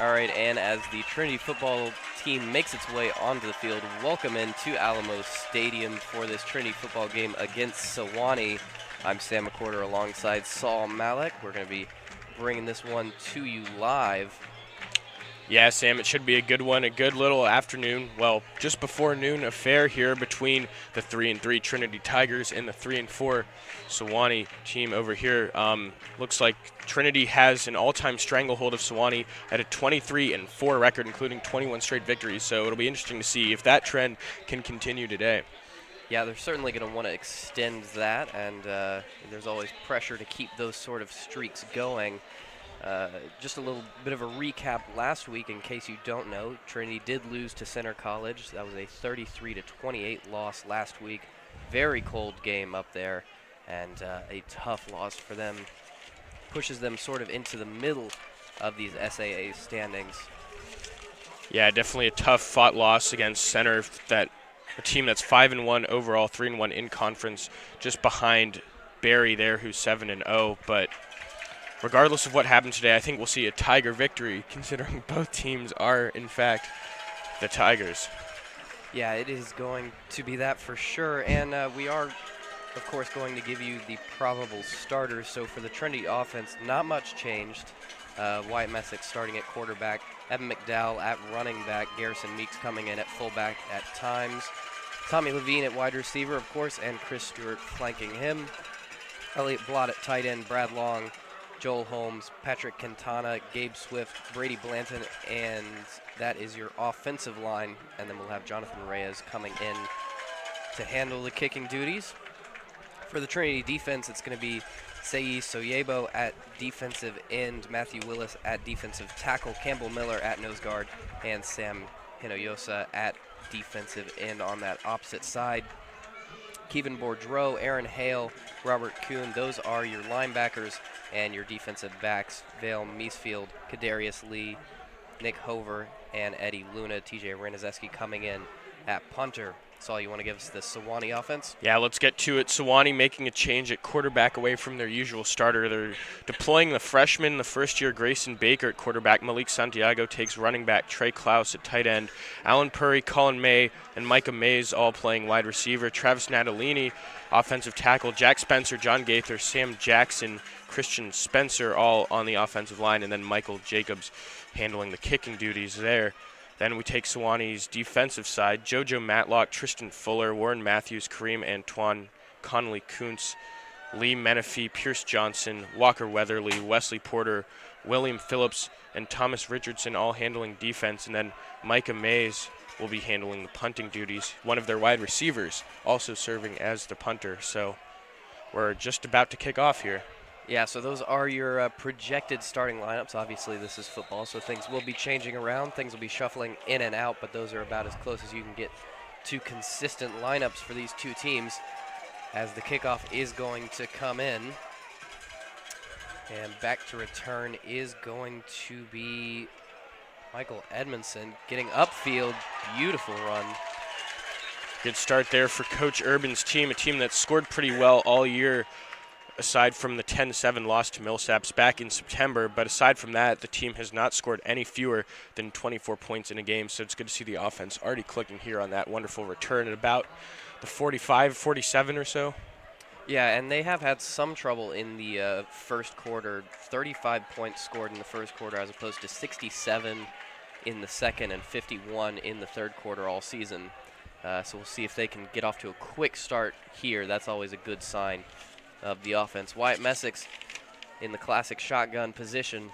All right, and as the Trinity football team makes its way onto the field, welcome into Alamo Stadium for this Trinity football game against Sewanee. I'm Sam McCorder alongside Saul Malik. We're going to be bringing this one to you live. Yeah, Sam, it should be a good one, a good little afternoon, well, just before noon affair here between the 3-3 Trinity Tigers and the 3-4 Sewanee team over here. Looks like Trinity has an all-time stranglehold of Sewanee at a 23-4 record, including 21 straight victories, so it'll be interesting to see if that trend can continue today. Yeah, they're certainly going to want to extend that, and there's always pressure to keep those sort of streaks going. Just a little bit of a recap last week, in case you don't know. Trinity did lose to Center College. That was a 33-28 loss last week. Very cold game up there, and a tough loss for them. Pushes them sort of into the middle of these SAA standings. Yeah, definitely a tough fought loss against Center, that a team that's 5-1 overall, 3-1 in conference, just behind Barry there, who's 7-0, but regardless of what happens today, I think we'll see a Tiger victory, considering both teams are, in fact, the Tigers. Yeah, it is going to be that for sure, and we are, of course, going to give you the probable starters. So for the Trinity offense, not much changed. Wyatt Messick starting at quarterback, Evan McDowell at running back, Garrison Meeks coming in at fullback at times, Tommy Levine at wide receiver, of course, and Chris Stewart flanking him, Elliot Blott at tight end, Brad Long, Joel Holmes, Patrick Quintana, Gabe Swift, Brady Blanton, and that is your offensive line. And then we'll have Jonathan Reyes coming in to handle the kicking duties. For the Trinity defense, it's going to be Sei Soyebo at defensive end, Matthew Willis at defensive tackle, Campbell Miller at nose guard, and Sam Hinoyosa at defensive end on that opposite side. Kevin Bourdreau, Aaron Hale, Robert Kuhn, those are your linebackers, and your defensive backs, Vale Meesfield, Kadarius Lee, Nick Hover, and Eddie Luna. TJ Ranazeski coming in at punter. Saul, you want to give us the Sewanee offense? Yeah, let's get to it. Sewanee making a change at quarterback away from their usual starter. They're deploying the freshman, the first-year Grayson Baker at quarterback. Malik Santiago takes running back. Trey Klaus at tight end. Alan Purry, Colin May, and Micah Mays all playing wide receiver. Travis Natalini, offensive tackle. Jack Spencer, John Gaither, Sam Jackson, Christian Spencer all on the offensive line, and then Michael Jacobs handling the kicking duties there. Then we take Sewanee's defensive side. JoJo Matlock, Tristan Fuller, Warren Matthews, Kareem Antoine, Connolly Kuntz, Lee Menifee, Pierce Johnson, Walker Weatherly, Wesley Porter, William Phillips, and Thomas Richardson all handling defense. And then Micah Mays will be handling the punting duties. One of their wide receivers also serving as the punter. So we're just about to kick off here. Yeah, so those are your projected starting lineups. Obviously, this is football, so things will be changing around. Things will be shuffling in and out, but those are about as close as you can get to consistent lineups for these two teams as the kickoff is going to come in. And back to return is going to be Michael Edmondson getting upfield. Beautiful run. Good start there for Coach Urban's team, a team that's scored pretty well all year, aside from the 10-7 loss to Millsaps back in September. But aside from that, the team has not scored any fewer than 24 points in a game, so it's good to see the offense already clicking here on that wonderful return at about the 45, 47 or so. Yeah, and they have had some trouble in the first quarter. 35 points scored in the first quarter as opposed to 67 in the second and 51 in the third quarter all season. So we'll see if they can get off to a quick start here. That's always a good sign of the offense. Wyatt Messick's in the classic shotgun position.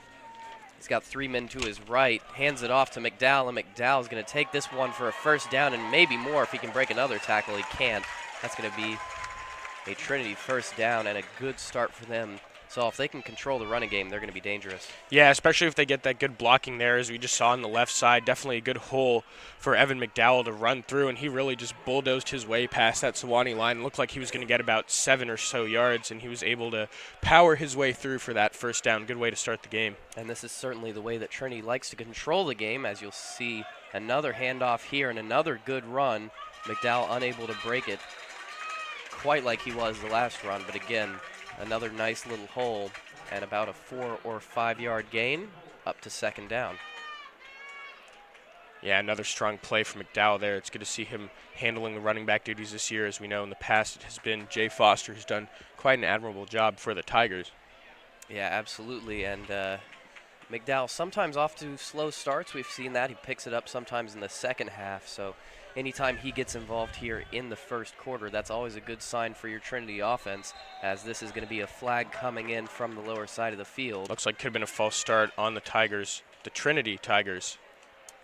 He's got three men to his right, hands it off to McDowell, and McDowell's going to take this one for a first down and maybe more if he can break another tackle. He can't. That's going to be a Trinity first down and a good start for them. So if they can control the running game, they're going to be dangerous. Yeah, especially if they get that good blocking there, as we just saw on the left side. Definitely a good hole for Evan McDowell to run through, and he really just bulldozed his way past that Sewanee line. It looked like he was going to get about 7 or so yards, and he was able to power his way through for that first down. Good way to start the game. And this is certainly the way that Trinity likes to control the game, as you'll see another handoff here and another good run. McDowell unable to break it quite like he was the last run, but again, another nice little hole and about a 4 or 5 yard gain up to second down. Yeah, another strong play from McDowell there. It's good to see him handling the running back duties this year. As we know, in the past, it has been Jay Foster who's done quite an admirable job for the Tigers. Yeah, absolutely. And McDowell sometimes off to slow starts. We've seen that. He picks it up sometimes in the second half. So anytime he gets involved here in the first quarter, that's always a good sign for your Trinity offense, as this is going to be a flag coming in from the lower side of the field. Looks like could have been a false start on the Tigers, the Trinity Tigers.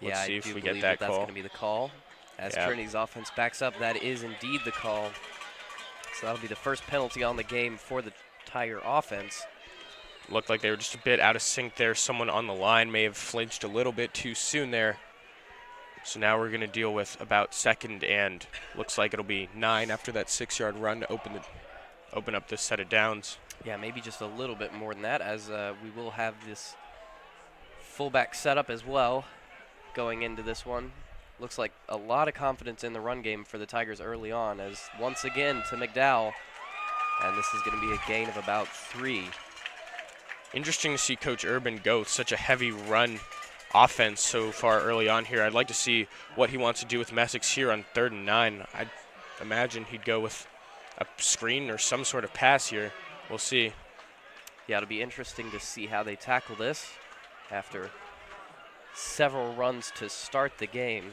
Let's Yeah, see I if do we believe get that that's call. going to be the call. As Trinity's offense backs up, that is indeed the call. So that'll be the first penalty on the game for the Tiger offense. Looked like they were just a bit out of sync there. Someone on the line may have flinched a little bit too soon there. So now we're going to deal with about second and looks like it'll be 9 after that 6-yard run to open up this set of downs. Yeah, maybe just a little bit more than that, as we will have this fullback setup as well going into this one. Looks like a lot of confidence in the run game for the Tigers early on, as once again to McDowell, and this is going to be a gain of about 3. Interesting to see Coach Urban go with such a heavy run offense so far early on here. I'd like to see what he wants to do with Messick here on 3rd and 9. I'd imagine he'd go with a screen or some sort of pass here. We'll see. Yeah, it'll be interesting to see how they tackle this after several runs to start the game.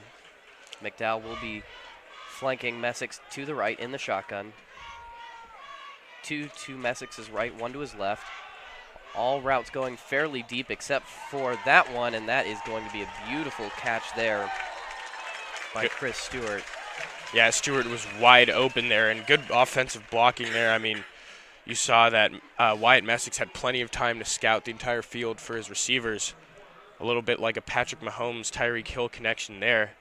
McDowell will be flanking Messick to the right in the shotgun. 2 to Messick's right, 1 to his left. All routes going fairly deep except for that one, and that is going to be a beautiful catch there by Chris Stewart. Yeah, Stewart was wide open there, and good offensive blocking there. I mean, you saw that Wyatt Messick had plenty of time to scout the entire field for his receivers. A little bit like a Patrick Mahomes, Tyreek Hill connection there.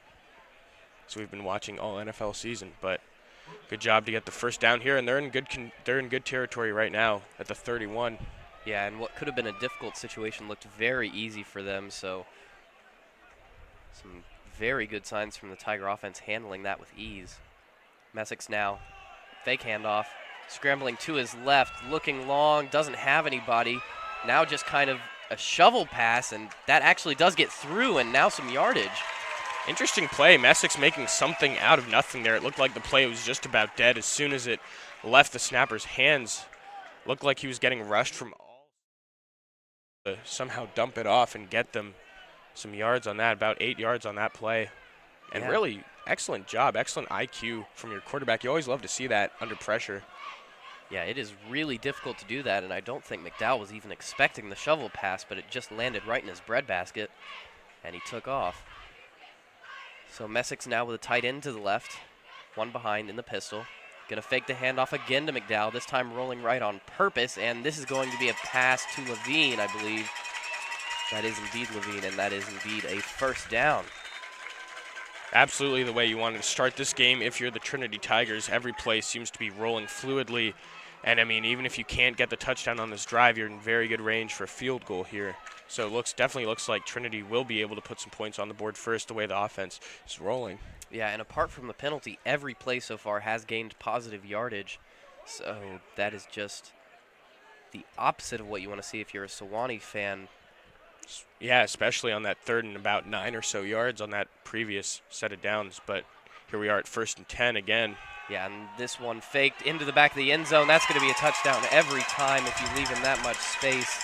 So we've been watching all NFL season, but good job to get the first down here, and they're in good territory right now at the 31. Yeah, and what could have been a difficult situation looked very easy for them, so some very good signs from the Tiger offense handling that with ease. Messick's now fake handoff, scrambling to his left, looking long, doesn't have anybody. Now just kind of a shovel pass, and that actually does get through, and now some yardage. Interesting play. Messick's making something out of nothing there. It looked like the play was just about dead as soon as it left the snapper's hands. Looked like he was getting rushed from all to somehow dump it off and get them some yards on that, about 8 yards on that play. And really excellent job, excellent IQ from your quarterback. You always love to see that under pressure. Yeah, it is really difficult to do that, and I don't think McDowell was even expecting the shovel pass, but it just landed right in his breadbasket, and he took off. So Messick's now with a tight end to the left, 1 behind in the pistol. Going to fake the handoff again to McDowell, this time rolling right on purpose, and this is going to be a pass to Levine, I believe. That is indeed Levine, and that is indeed a first down. Absolutely the way you wanted to start this game if you're the Trinity Tigers. Every play seems to be rolling fluidly, and I mean, even if you can't get the touchdown on this drive, you're in very good range for a field goal here. So it definitely looks like Trinity will be able to put some points on the board first, the way the offense is rolling. Yeah, and apart from the penalty, every play so far has gained positive yardage. So that is just the opposite of what you want to see if you're a Sewanee fan. Yeah, especially on that 3rd and about 9 or so yards on that previous set of downs. But here we are at 1st and 10 again. Yeah, and this one faked into the back of the end zone. That's going to be a touchdown every time if you leave him that much space.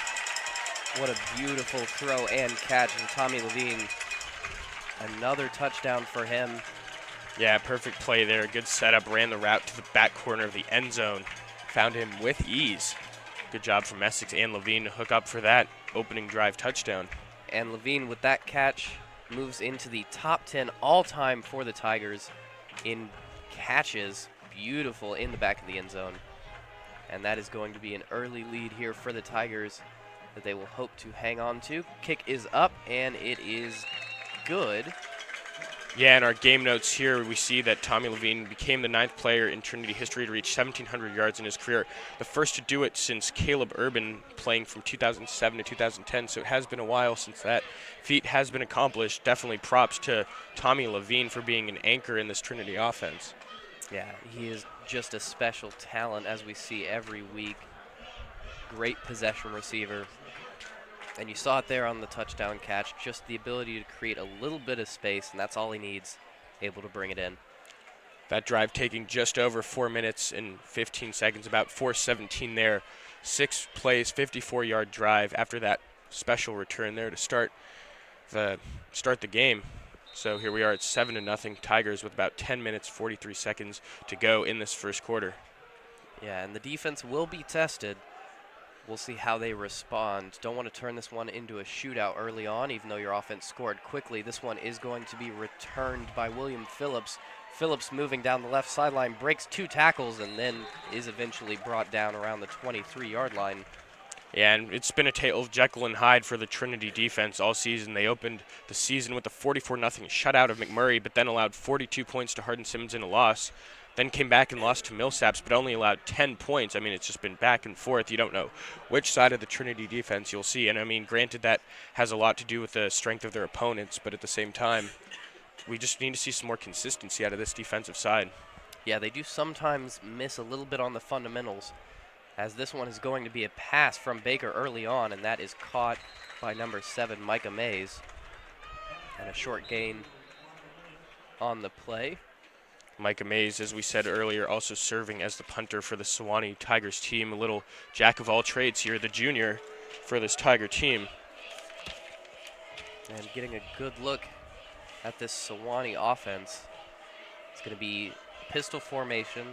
What a beautiful throw and catch from Tommy Levine. Another touchdown for him. Yeah, perfect play there. Good setup. Ran the route to the back corner of the end zone. Found him with ease. Good job from Messick and Levine to hook up for that opening drive touchdown. And Levine, with that catch, moves into the top 10 all-time for the Tigers in catches. Beautiful in the back of the end zone. And that is going to be an early lead here for the Tigers that they will hope to hang on to. Kick is up, and it is good. Yeah, in our game notes here, we see that Tommy Levine became the 9th player in Trinity history to reach 1,700 yards in his career, the first to do it since Caleb Urban, playing from 2007 to 2010, so it has been a while since that feat has been accomplished. Definitely props to Tommy Levine for being an anchor in this Trinity offense. Yeah, he is just a special talent, as we see every week. Great possession receiver. And you saw it there on the touchdown catch, just the ability to create a little bit of space, and that's all he needs, able to bring it in. That drive taking just over 4 minutes and 15 seconds, about 4:17 there. 6 plays, 54-yard drive after that special return there to start the game. So here we are at 7-0 Tigers with about 10 minutes, 43 seconds to go in this first quarter. Yeah, and the defense will be tested. We'll see how they respond. Don't want to turn this one into a shootout early on, even though your offense scored quickly. This one is going to be returned by William Phillips. Phillips moving down the left sideline, breaks 2 tackles, and then is eventually brought down around the 23-yard line. Yeah, and it's been a tale of Jekyll and Hyde for the Trinity defense all season. They opened the season with a 44-0 shutout of McMurray, but then allowed 42 points to Hardin-Simmons in a loss. Then came back and lost to Millsaps, but only allowed 10 points. I mean, it's just been back and forth. You don't know which side of the Trinity defense you'll see. And, I mean, granted, that has a lot to do with the strength of their opponents, but at the same time, we just need to see some more consistency out of this defensive side. Yeah, they do sometimes miss a little bit on the fundamentals, as this one is going to be a pass from Baker early on, and that is caught by number 7, Micah Mays. And a short gain on the play. Micah Mays, as we said earlier, also serving as the punter for the Sewanee Tigers team. A little jack of all trades here, the junior for this Tiger team. And getting a good look at this Sewanee offense. It's going to be pistol formation,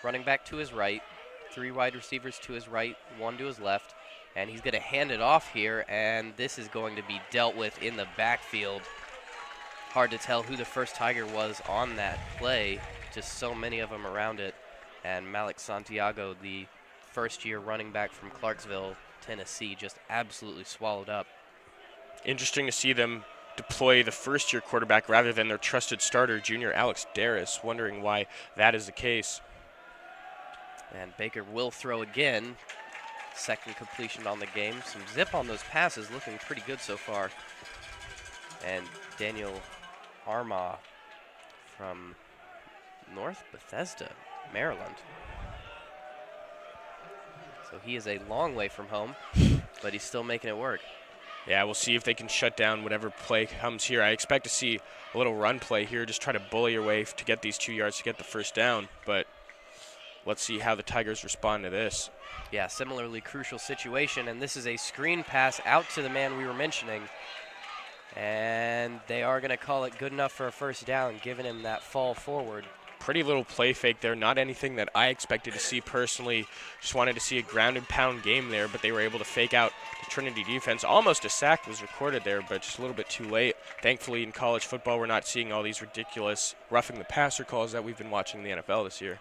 running back to his right, 3 wide receivers to his right, 1 to his left, and he's going to hand it off here, and this is going to be dealt with in the backfield. Hard to tell who the first Tiger was on that play, just so many of them around it, and Malik Santiago, the first-year running back from Clarksville, Tennessee, just absolutely swallowed up. Interesting to see them deploy the first-year quarterback rather than their trusted starter, junior Alex Darris, wondering why that is the case. And Baker will throw again. Second completion on the game. Some zip on those passes, looking pretty good so far. And Daniel Arma from North Bethesda, Maryland. So he is a long way from home, but he's still making it work. Yeah, we'll see if they can shut down whatever play comes here. I expect to see a little run play here, just try to bully your way to get these 2 yards to get the first down, but let's see how the Tigers respond to this. Yeah, similarly crucial situation, and this is a screen pass out to the man we were mentioning, and they are going to call it good enough for a first down, giving him that fall forward. Pretty little play fake there, not anything that I expected to see personally. Just wanted to see a ground and pound game there, but they were able to fake out the Trinity defense. Almost a sack was recorded there, but just a little bit too late. Thankfully, in college football, we're not seeing all these ridiculous roughing the passer calls that we've been watching in the NFL this year.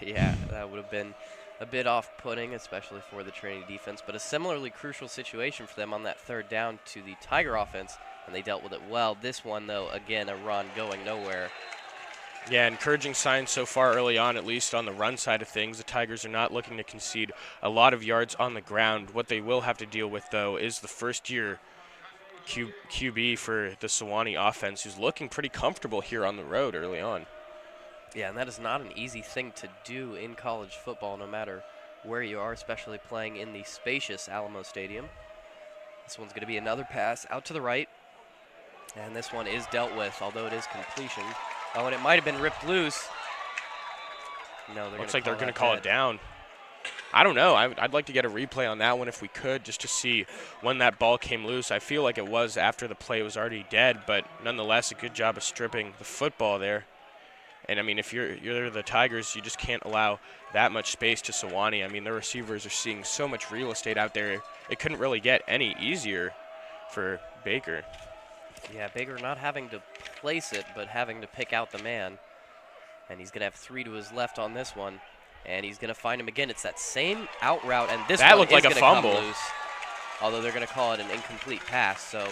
Yeah, that would have been a bit off-putting, especially for the Trinity defense, but a similarly crucial situation for them on that third down to the Tiger offense, and they dealt with it well. This one, though, again, a run going nowhere. Yeah, encouraging signs so far early on, at least on the run side of things. The Tigers are not looking to concede a lot of yards on the ground. What they will have to deal with, though, is the first-year QB for the Sewanee offense, who's looking pretty comfortable here on the road early on. Yeah, and that is not an easy thing to do in college football, no matter where you are, especially playing in the spacious Alamo Stadium. This one's going to be another pass out to the right, and this one is dealt with, although it is completion. Oh, and it might have been ripped loose. No, looks like they're going to call it down. I don't know. I'd like to get a replay on that one if we could, just to see when that ball came loose. I feel like it was after the play was already dead, but nonetheless, a good job of stripping the football there. And, I mean, if you're the Tigers, you just can't allow that much space to Sewanee. I mean, their receivers are seeing so much real estate out there. It couldn't really get any easier for Baker. Yeah, Baker not having to place it, but having to pick out the man. And he's going to have 3 to his left on this one. And he's going to find him again. It's that same out route, and this one looked is like a going to fumble. come loose. Although they're going to call it an incomplete pass, so.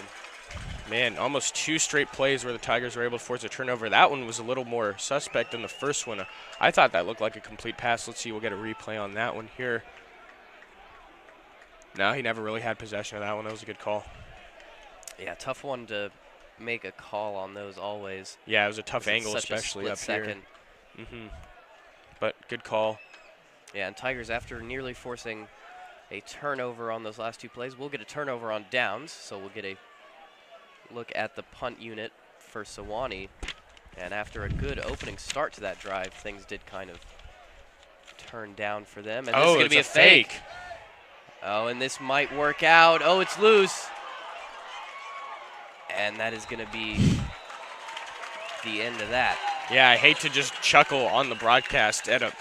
Man, almost 2 straight plays where the Tigers were able to force a turnover. That one was a little more suspect than the first one. I thought that looked like a complete pass. Let's see, we'll get a replay on that one here. No, he never really had possession of that one. That was a good call. Yeah, tough one to make a call on those always. Yeah, it was a tough angle, such especially a up split here. second. But good call. Yeah, and Tigers, after nearly forcing a turnover on those last 2 plays. We'll get a turnover on downs, so we'll get a look at the punt unit for Sewanee. And after a good opening start to that drive, things did kind of turn down for them. And this is going to be a fake. Oh, and this might work out. Oh, it's loose. And that is going to be the end of that. Yeah, I hate to just chuckle on the broadcast at a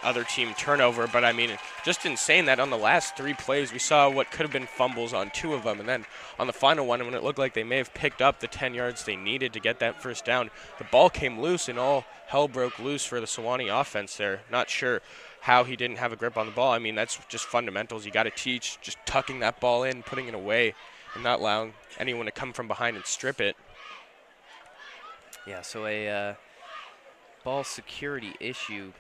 other team turnover, but I mean, just insane that on the last 3 plays we saw what could have been fumbles on 2 of them, and then on the final one, when it looked like they may have picked up the 10 yards they needed to get that first down, the ball came loose and all hell broke loose for the Sewanee offense there. Not sure how he didn't have a grip on the ball. I mean, that's just fundamentals you got to teach, just tucking that ball in, putting it away, and not allowing anyone to come from behind and strip it. Yeah, so a ball security issue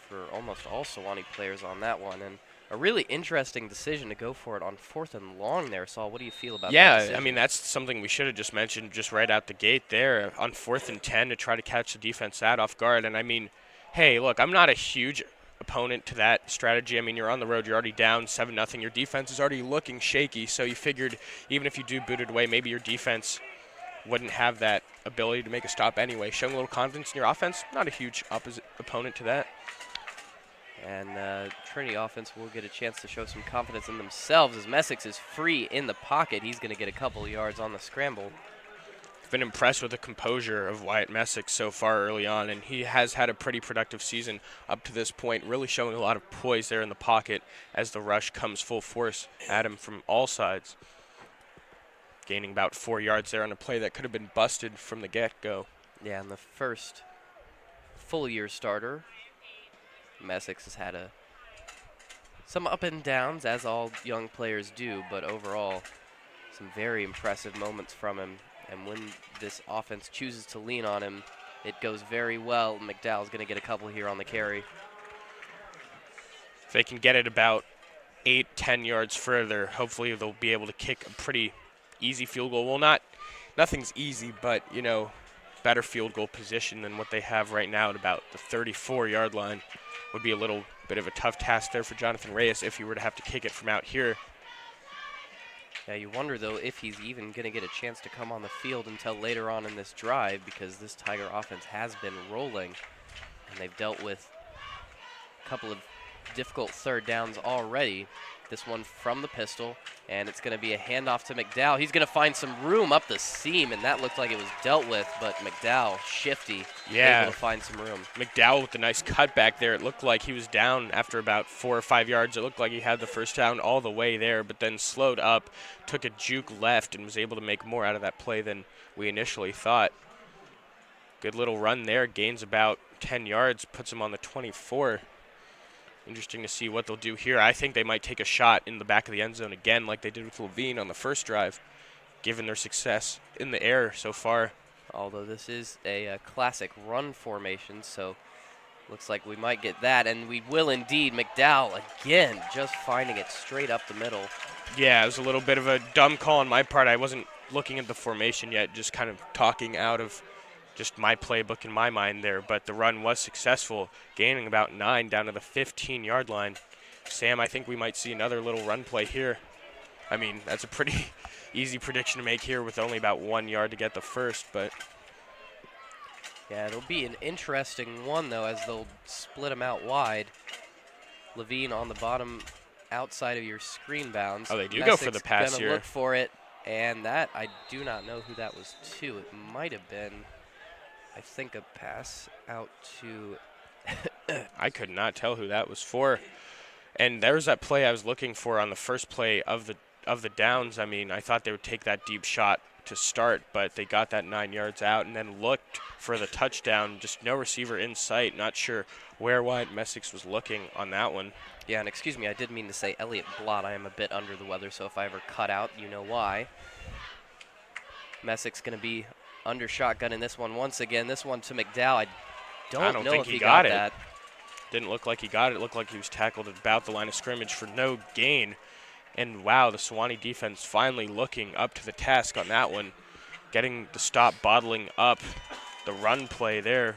for almost all Sewanee players on that one, and a really interesting decision to go for it on 4th and long there. Saul, what do you feel about that decision? Yeah, I mean, that's something we should have just mentioned just right out the gate there on 4th and 10 to try to catch the defense that off guard. And I mean, hey, look, I'm not a huge opponent to that strategy. I mean, you're on the road, you're already down 7-0. Your defense is already looking shaky, so you figured even if you do boot it away, maybe your defense wouldn't have that ability to make a stop anyway. Showing a little confidence in your offense, not a huge opponent to that. And Trinity offense will get a chance to show some confidence in themselves as Messick is free in the pocket. He's going to get a couple of yards on the scramble. I've been impressed with the composure of Wyatt Messick so far early on, and he has had a pretty productive season up to this point, really showing a lot of poise there in the pocket as the rush comes full force at him from all sides. Gaining about 4 yards there on a play that could have been busted from the get-go. Yeah, and the first full-year starter, Messick has had some up and downs, as all young players do, but overall, some very impressive moments from him. And when this offense chooses to lean on him, it goes very well. McDowell's going to get a couple here on the carry. If they can get it about 8-10 yards further, hopefully they'll be able to kick a pretty easy field goal. Well, nothing's easy, but, you know, better field goal position than what they have right now at about the 34-yard line. Would be a little bit of a tough task there for Jonathan Reyes if he were to have to kick it from out here. Yeah, you wonder, though, if he's even going to get a chance to come on the field until later on in this drive, because this Tiger offense has been rolling, and they've dealt with a couple of difficult 3rd downs already. This one from the pistol, and it's going to be a handoff to McDowell. He's going to find some room up the seam, and that looked like it was dealt with, but McDowell, shifty, able to find some room. McDowell with the nice cutback there. It looked like he was down after about 4 or 5 yards. It looked like he had the first down all the way there, but then slowed up, took a juke left, and was able to make more out of that play than we initially thought. Good little run there, gains about 10 yards, puts him on the 24. Interesting to see what they'll do here. I think they might take a shot in the back of the end zone again like they did with Levine on the first drive, given their success in the air so far. Although this is a classic run formation, so looks like we might get that, and we will indeed. McDowell, again, just finding it straight up the middle. Yeah, it was a little bit of a dumb call on my part. I wasn't looking at the formation yet, just kind of talking out of just my playbook in my mind there, but the run was successful, gaining about 9 down to the 15-yard line. Sam, I think we might see another little run play here. I mean, that's a pretty easy prediction to make here with only about 1 yard to get the first, but yeah, it'll be an interesting one, though, as they'll split them out wide. Levine on the bottom outside of your screen bounds. Oh, they do go for the pass gonna here. Look for it, and that, I do not know who that was to. It might have been, I think, a pass out to I could not tell who that was for. And there's that play I was looking for on the first play of the downs. I mean, I thought they would take that deep shot to start, but they got that 9 yards out and then looked for the touchdown. Just no receiver in sight. Not sure where Wyatt Messick was looking on that one. Yeah, and excuse me, I did mean to say Elliott Blott. I am a bit under the weather, so if I ever cut out, you know why. Messick's going to be under shotgun in this one once again. This one to McDowell. I don't know if he got that. Didn't look like he got it. It looked like he was tackled at about the line of scrimmage for no gain. And wow, the Sewanee defense finally looking up to the task on that one, getting the stop, bottling up the run play there.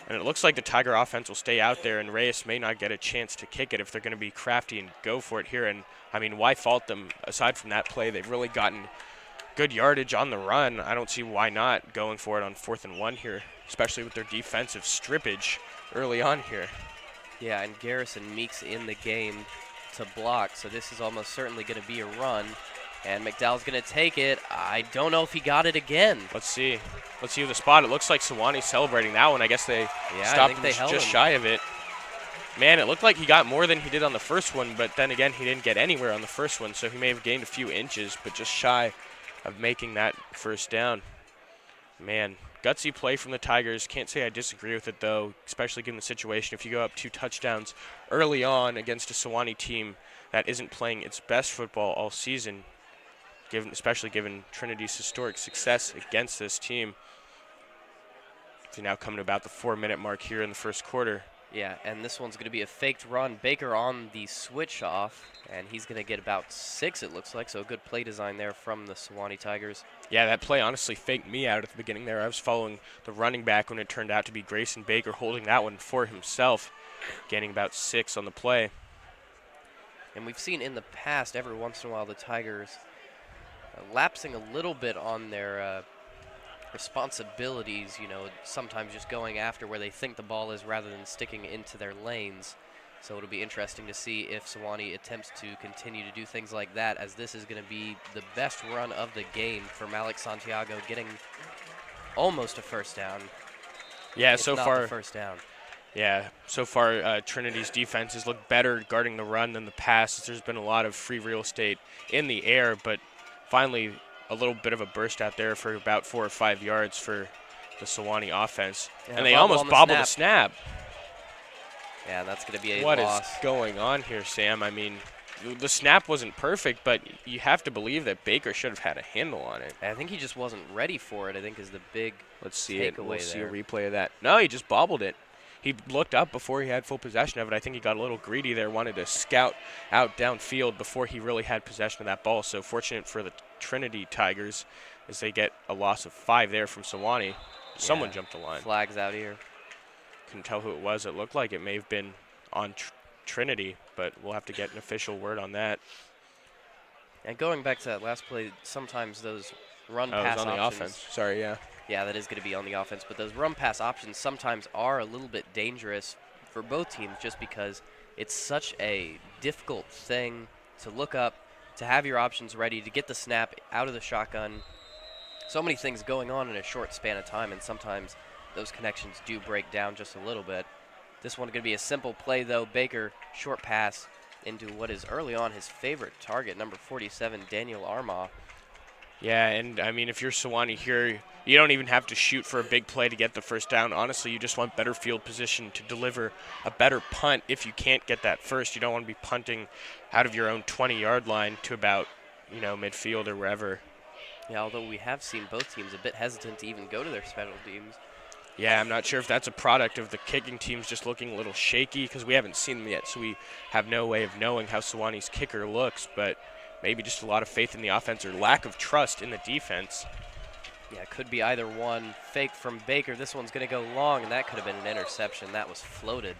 And it looks like the Tiger offense will stay out there, and Reyes may not get a chance to kick it if they're going to be crafty and go for it here. And, I mean, why fault them? Aside from that play, they've really gotten good yardage on the run. I don't see why not going for it on 4th and 1 here, especially with their defensive strippage early on here. Yeah, and Garrison Meeks in the game to block, so this is almost certainly going to be a run. And McDowell's going to take it. I don't know if he got it again. Let's see. Let's see the spot. It looks like Sewanee celebrating that one. I guess they stopped him just shy of it. Man, it looked like he got more than he did on the first one, but then again, he didn't get anywhere on the first one, so he may have gained a few inches, but just shy of making that first down. Man, gutsy play from the Tigers. Can't say I disagree with it, though, especially given the situation. If you go up 2 touchdowns early on against a Sewanee team that isn't playing its best football all season, especially given Trinity's historic success against this team. So now coming to about the 4-minute mark here in the first quarter. Yeah, and this one's going to be a faked run. Baker on the switch off, and he's going to get about 6, it looks like, so a good play design there from the Sewanee Tigers. Yeah, that play honestly faked me out at the beginning there. I was following the running back when it turned out to be Grayson Baker holding that one for himself, gaining about 6 on the play. And we've seen in the past, every once in a while, the Tigers lapsing a little bit on their responsibilities, you know, sometimes just going after where they think the ball is rather than sticking into their lanes. So it'll be interesting to see if Sewanee attempts to continue to do things like that, as this is going to be the best run of the game for Malik Santiago, getting almost a first down. Yeah, so far the first down. Yeah, so far Trinity's defense has looked better guarding the run than the pass. There's been a lot of free real estate in the air, but finally a little bit of a burst out there for about 4 or 5 yards for the Sewanee offense. Yeah, and they almost bobbled the snap. Yeah, that's going to be a What loss. is going on here, Sam? I mean, the snap wasn't perfect, but you have to believe that Baker should have had a handle on it. I think he just wasn't ready for it, I think, is the big Let's see it. We'll see a there. replay of that. No, he just bobbled it. He looked up before he had full possession of it. I think he got a little greedy there, wanted to scout out downfield before he really had possession of that ball. So fortunate for the Trinity Tigers as they get a loss of 5 there from Sewanee. Someone jumped the line. Flags out here. Couldn't tell who it was. It looked like it may have been on Trinity, but we'll have to get an official word on that. And going back to that last play, sometimes those run-pass on options. the offense. Sorry, yeah. Yeah, that is going to be on the offense, but those run-pass options sometimes are a little bit dangerous for both teams just because it's such a difficult thing to look up, to have your options ready, to get the snap out of the shotgun. So many things going on in a short span of time, and sometimes those connections do break down just a little bit. This one going to be a simple play, though. Baker, short pass into what is early on his favorite target, number 47, Daniel Armagh. Yeah, and I mean, if you're Sewanee here, you don't even have to shoot for a big play to get the first down. Honestly, you just want better field position to deliver a better punt. If you can't get that first, you don't want to be punting out of your own 20-yard line to about, midfield or wherever. Yeah, although we have seen both teams a bit hesitant to even go to their special teams. Yeah, I'm not sure if that's a product of the kicking teams just looking a little shaky because we haven't seen them yet, so we have no way of knowing how Sewanee's kicker looks, but maybe just a lot of faith in the offense or lack of trust in the defense. Yeah, it could be either one. Fake from Baker. This one's going to go long, and that could have been an interception. That was floated.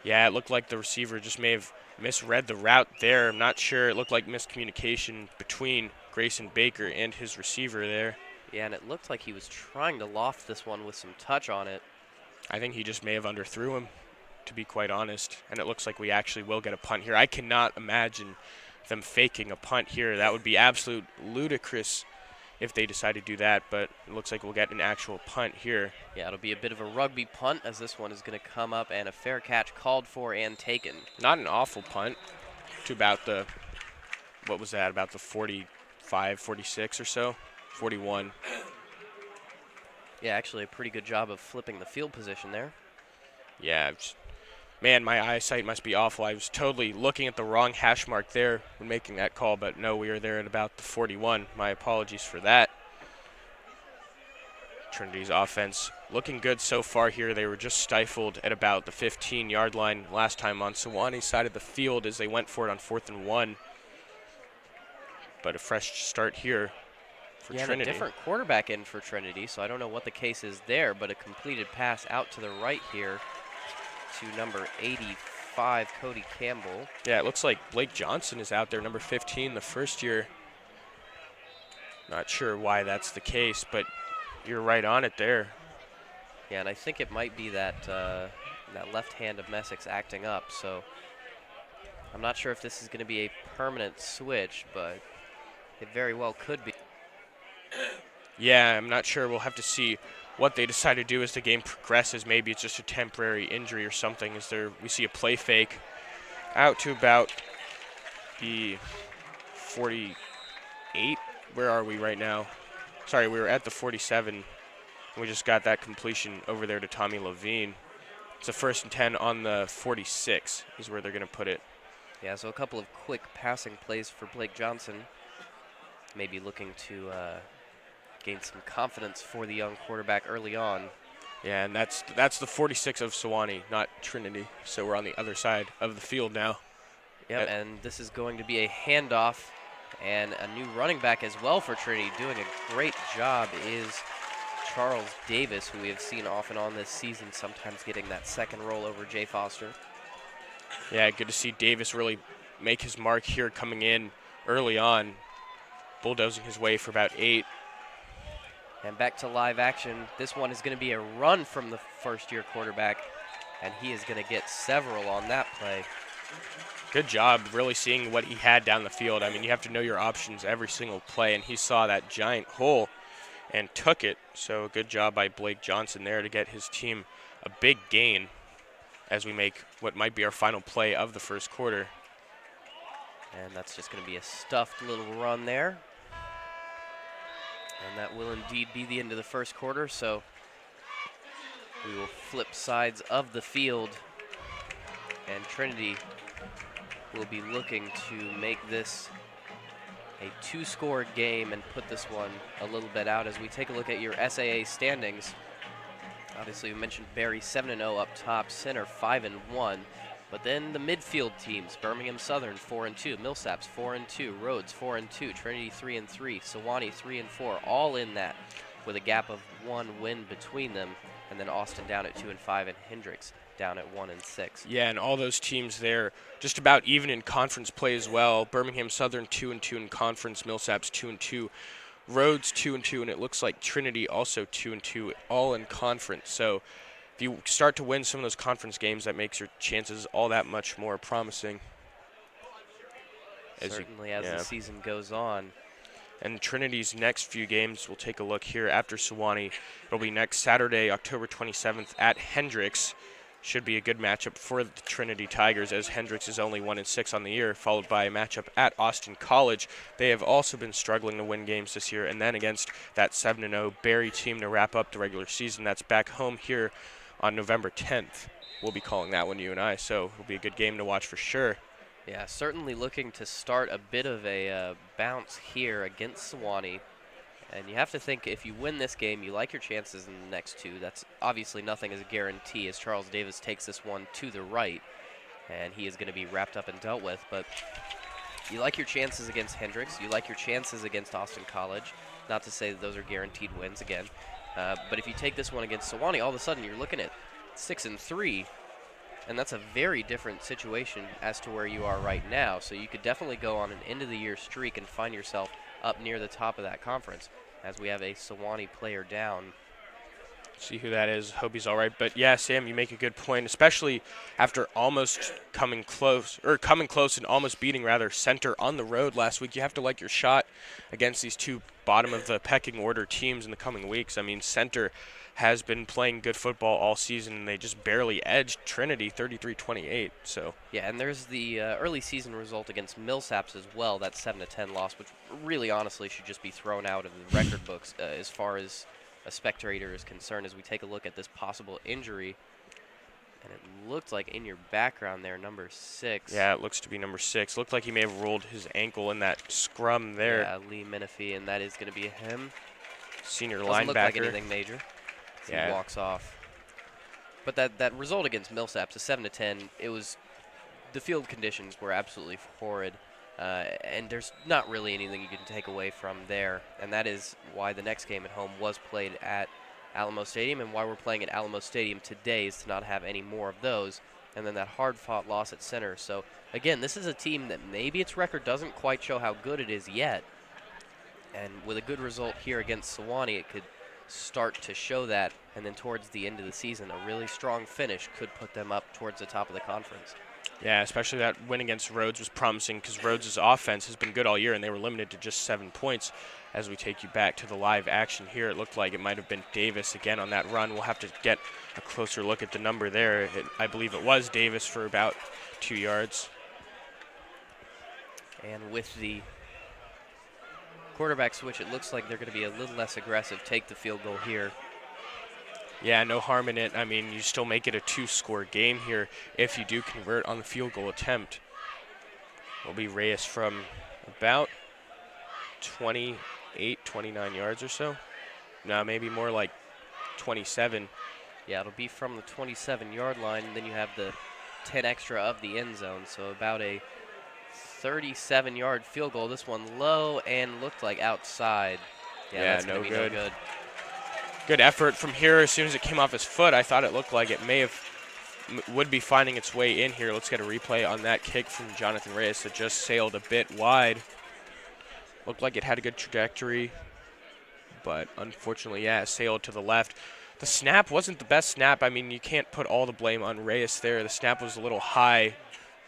Yeah, it looked like the receiver just may have misread the route there. I'm not sure. It looked like miscommunication between Grayson Baker and his receiver there. Yeah, and it looked like he was trying to loft this one with some touch on it. I think he just may have underthrew him, to be quite honest. And it looks like we actually will get a punt here. I cannot imagine them faking a punt here. That would be absolute ludicrous if they decide to do that, but it looks like we'll get an actual punt here. Yeah, it'll be a bit of a rugby punt as this one is going to come up and a fair catch called for and taken. Not an awful punt to about the, what was that, about the 45, 46 or so? 41. Yeah, actually a pretty good job of flipping the field position there. Yeah, man, my eyesight must be awful. I was totally looking at the wrong hash mark there when making that call, but no, we are there at about the 41. My apologies for that. Trinity's offense looking good so far here. They were just stifled at about the 15-yard line last time on Sewanee's side of the field as they went for it on 4th and 1. But a fresh start here for Yeah, and a Trinity. different quarterback in for Trinity, so I don't know what the case is there, but a completed pass out to the right here to number 85, Cody Campbell. Yeah, it looks like Blake Johnson is out there, number 15, the first year. Not sure why that's the case, but you're right on it there. Yeah, and I think it might be that that left hand of Messick's acting up, so I'm not sure if this is going to be a permanent switch, but it very well could be. Yeah, I'm not sure. We'll have to see what they decide to do as the game progresses. Maybe it's just a temporary injury or something. We see a play fake out to about the 48. Where are we right now? Sorry, we were at the 47. We just got that completion over there to Tommy Levine. It's a 1st and 10 on the 46 is where they're going to put it. Yeah, so a couple of quick passing plays for Blake Johnson. Maybe looking to gain some confidence for the young quarterback early on. Yeah, and that's the 46 of Sewanee, not Trinity. So we're on the other side of the field now. Yep, and this is going to be a handoff and a new running back as well for Trinity. Doing a great job is Charles Davis, who we have seen off and on this season, sometimes getting that second roll over Jay Foster. Yeah, good to see Davis really make his mark here coming in early on, bulldozing his way for about 8. And back to live action. This one is going to be a run from the first-year quarterback, and he is going to get several on that play. Good job really seeing what he had down the field. I mean, you have to know your options every single play, and he saw that giant hole and took it. So good job by Blake Johnson there to get his team a big gain as we make what might be our final play of the first quarter. And that's just going to be a stuffed little run there. And that will indeed be the end of the first quarter, so we will flip sides of the field, and Trinity will be looking to make this a 2-score game and put this one a little bit out as we take a look at your SAA standings. Obviously, we mentioned Barry 7-0 up top, Center 5-1. But then the midfield teams, Birmingham Southern 4-2, Millsaps 4-2, Rhodes 4-2, Trinity 3-3, Sewanee 3-4, all in that with a gap of 1 win between them. And then Austin down at 2-5 and Hendricks down at 1-6. Yeah, and all those teams there just about even in conference play as well. Birmingham Southern 2-2 in conference, Millsaps 2-2, Rhodes 2-2, and it looks like Trinity also 2-2, all in conference. So if you start to win some of those conference games, that makes your chances all that much more promising. Certainly as the season goes on. And Trinity's next few games, we'll take a look here after Sewanee. It'll be next Saturday, October 27th at Hendricks. Should be a good matchup for the Trinity Tigers, as Hendricks is only 1-6 on the year, followed by a matchup at Austin College. They have also been struggling to win games this year, and then against that 7-0 Barry team to wrap up the regular season. That's back home here on November 10th. We'll be calling that one, you and I, so it'll be a good game to watch for sure. Yeah, certainly looking to start a bit of a bounce here against Sewanee. And you have to think if you win this game, you like your chances in the next two. That's obviously nothing is a guarantee as Charles Davis takes this one to the right. And he is going to be wrapped up and dealt with. But you like your chances against Hendricks. You like your chances against Austin College. Not to say that those are guaranteed wins again. But if you take this one against Sewanee, all of a sudden you're looking at 6-3. And that's a very different situation as to where you are right now. So you could definitely go on an end-of-the-year streak and find yourself up near the top of that conference, as we have a Sewanee player down. See who that is. Hope he's all right. But yeah, Sam, you make a good point, especially after almost coming close and almost beating Center on the road last week. You have to like your shot against these two bottom of the pecking order teams in the coming weeks. I mean, Center has been playing good football all season, and they just barely edged Trinity 33-28. So yeah, and there's the early season result against Millsaps as well, that 7-10 loss, which really honestly should just be thrown out of the record books as far as a spectator is concerned, as we take a look at this possible injury. And it looked like in your background there, number 6. Yeah, it looks to be number 6. Looked like he may have rolled his ankle in that scrum there. Yeah, Lee Menifee, and that is going to be him. Senior Doesn't linebacker. look like anything major. Yeah. He walks off. But that result against Millsaps, a 7-10, it was the field conditions were absolutely horrid. And there's not really anything you can take away from there, and that is why the next game at home was played at Alamo Stadium, and why we're playing at Alamo Stadium today is to not have any more of those, and then that hard-fought loss at center. So, again, this is a team that maybe its record doesn't quite show how good it is yet, and with a good result here against Sewanee, it could start to show that, and then towards the end of the season, a really strong finish could put them up towards the top of the conference. Yeah, especially that win against Rhodes was promising because Rhodes' offense has been good all year, and they were limited to just 7 points. As we take you back to the live action here, it looked like it might have been Davis again on that run. We'll have to get a closer look at the number there. I believe it was Davis for about 2 yards. And with the quarterback switch, it looks like they're going to be a little less aggressive, take the field goal here. Yeah, no harm in it. I mean, you still make it a 2-score game here if you do convert on the field goal attempt. It'll be Reyes from about 28, 29 yards or so. No, maybe more like 27. Yeah, it'll be from the 27-yard line, and then you have the 10 extra of the end zone, so about a 37-yard field goal. This one low and looked like outside. Yeah, that's no gonna be good. no good. Good effort from here. As soon as it came off his foot, I thought it looked like it would be finding its way in here. Let's get a replay on that kick from Jonathan Reyes that just sailed a bit wide. Looked like it had a good trajectory, but unfortunately, yeah, it sailed to the left. The snap wasn't the best snap. I mean, you can't put all the blame on Reyes there. The snap was a little high,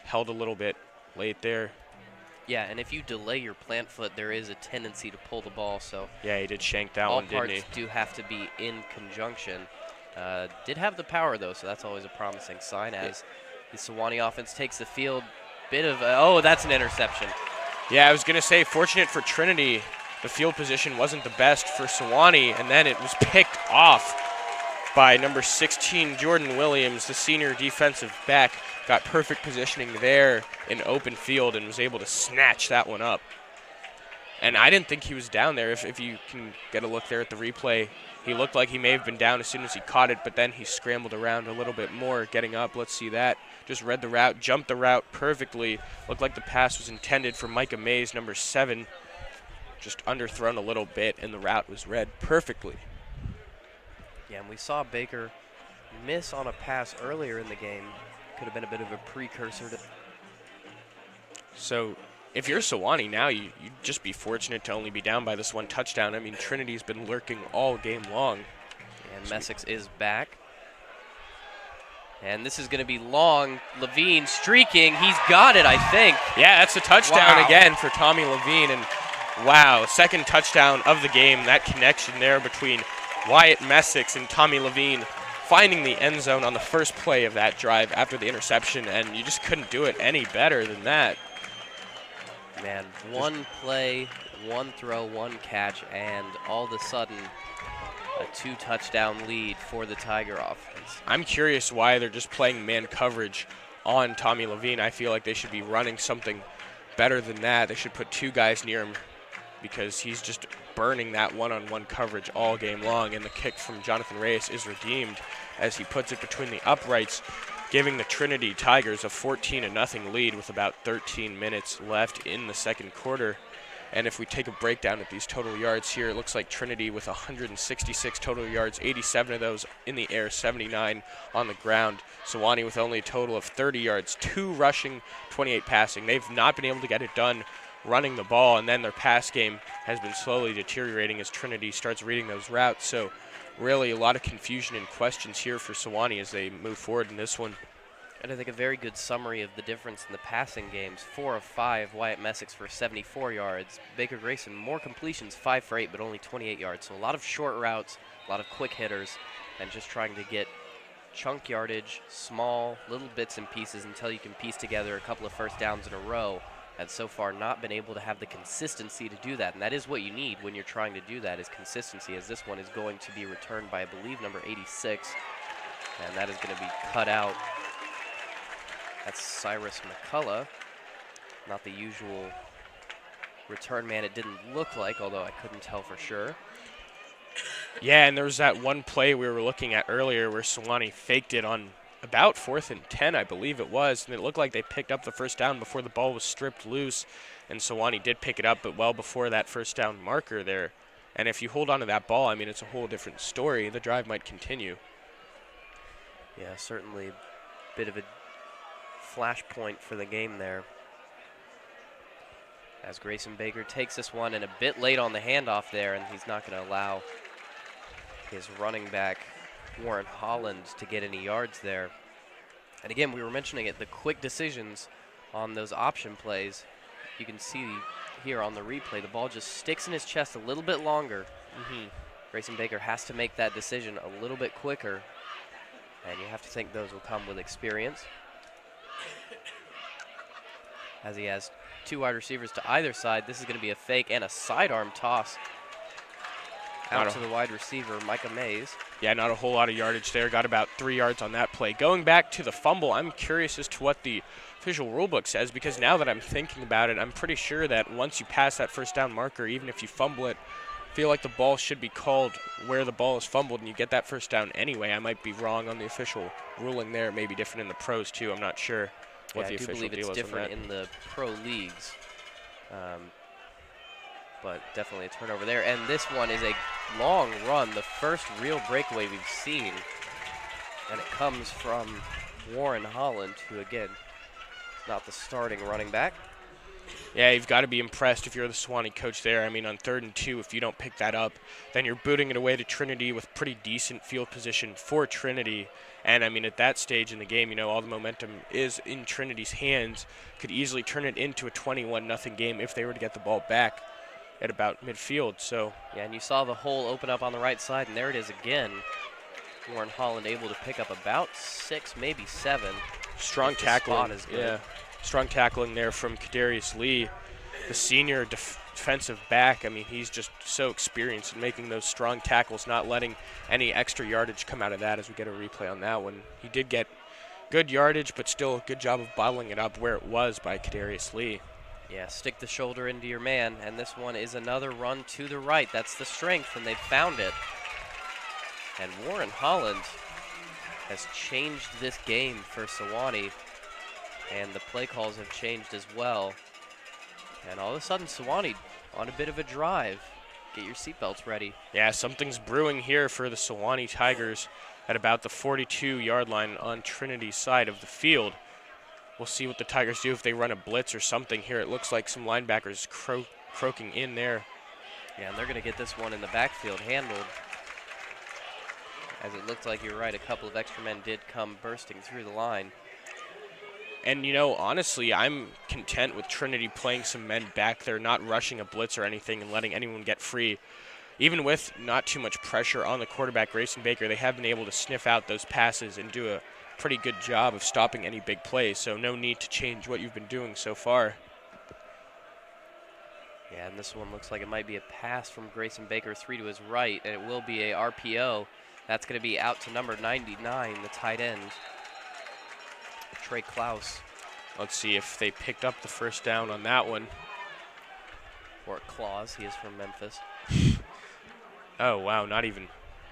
held a little bit late there. Yeah, and if you delay your plant foot, there is a tendency to pull the ball. So yeah, he did shank that all one, didn't he? parts do have to be in conjunction. Did have the power, though, so that's always a promising sign as the Sewanee offense takes the field. Bit of oh, that's an interception. Yeah, I was going to say, fortunate for Trinity, the field position wasn't the best for Sewanee, and then it was picked off by number 16, Jordan Williams, the senior defensive back. Got perfect positioning there in open field and was able to snatch that one up. And I didn't think he was down there. If you can get a look there at the replay, he looked like he may have been down as soon as he caught it, but then he scrambled around a little bit more, getting up. Let's see that. Just read the route, jumped the route perfectly. Looked like the pass was intended for Micah Mays, number 7. Just underthrown a little bit, and the route was read perfectly. Yeah, and we saw Baker miss on a pass earlier in the game. Could have been a bit of a precursor to. So if you're Sewanee now, you'd just be fortunate to only be down by this one touchdown. I mean, Trinity's been lurking all game long. And Messick is back. And this is going to be long. Levine streaking. He's got it, I think. Yeah, that's a touchdown Wow. again for Tommy Levine. And wow, second touchdown of the game. That connection there between Wyatt Messick and Tommy Levine finding the end zone on the first play of that drive after the interception. And you just couldn't do it any better than that. Man, one play, one throw, one catch, and all of a sudden, a 2-touchdown lead for the Tiger offense. I'm curious why they're just playing man coverage on Tommy Levine. I feel like they should be running something better than that. They should put 2 guys near him because he's just burning that one-on-one coverage all game long. And the kick from Jonathan Reyes is redeemed as he puts it between the uprights, giving the Trinity Tigers a 14-0 lead with about 13 minutes left in the second quarter. And if we take a breakdown at these total yards here, it looks like Trinity with 166 total yards, 87 of those in the air, 79 on the ground. Sewanee with only a total of 30 yards, 2 rushing, 28 passing. They've not been able to get it done running the ball, and then their pass game has been slowly deteriorating as Trinity starts reading those routes. So really a lot of confusion and questions here for Sewanee as they move forward in this one. And I think a very good summary of the difference in the passing games. 4 of 5, Wyatt Messick for 74 yards. Baker Grayson, more completions, 5 for 8, but only 28 yards. So a lot of short routes, a lot of quick hitters, and just trying to get chunk yardage, small, little bits and pieces until you can piece together a couple of first downs in a row. And so far not been able to have the consistency to do that. And that is what you need when you're trying to do that, is consistency, as this one is going to be returned by, I believe, number 86. And that is going to be cut out. That's Cyrus McCullough, not the usual return man it didn't look like, although I couldn't tell for sure. Yeah, and there was that one play we were looking at earlier where Sewanee faked it on about 4th and 10, I believe it was, and it looked like they picked up the first down before the ball was stripped loose, and Sewanee did pick it up, but well before that first down marker there. And if you hold on to that ball, I mean, it's a whole different story. The drive might continue. Yeah, certainly a bit of a flashpoint for the game there. As Grayson Baker takes this one, and a bit late on the handoff there, and he's not going to allow his running back, Warren Holland, to get any yards there. And again, we were mentioning it, the quick decisions on those option plays. You can see here on the replay, the ball just sticks in his chest a little bit longer. Grayson Baker has to make that decision a little bit quicker, and you have to think those will come with experience. As he has two wide receivers to either side, this is going to be a fake and a sidearm toss out to the wide receiver, Micah Mays. Yeah, not a whole lot of yardage there. Got about 3 yards on that play. Going back to the fumble, I'm curious as to what the official rulebook says, because now that I'm thinking about it, I'm pretty sure that once you pass that first down marker, even if you fumble it, I feel like the ball should be called where the ball is fumbled and you get that first down anyway. I might be wrong on the official ruling there. It may be different in the pros too. I'm not sure what the official deal is on that. I do believe it's different in the pro leagues. But definitely a turnover there. And this one is a long run, the first real breakaway we've seen. And it comes from Warren Holland, who, again, is not the starting running back. Yeah, you've got to be impressed if you're the Sewanee coach there. I mean, on 3rd and 2, if you don't pick that up, then you're booting it away to Trinity with pretty decent field position for Trinity. And, I mean, at that stage in the game, you know, all the momentum is in Trinity's hands. Could easily turn it into a 21-0 game if they were to get the ball back at about midfield. So yeah, and you saw the hole open up on the right side, and there it is again. Warren Holland able to pick up about 6, maybe 7. Strong tackling. Yeah, strong tackling there from Kadarius Lee, the senior defensive back. I mean, he's just so experienced in making those strong tackles, not letting any extra yardage come out of that. As we get a replay on that one, he did get good yardage, but still a good job of bottling it up where it was by Kadarius Lee. Yeah, stick the shoulder into your man, and this one is another run to the right. That's the strength, and they've found it. And Warren Holland has changed this game for Sewanee, and the play calls have changed as well. And all of a sudden, Sewanee on a bit of a drive. Get your seatbelts ready. Yeah, something's brewing here for the Sewanee Tigers at about the 42-yard line on Trinity's side of the field. We'll see what the Tigers do if they run a blitz or something here. It looks like some linebackers croaking in there. Yeah, and they're going to get this one in the backfield handled. As it looked like, you're right, a couple of extra men did come bursting through the line. And, you know, honestly, I'm content with Trinity playing some men back there, not rushing a blitz or anything and letting anyone get free. Even with not too much pressure on the quarterback, Grayson Baker, they have been able to sniff out those passes and do a pretty good job of stopping any big plays, so no need to change what you've been doing so far. Yeah, and this one looks like it might be a pass from Grayson Baker, 3 to his right, and it will be a RPO. That's going to be out to number 99, the tight end, Trey Klaus. Let's see if they picked up the first down on that one. Or Claus, he is from Memphis. Oh, wow, not even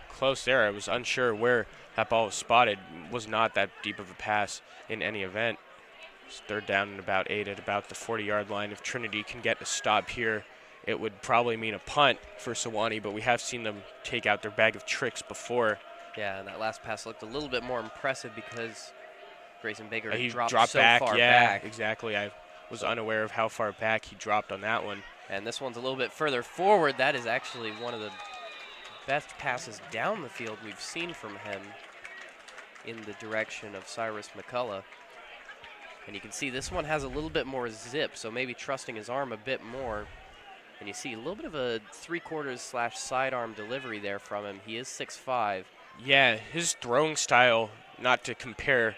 close there. I was unsure where that ball was spotted. Was not that deep of a pass in any event. It's 3rd down and about 8 at about the 40-yard line. If Trinity can get a stop here, it would probably mean a punt for Sewanee, but we have seen them take out their bag of tricks before. Yeah, and that last pass looked a little bit more impressive because Grayson Baker dropped so back. far Yeah, back. Exactly. I was unaware of how far back he dropped on that one. And this one's a little bit further forward. That is actually one of the best passes down the field we've seen from him in the direction of Cyrus McCullough. And you can see this one has a little bit more zip, so maybe trusting his arm a bit more. And you see a little bit of a 3/4 / sidearm delivery there from him. He is 6'5". Yeah, his throwing style, not to compare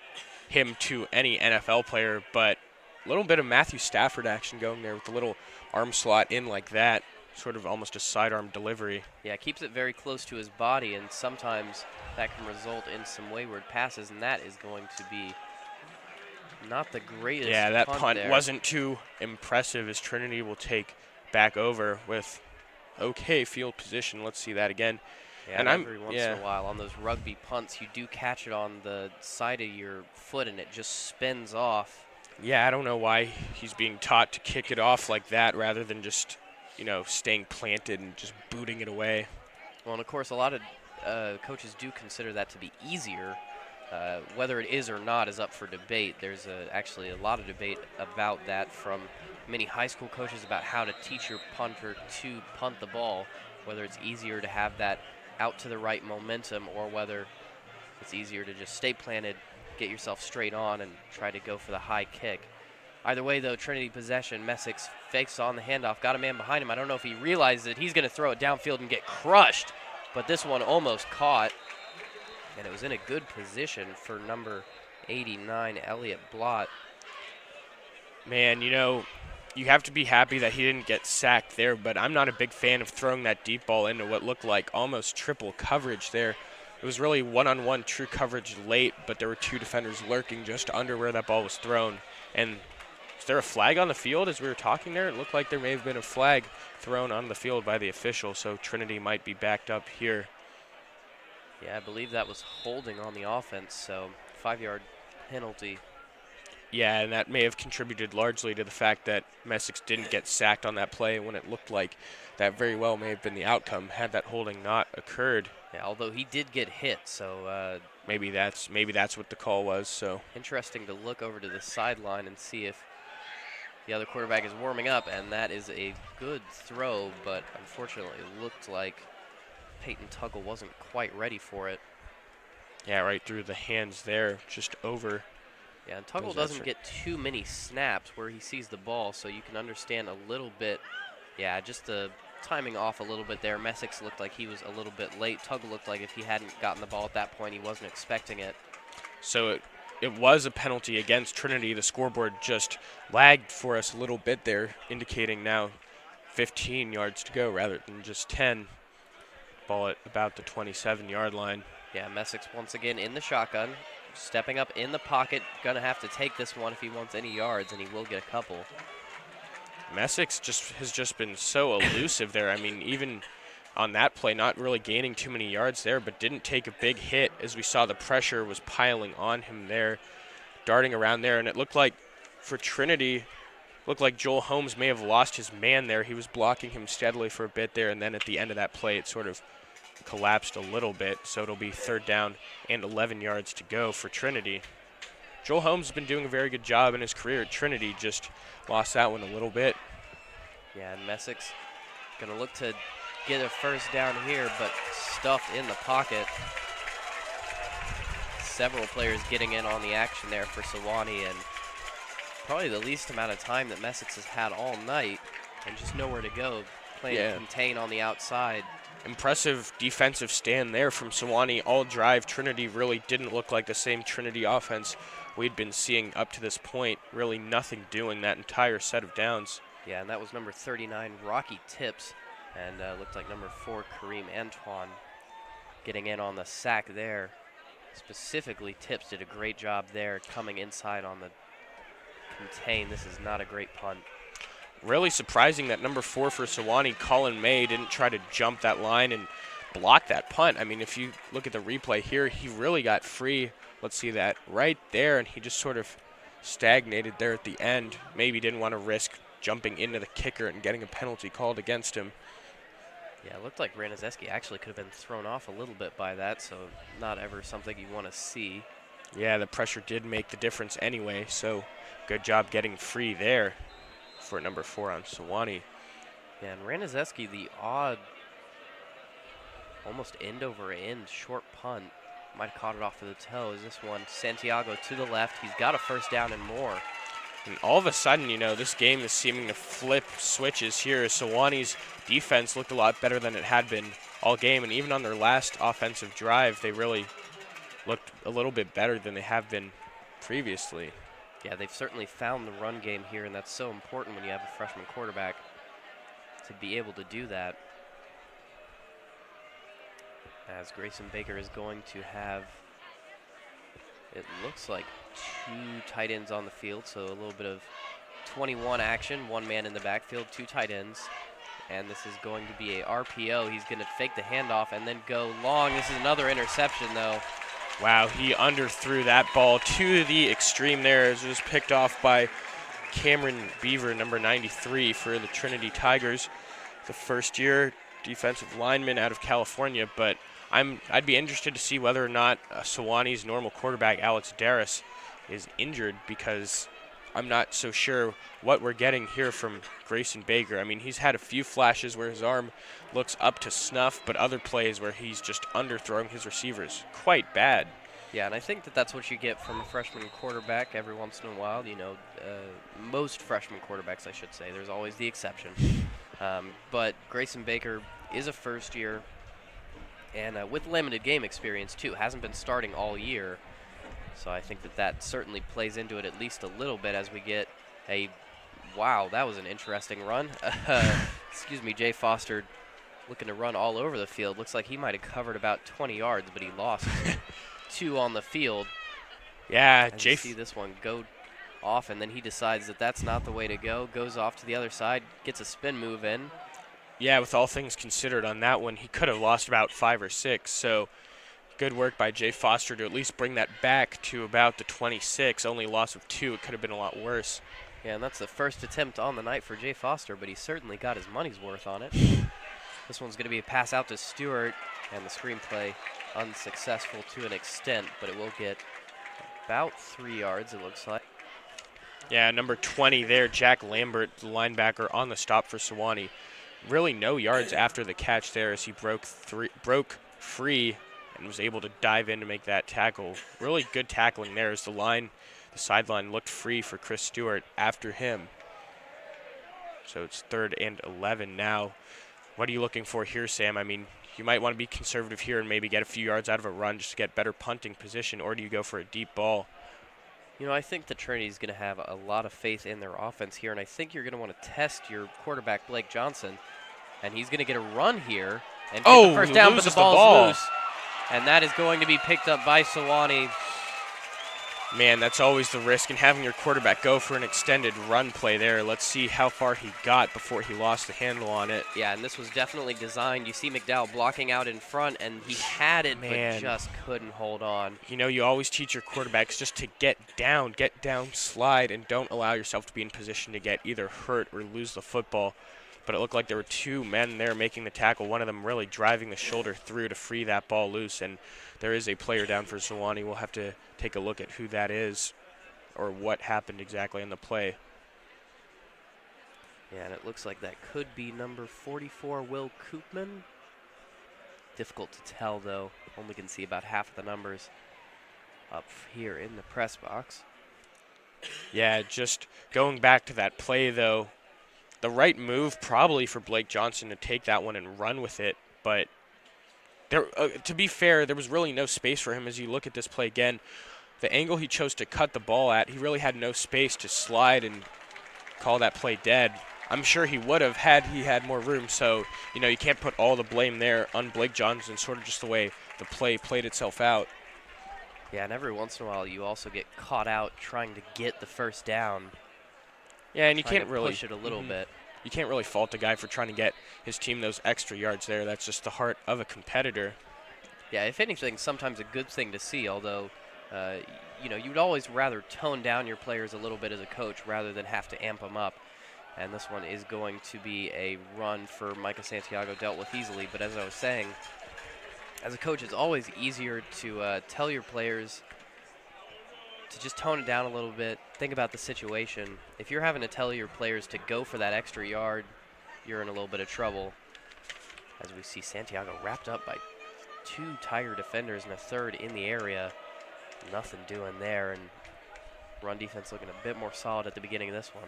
him to any NFL player, but a little bit of Matthew Stafford action going there with the little arm slot in like that, sort of almost a sidearm delivery. Yeah, keeps it very close to his body, and sometimes that can result in some wayward passes, and that is going to be not the greatest. Yeah, that punt there. wasn't too impressive, as Trinity will take back over with okay field position. Let's see that again. Yeah, And and I'm every once in yeah. a while on those rugby punts, you do catch it on the side of your foot and it just spins off. Yeah, I don't know why he's being taught to kick it off like that rather than just, staying planted and just booting it away. Well, and of course, a lot of coaches do consider that to be easier. Whether it is or not is up for debate. There's actually a lot of debate about that from many high school coaches about how to teach your punter to punt the ball, whether it's easier to have that out to the right momentum or whether it's easier to just stay planted, get yourself straight on, and try to go for the high kick. Either way, though, Trinity possession. Messick's fakes on the handoff. Got a man behind him. I don't know if he realizes it. He's going to throw it downfield and get crushed. But this one almost caught. And it was in a good position for number 89, Elliott Blott. Man, you have to be happy that he didn't get sacked there, but I'm not a big fan of throwing that deep ball into what looked like almost triple coverage there. It was really one-on-one true coverage late, but there were two defenders lurking just under where that ball was thrown. And is there a flag on the field as we were talking there? It looked like there may have been a flag thrown on the field by the official, so Trinity might be backed up here. Yeah, I believe that was holding on the offense, so 5-yard penalty. Yeah, and that may have contributed largely to the fact that Messick didn't get sacked on that play when it looked like that very well may have been the outcome had that holding not occurred. Yeah, although he did get hit, so maybe that's what the call was. So interesting to look over to the sideline and see if the other quarterback is warming up, and that is a good throw, but unfortunately it looked like Peyton Tuggle wasn't quite ready for it. Yeah, right through the hands there, just over. Yeah, and Tuggle doesn't get too many snaps where he sees the ball, so you can understand a little bit. Yeah, just the timing off a little bit there. Messick looked like he was a little bit late. Tuggle looked like if he hadn't gotten the ball at that point, he wasn't expecting it. So it was a penalty against Trinity. The scoreboard just lagged for us a little bit there, indicating now 15 yards to go rather than just 10. Ball at about the 27-yard line. Yeah, Messick's once again in the shotgun, stepping up in the pocket. Going to have to take this one if he wants any yards, and he will get a couple. Messick has just been so elusive there. I mean, even on that play, not really gaining too many yards there, but didn't take a big hit as we saw the pressure was piling on him there, darting around there. And it looked like for Trinity, looked like Joel Holmes may have lost his man there. He was blocking him steadily for a bit there, and then at the end of that play, it sort of collapsed a little bit. So it'll be 3rd down and 11 yards to go for Trinity. Joel Holmes has been doing a very good job in his career at Trinity, just lost that one a little bit. Yeah, and Messick's going to look to get a first down here, but stuffed in the pocket. Several players getting in on the action there for Sewanee, and probably the least amount of time that Messick has had all night, and just nowhere to go, playing contain on the outside. Impressive defensive stand there from Sewanee all drive. Trinity really didn't look like the same Trinity offense we'd been seeing up to this point. Really nothing doing that entire set of downs. Yeah, and that was number 39, Rocky Tips, and looked like number 4, Kareem Antoine, getting in on the sack there. Specifically, Tips did a great job there coming inside on the contain. This is not a great punt. Really surprising that number 4 for Sewanee, Colin May, didn't try to jump that line and block that punt. I mean, if you look at the replay here, he really got free. Let's see that right there, and he just sort of stagnated there at the end. Maybe didn't want to risk jumping into the kicker and getting a penalty called against him. Yeah, it looked like Ranizeski actually could have been thrown off a little bit by that, so not ever something you want to see. Yeah, the pressure did make the difference anyway, so good job getting free there for number 4 on Sewanee. Yeah, and Ranizeski, the odd, almost end over end short punt, might have caught it off of the toe. Is this one Santiago to the left? He's got a first down and more. And all of a sudden, this game is seeming to flip switches here. Sewanee's defense looked a lot better than it had been all game, and even on their last offensive drive, they really looked a little bit better than they have been previously. Yeah, they've certainly found the run game here, and that's so important when you have a freshman quarterback to be able to do that. As Grayson Baker is going to have, it looks like 2 tight ends on the field, so a little bit of 21 action, 1 man in the backfield, 2 tight ends. and this is going to be a RPO. He's going to fake the handoff and then go long. This is another interception, though. Wow, he underthrew that ball to the extreme there as it was picked off by Cameron Beaver, number 93 for the Trinity Tigers, the first-year defensive lineman out of California. But I'd be interested to see whether or not Sewanee's normal quarterback, Alex Darris, is injured, because I'm not so sure what we're getting here from Grayson Baker. I mean, he's had a few flashes where his arm looks up to snuff, but other plays where he's just underthrowing his receivers quite bad. Yeah, and I think that's what you get from a freshman quarterback every once in a while. You know, most freshman quarterbacks, I should say. There's always the exception. But Grayson Baker is a first year, and with limited game experience, too. Hasn't been starting all year. So I think that certainly plays into it at least a little bit as we get a – wow, that was an interesting run. Excuse me, Jay Foster looking to run all over the field. Looks like he might have covered about 20 yards, but he lost 2 on the field. Yeah, Jay. See this one go off, and then he decides that that's not the way to go. Goes off to the other side, gets a spin move in. Yeah, with all things considered on that one, he could have lost about 5 or 6. So good work by Jay Foster to at least bring that back to about the 26. Only loss of 2. It could have been a lot worse. Yeah, and that's the first attempt on the night for Jay Foster, but he certainly got his money's worth on it. This one's going to be a pass out to Stewart, and the screenplay unsuccessful to an extent, but it will get about 3 yards, it looks like. Yeah, number 20 there, Jack Lambert, the linebacker, on the stop for Sewanee. Really no yards after the catch there as he broke free and was able to dive in to make that tackle. Really good tackling there as the sideline looked free for Chris Stewart after him. So it's 3rd and 11 now. What are you looking for here, Sam? I mean, you might want to be conservative here and maybe get a few yards out of a run just to get better punting position, or do you go for a deep ball? You know, I think the Trinity is going to have a lot of faith in their offense here, and I think you're going to want to test your quarterback, Blake Johnson, and he's going to get a run here and get the first down, but the ball's loose, and that is going to be picked up by Sewanee. Man, that's always the risk in having your quarterback go for an extended run play there. Let's see how far he got before he lost the handle on it. Yeah, and this was definitely designed. You see McDowell blocking out in front, and he had it, but just couldn't hold on. You know, you always teach your quarterbacks just to get down, slide, and don't allow yourself to be in position to get either hurt or lose the football. But it looked like there were 2 men there making the tackle, one of them really driving the shoulder through to free that ball loose, and there is a player down for Sewanee. We'll have to take a look at who that is or what happened exactly in the play. Yeah, and it looks like that could be number 44, Will Koopman. Difficult to tell, though. Only can see about half of the numbers up here in the press box. Yeah, just going back to that play, though, the right move probably for Blake Johnson to take that one and run with it, but there, to be fair, there was really no space for him as you look at this play again. The angle he chose to cut the ball at, he really had no space to slide and call that play dead. I'm sure he would have had he had more room, so, you know, you can't put all the blame there on Blake Johnson, sort of just the way the play played itself out. Yeah, and every once in a while you also get caught out trying to get the first down. Yeah, and you can't really push it a little bit. You can't really fault a guy for trying to get his team those extra yards there. That's just the heart of a competitor. Yeah, if anything, sometimes a good thing to see, although, you know, you'd always rather tone down your players a little bit as a coach rather than have to amp them up. And this one is going to be a run for Micah Santiago, dealt with easily. But as I was saying, as a coach, it's always easier to tell your players to just tone it down a little bit, think about the situation. If you're having to tell your players to go for that extra yard, you're in a little bit of trouble. As we see Santiago wrapped up by 2 Tiger defenders and a third in the area. Nothing doing there, and run defense looking a bit more solid at the beginning of this one.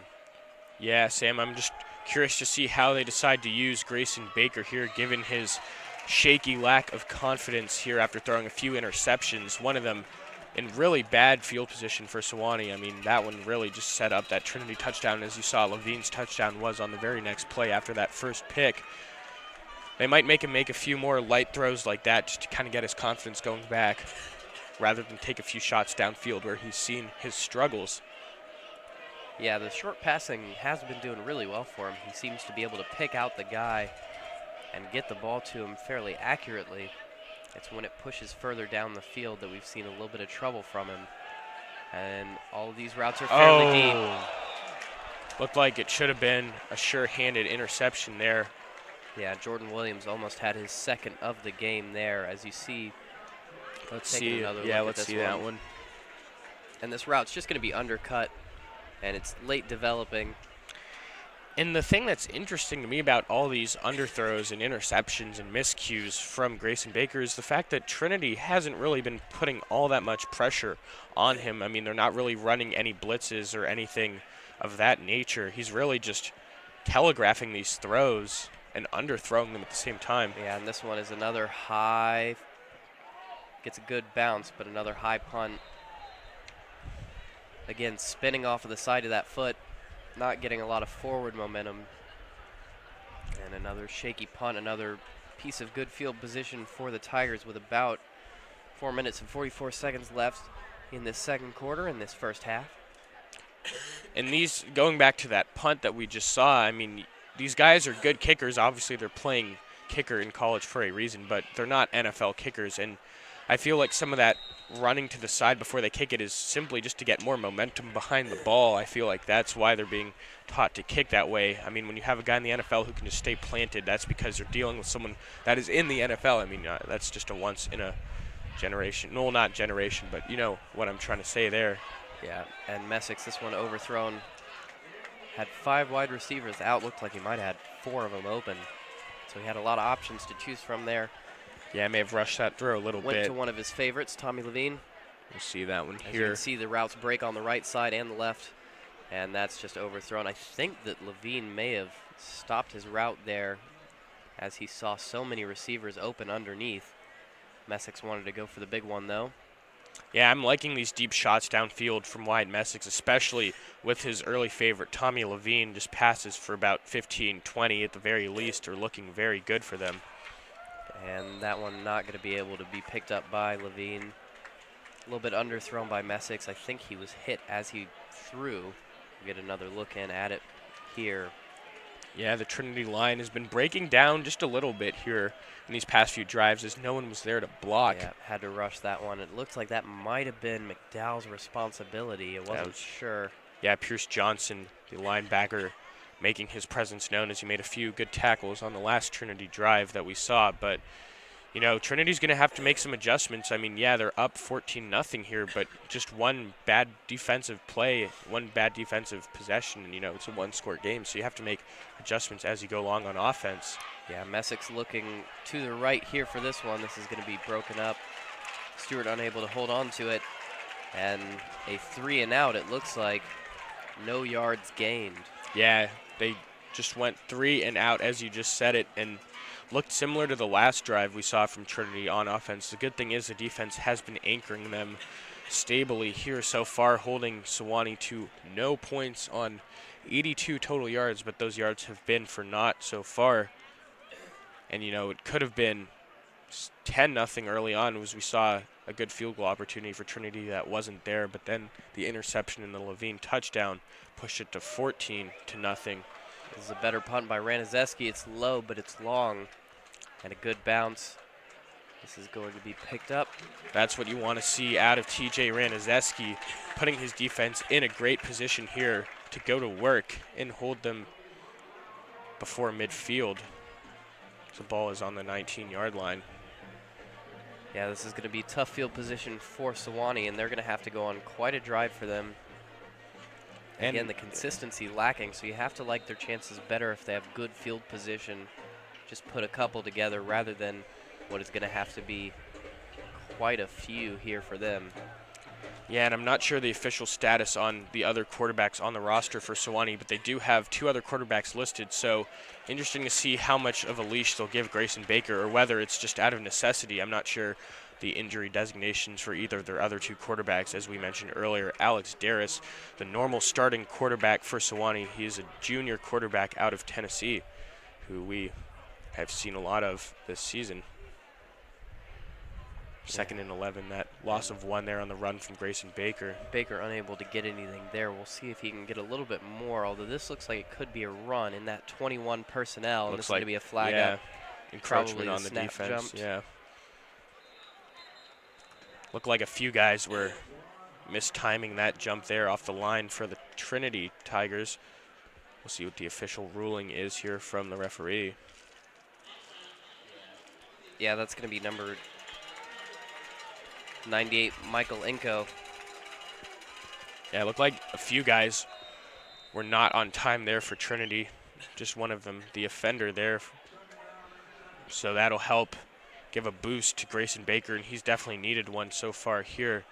Yeah, Sam, I'm just curious to see how they decide to use Grayson Baker here, given his shaky lack of confidence here after throwing a few interceptions. One of them in really bad field position for Sewanee. I mean, that one really just set up that Trinity touchdown. As you saw, Levine's touchdown was on the very next play after that first pick. They might make him make a few more light throws like that just to kind of get his confidence going back, rather than take a few shots downfield where he's seen his struggles. Yeah, the short passing has been doing really well for him. He seems to be able to pick out the guy and get the ball to him fairly accurately. It's when it pushes further down the field that we've seen a little bit of trouble from him. And all of these routes are fairly deep. Looked like it should have been a sure-handed interception there. Yeah, Jordan Williams almost had his second of the game there, as you see. Let's Taking see. another Yeah, look at let's this see that one. And this route's just going to be undercut, and it's late developing. And the thing that's interesting to me about all these underthrows and interceptions and miscues from Grayson Baker is the fact that Trinity hasn't really been putting all that much pressure on him. I mean, they're not really running any blitzes or anything of that nature. He's really just telegraphing these throws and underthrowing them at the same time. Yeah, and this one is another high, gets a good bounce, but another high punt. Again, spinning off of the side of that foot, not getting a lot of forward momentum. And another shaky punt, another piece of good field position for the Tigers with about 4 minutes and 44 seconds left in this second quarter, in this first half. And these, going back to that punt that we just saw, I mean, these guys are good kickers. Obviously, they're playing kicker in college for a reason, but they're not NFL kickers. And I feel like some of that running to the side before they kick it is simply just to get more momentum behind the ball. I feel like that's why they're being taught to kick that way. I mean, when you have a guy in the NFL who can just stay planted, that's because they're dealing with someone that is in the NFL. I mean, that's just a once in a generation. No, not generation, but you know what I'm trying to say there. Yeah, and Messick's this one overthrown. Had 5 wide receivers out. Looked like he might have had 4 of them open. So he had a lot of options to choose from there. Yeah, I may have rushed that through a little bit. Went to one of his favorites, Tommy Levine. We'll see that one As here. you can see, the routes break on the right side and the left, and that's just overthrown. I think that Levine may have stopped his route there as he saw so many receivers open underneath. Messick's wanted to go for the big one, though. Yeah, I'm liking these deep shots downfield from Wyatt Messick, especially with his early favorite, Tommy Levine. Just passes for about 15, 20 at the very least are looking very good for them. And that one not going to be able to be picked up by Levine. A little bit underthrown by Messick. I think he was hit as he threw. We'll get another look in at it here. Yeah, the Trinity line has been breaking down just a little bit here in these past few drives as no one was there to block. Yeah, had to rush that one. It looks like that might have been McDowell's responsibility. It wasn't sure. Yeah, Pierce Johnson, the linebacker, making his presence known as he made a few good tackles on the last Trinity drive that we saw. But, you know, Trinity's going to have to make some adjustments. I mean, yeah, they're up 14-0 here, but just one bad defensive play, one bad defensive possession, and, you know, it's a one-score game. So you have to make adjustments as you go along on offense. Yeah, Messick's looking to the right here for this one. This is going to be broken up. Stewart unable to hold on to it. And a 3-and-out, it looks like. No yards gained. Yeah, they just went 3-and-out, as you just said it, and looked similar to the last drive we saw from Trinity on offense. The good thing is the defense has been anchoring them stably here so far, holding Sewanee to no points on 82 total yards, but those yards have been for naught so far. And, you know, it could have been 10-0 early on as we saw a good field goal opportunity for Trinity that wasn't there, but then the interception and the Levine touchdown pushed it to 14-0. This is a better punt by Ranizeski. It's low, but it's long, and a good bounce. This is going to be picked up. That's what you want to see out of TJ Ranizeski, putting his defense in a great position here to go to work and hold them before midfield. The ball is on the 19-yard line. Yeah, this is going to be tough field position for Sewanee, and they're going to have to go on quite a drive for them. And again, the consistency lacking, so you have to like their chances better if they have good field position. Just put a couple together rather than what is going to have to be quite a few here for them. Yeah, and I'm not sure the official status on the other quarterbacks on the roster for Sewanee, but they do have 2 other quarterbacks listed, so interesting to see how much of a leash they'll give Grayson Baker, or whether it's just out of necessity. I'm not sure the injury designations for either of their other 2 quarterbacks. As we mentioned earlier, Alex Darris, the normal starting quarterback for Sewanee. He is a junior quarterback out of Tennessee, who we have seen a lot of this season. 2nd and 11. That loss of 1 there on the run from Grayson Baker. Baker unable to get anything there. We'll see if he can get a little bit more, although this looks like it could be a run in that 21 personnel. And this is going to be a flag up. Encroachment on the defense. Jumped. Yeah. Looked like a few guys were mistiming that jump there off the line for the Trinity Tigers. We'll see what the official ruling is here from the referee. Yeah, that's going to be number 98, Michael Inko. Yeah, it looked like a few guys were not on time there for Trinity. Just one of them, the offender there. So that'll help give a boost to Grayson Baker, and he's definitely needed one so far here.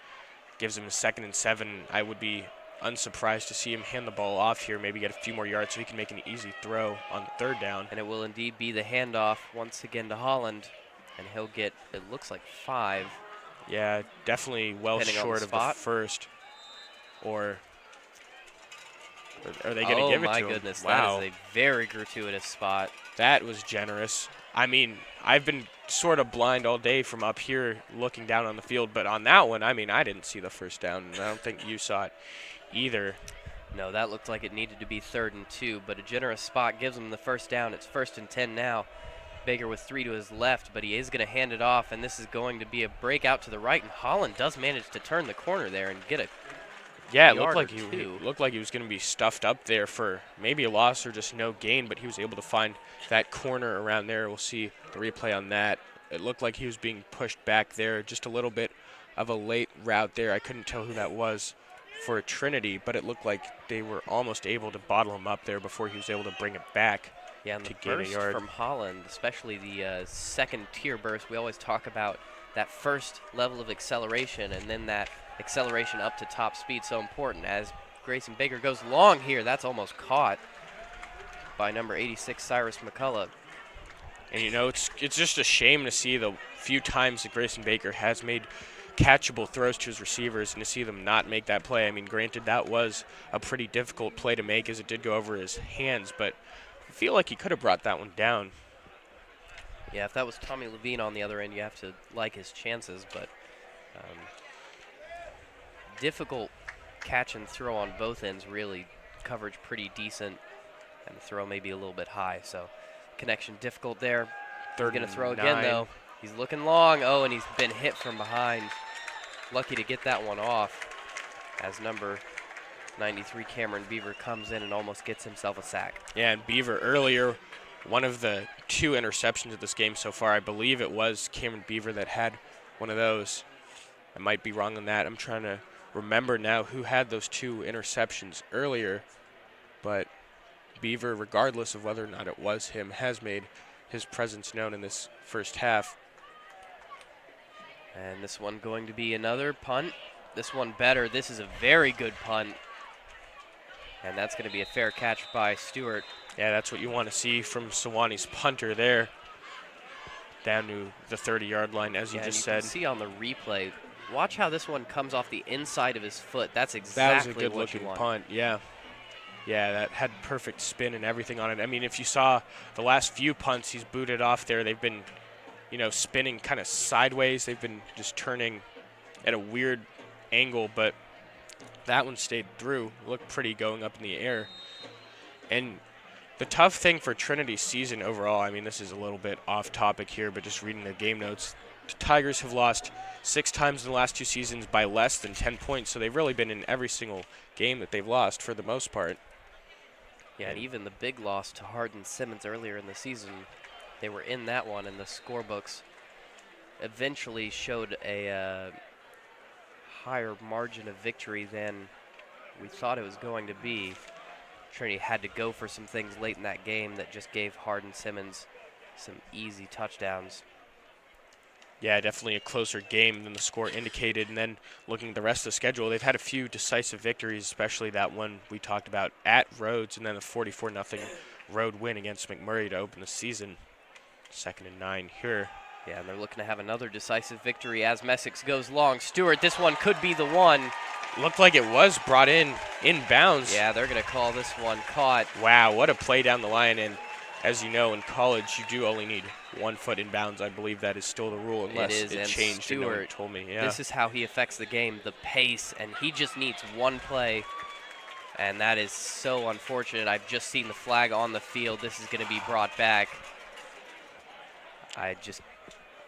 Gives him a 2nd and 7. I would be unsurprised to see him hand the ball off here, maybe get a few more yards so he can make an easy throw on 3rd down. And it will indeed be the handoff once again to Holland, and he'll get, it looks like 5. Yeah, definitely well short of the first. Or are they going to give it to him? Oh, my goodness. Wow. That is a very gratuitous spot. That was generous. I mean, I've been sort of blind all day from up here looking down on the field, but on that one, I mean, I didn't see the first down, and I don't think you saw it either. No, that looked like it needed to be 3rd and 2, but a generous spot gives him the first down. It's 1st and 10 now. Baker with 3 to his left, but he is going to hand it off, and this is going to be a break out to the right, and Holland does manage to turn the corner there and get a Yeah, it looked like he was going to be stuffed up there for maybe a loss or just no gain, but he was able to find that corner around there. We'll see the replay on that. It looked like he was being pushed back there, just a little bit of a late route there. I couldn't tell who that was for Trinity, but it looked like they were almost able to bottle him up there before he was able to bring it back. Yeah, and the burst from Holland, especially the second-tier burst, we always talk about that first level of acceleration and then that acceleration up to top speed, so important. As Grayson Baker goes long here, that's almost caught by number 86, Cyrus McCullough. And, you know, it's just a shame to see the few times that Grayson Baker has made catchable throws to his receivers and to see them not make that play. I mean, granted, that was a pretty difficult play to make as it did go over his hands, but I feel like he could have brought that one down. Yeah, if that was Tommy Levine on the other end, you have to like his chances, but difficult catch and throw on both ends, really. Coverage pretty decent, and the throw maybe a little bit high, so connection difficult there. They're going to throw again, though. He's looking long. Oh, and he's been hit from behind. Lucky to get that one off as number 93, Cameron Beaver, comes in and almost gets himself a sack. Yeah, and Beaver earlier, one of the 2 interceptions of this game so far, I believe it was Cameron Beaver that had one of those. I might be wrong on that. I'm trying to remember now who had those 2 interceptions earlier, but Beaver, regardless of whether or not it was him, has made his presence known in this first half. And this one going to be another punt. This one better. This is a very good punt. And that's going to be a fair catch by Stewart. Yeah, that's what you want to see from Sewanee's punter there. Down to the 30-yard line, as you just said. You can see on the replay, watch how this one comes off the inside of his foot. That's exactly what you want. That was a good-looking punt, yeah. Yeah, that had perfect spin and everything on it. I mean, if you saw the last few punts he's booted off there, they've been, you know, spinning kind of sideways. They've been just turning at a weird angle, but that one stayed through. Looked pretty going up in the air. And the tough thing for Trinity's season overall, I mean, this is a little bit off topic here, but just reading the game notes, the Tigers have lost 6 times in the last 2 seasons by less than 10 points, so they've really been in every single game that they've lost for the most part. Yeah, and even the big loss to Hardin Simmons earlier in the season, they were in that one, and the scorebooks eventually showed a higher margin of victory than we thought it was going to be. Trinity had to go for some things late in that game that just gave Hardin Simmons some easy touchdowns. Yeah, definitely a closer game than the score indicated. And then looking at the rest of the schedule, they've had a few decisive victories, especially that one we talked about at Rhodes, and then a 44-0 road win against McMurray to open the season. 2nd and 9 here. Yeah, and they're looking to have another decisive victory as Messick goes long. Stewart, this one could be the one. Looked like it was brought in bounds. Yeah, they're going to call this one caught. Wow, what a play down the line. And as you know, in college, you do only need 1 foot in bounds. I believe that is still the rule, It unless is, it and changed and no one Stewart, told me. Yeah. this is how he affects the game, the pace, and he just needs one play, and that is so unfortunate. I've just seen the flag on the field. This is going to be brought back. I just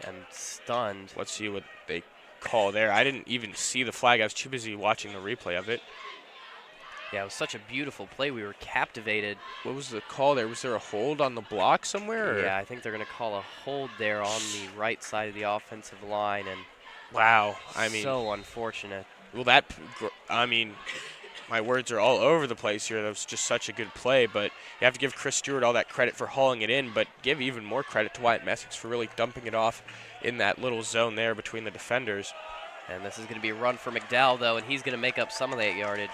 am stunned. Let's see what they call there. I didn't even see the flag. I was too busy watching the replay of it. Yeah, it was such a beautiful play. We were captivated. What was the call there? Was there a hold on the block somewhere? Or? Yeah, I think they're going to call a hold there on the right side of the offensive line, and Wow. I mean, so unfortunate. well, my words are all over the place here. That was just such a good play, but you have to give Chris Stewart all that credit for hauling it in, but give even more credit to Wyatt Messick for really dumping it off in that little zone there between the defenders. And this is going to be a run for McDowell, though, and he's going to make up some of that yardage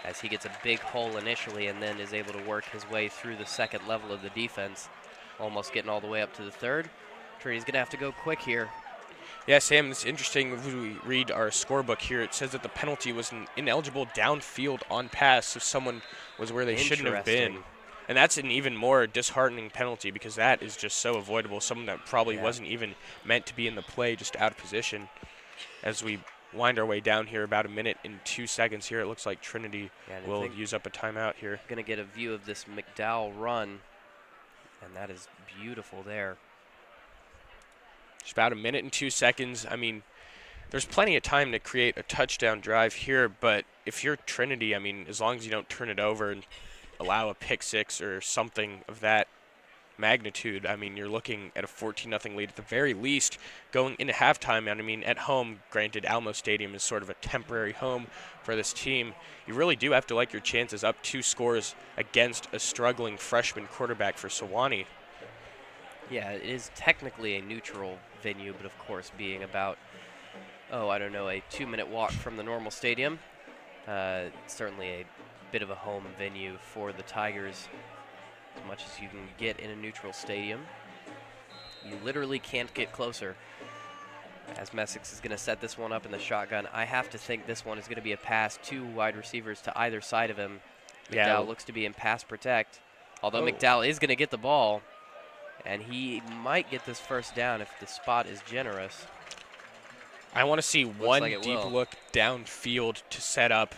as he gets a big hole initially and then is able to work his way through the second level of the defense, almost getting all the way up to the third. Trinity's going to have to go quick here. Yeah, Sam, it's interesting. If we read our scorebook here, it says that the penalty was an ineligible downfield on pass, so someone was where they shouldn't have been. And that's an even more disheartening penalty because that is just so avoidable. Someone that probably wasn't even meant to be in the play, just out of position. As we wind our way down here, about 1 minute and 2 seconds here, it looks like Trinity will use up a timeout here. Going to get a view of this McDowell run, and that is beautiful there. Just about 1 minute and 2 seconds. I mean, there's plenty of time to create a touchdown drive here, but if you're Trinity, I mean, as long as you don't turn it over and allow a pick six or something of that magnitude, I mean, you're looking at a 14-0 lead at the very least going into halftime. And I mean, at home, granted, Alamo Stadium is sort of a temporary home for this team. You really do have to like your chances up 2 scores against a struggling freshman quarterback for Sewanee. Yeah, it is technically a neutral venue, but of course being about, a 2-minute walk from the normal stadium, certainly a bit of a home venue for the Tigers, as much as you can get in a neutral stadium. You literally can't get closer. As Messick is going to set this one up in the shotgun, I have to think this one is going to be a pass, 2 wide receivers to either side of him. McDowell looks to be in pass protect, although McDowell is going to get the ball, and he might get this first down if the spot is generous. I want to see one deep look downfield to set up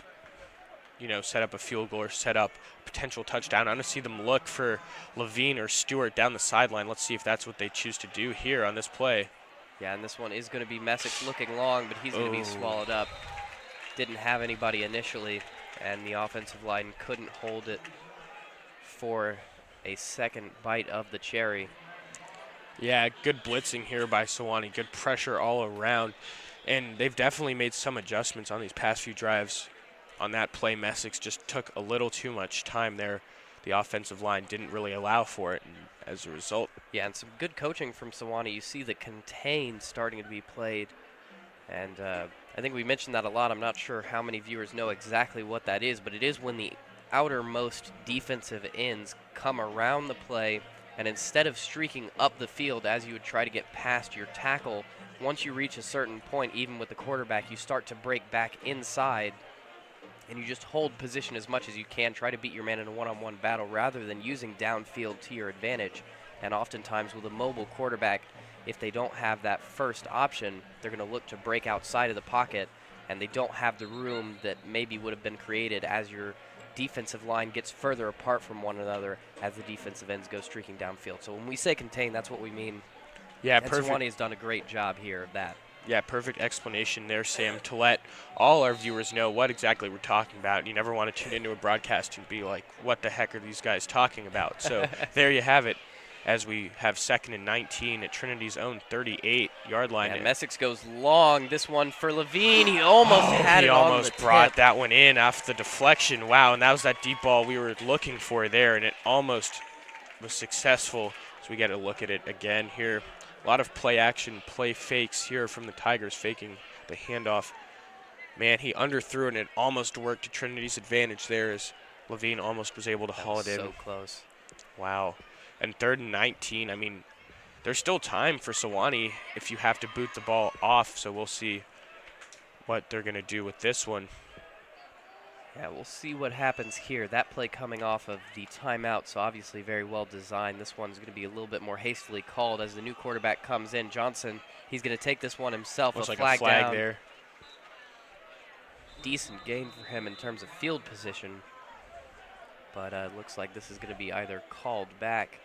a field goal or set up a potential touchdown. I want to see them look for Levine or Stewart down the sideline. Let's see if that's what they choose to do here on this play. Yeah, and this one is going to be Messick looking long, but he's going to be swallowed up. Didn't have anybody initially, and the offensive line couldn't hold it for a second bite of the cherry. Yeah, good blitzing here by Sewanee. Good pressure all around. And they've definitely made some adjustments on these past few drives. On that play, Messick just took a little too much time there. The offensive line didn't really allow for it, and as a result. Yeah, and some good coaching from Sewanee. You see the contain starting to be played, and I think we mentioned that a lot. I'm not sure how many viewers know exactly what that is, but it is when the outermost defensive ends come around the play, and instead of streaking up the field as you would try to get past your tackle, once you reach a certain point, even with the quarterback, you start to break back inside, and you just hold position as much as you can, try to beat your man in a one-on-one battle rather than using downfield to your advantage. And oftentimes with a mobile quarterback, if they don't have that first option, they're going to look to break outside of the pocket, and they don't have the room that maybe would have been created as your defensive line gets further apart from one another as the defensive ends go streaking downfield. So when we say contain, that's what we mean. Yeah, and perfect. Sewanee has done a great job here of that. Yeah, perfect explanation there, Sam, to let all our viewers know what exactly we're talking about. You never want to tune into a broadcast and be like, what the heck are these guys talking about? So there you have it, as we have 2nd and 19 at Trinity's own 38-yard line. And Messick goes long. This one for Levine. He almost had it on the He almost brought tip. that one in off the deflection. Wow, and that was that deep ball we were looking for there, and it almost was successful. So we get a look at it again here. A lot of play action, play fakes here from the Tigers, faking the handoff. Man, he underthrew it, and it almost worked to Trinity's advantage there as Levine almost was able to haul it in. So close. Wow. And 3rd and 19, I mean, there's still time for Sewanee if you have to boot the ball off, so we'll see what they're going to do with this one. Yeah, we'll see what happens here. That play coming off of the timeout, so obviously very well designed. This one's going to be a little bit more hastily called as the new quarterback comes in. Johnson, he's going to take this one himself. Looks A like a flag flag down. there. Decent gain for him in terms of field position. But looks like this is going to be either called back.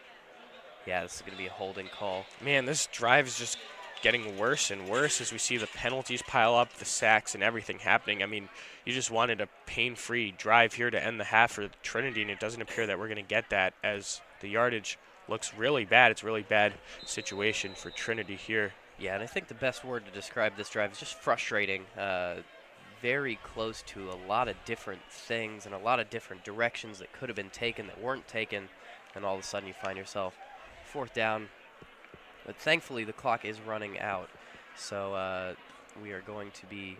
Yeah, this is going to be a holding call. Man, this drive is just getting worse and worse as we see the penalties pile up, the sacks, and everything happening. I mean, you just wanted a pain-free drive here to end the half for Trinity, and it doesn't appear that we're going to get that as the yardage looks really bad. It's a really bad situation for Trinity here. Yeah, and I think the best word to describe this drive is just frustrating. Very close to a lot of different things and a lot of different directions that could have been taken that weren't taken, and all of a sudden you find yourself fourth down. But thankfully the clock is running out, so we are going to be,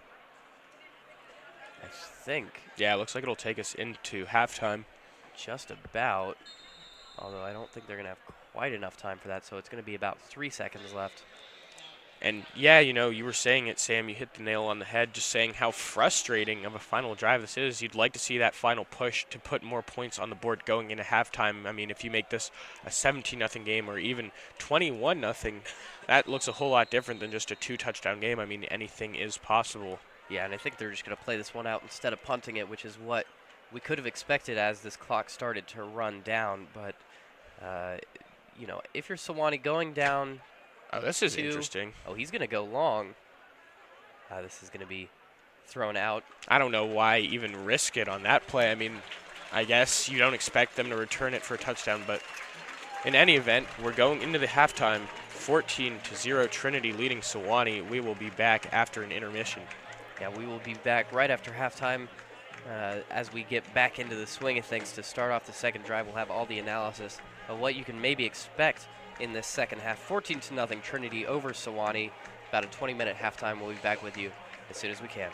I think, Yeah, it looks like it'll take us into halftime. just about, although I don't think they're going to have quite enough time for that, so it's going to be about 3 seconds left. And yeah, you know, you were saying it, Sam. You hit the nail on the head, just saying how frustrating of a final drive this is. You'd like to see that final push to put more points on the board going into halftime. I mean, if you make this a 17-0 game or even 21-0, that looks a whole lot different than just a 2-touchdown game. I mean, anything is possible. Yeah, and I think they're just going to play this one out instead of punting it, which is what we could have expected as this clock started to run down. But, you know, if you're Sewanee going down, Oh, this is 2, interesting. oh, he's going to go long. This is going to be thrown out. I don't know why even risk it on that play. I mean, I guess you don't expect them to return it for a touchdown, but in any event, we're going into the halftime, 14-0 Trinity leading Sewanee. We will be back after an intermission. Yeah, we will be back right after halftime as we get back into the swing of things. To start off the second drive, we'll have all the analysis of what you can maybe expect in this second half. 14-0 Trinity over Sewanee. About a 20-minute halftime. We'll be back with you as soon as we can.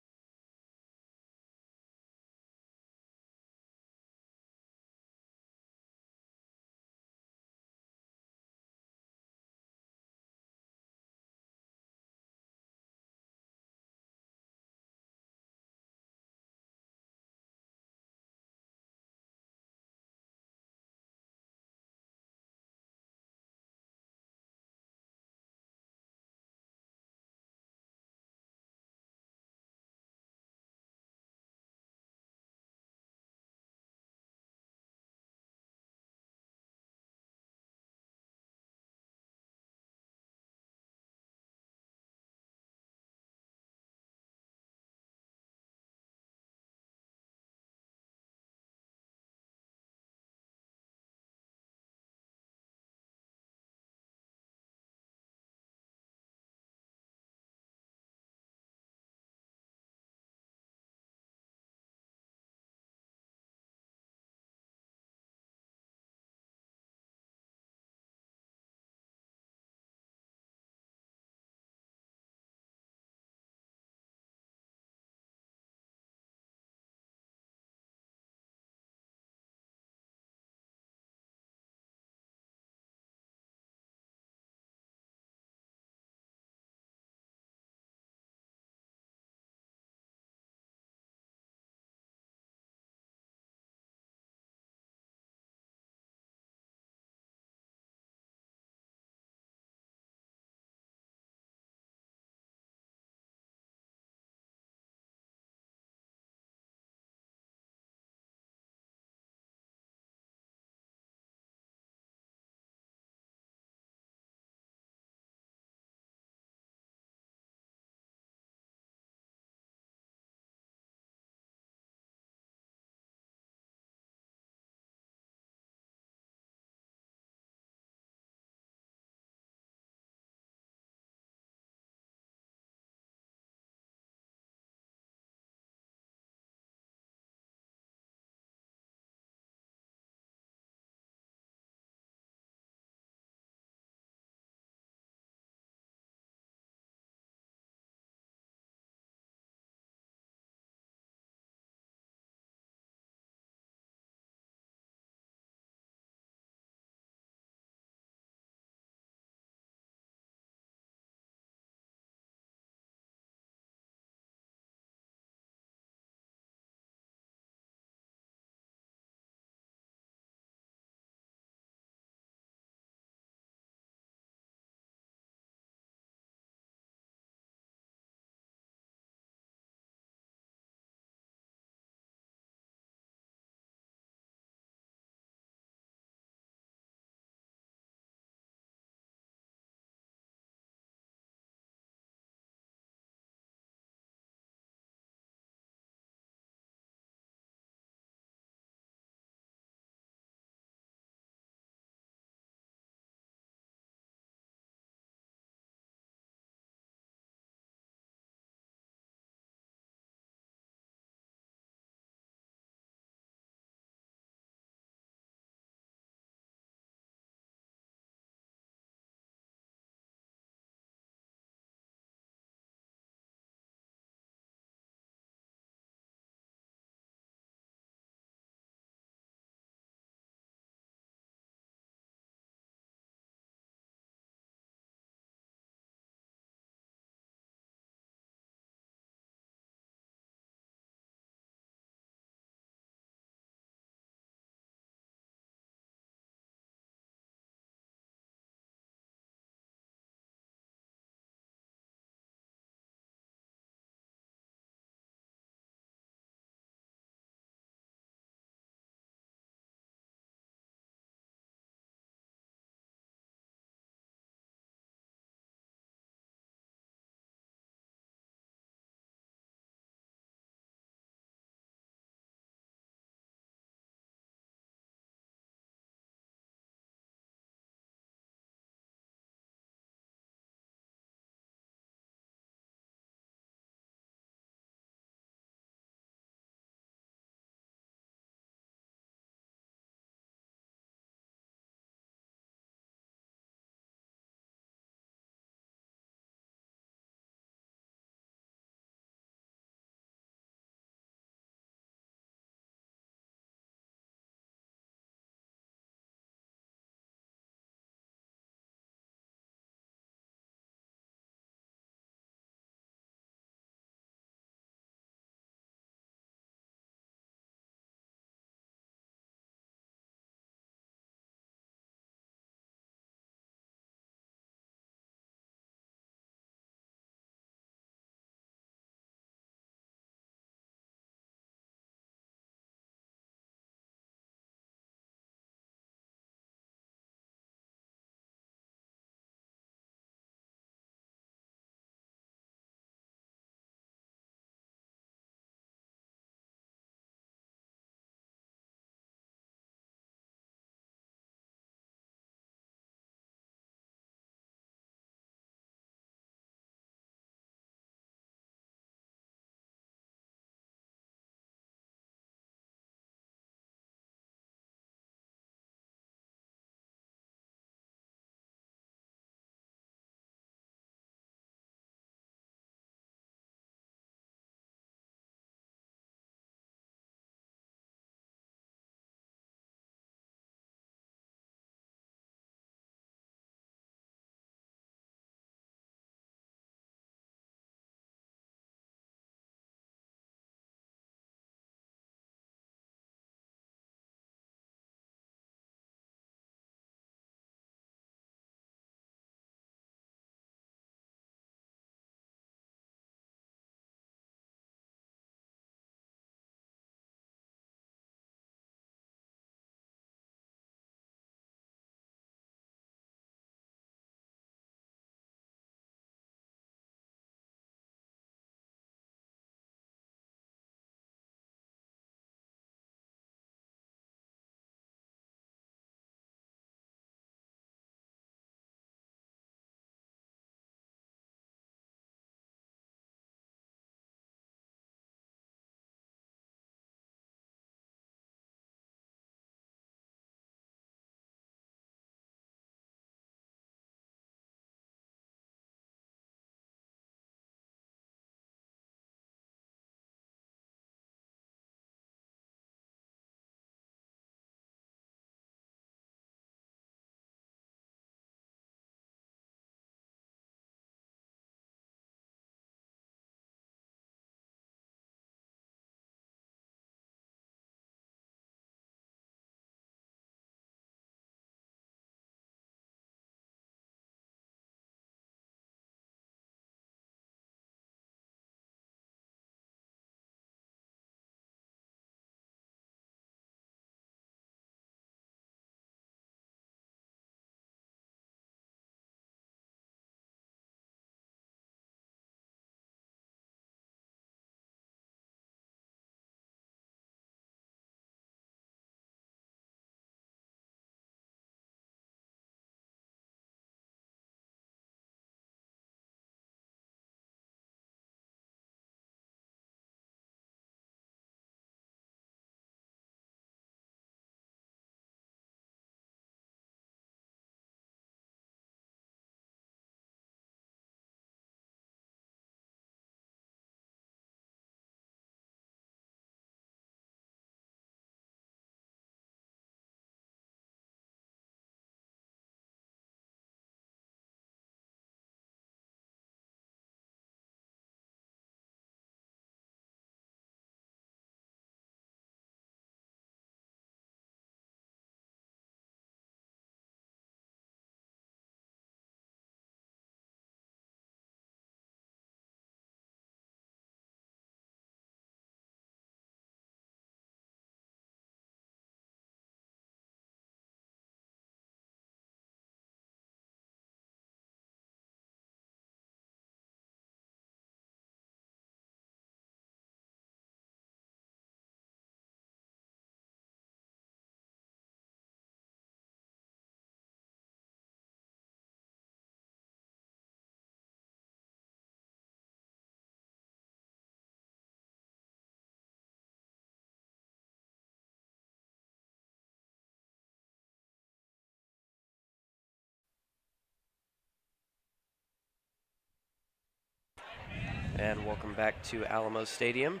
And welcome back to Alamo Stadium.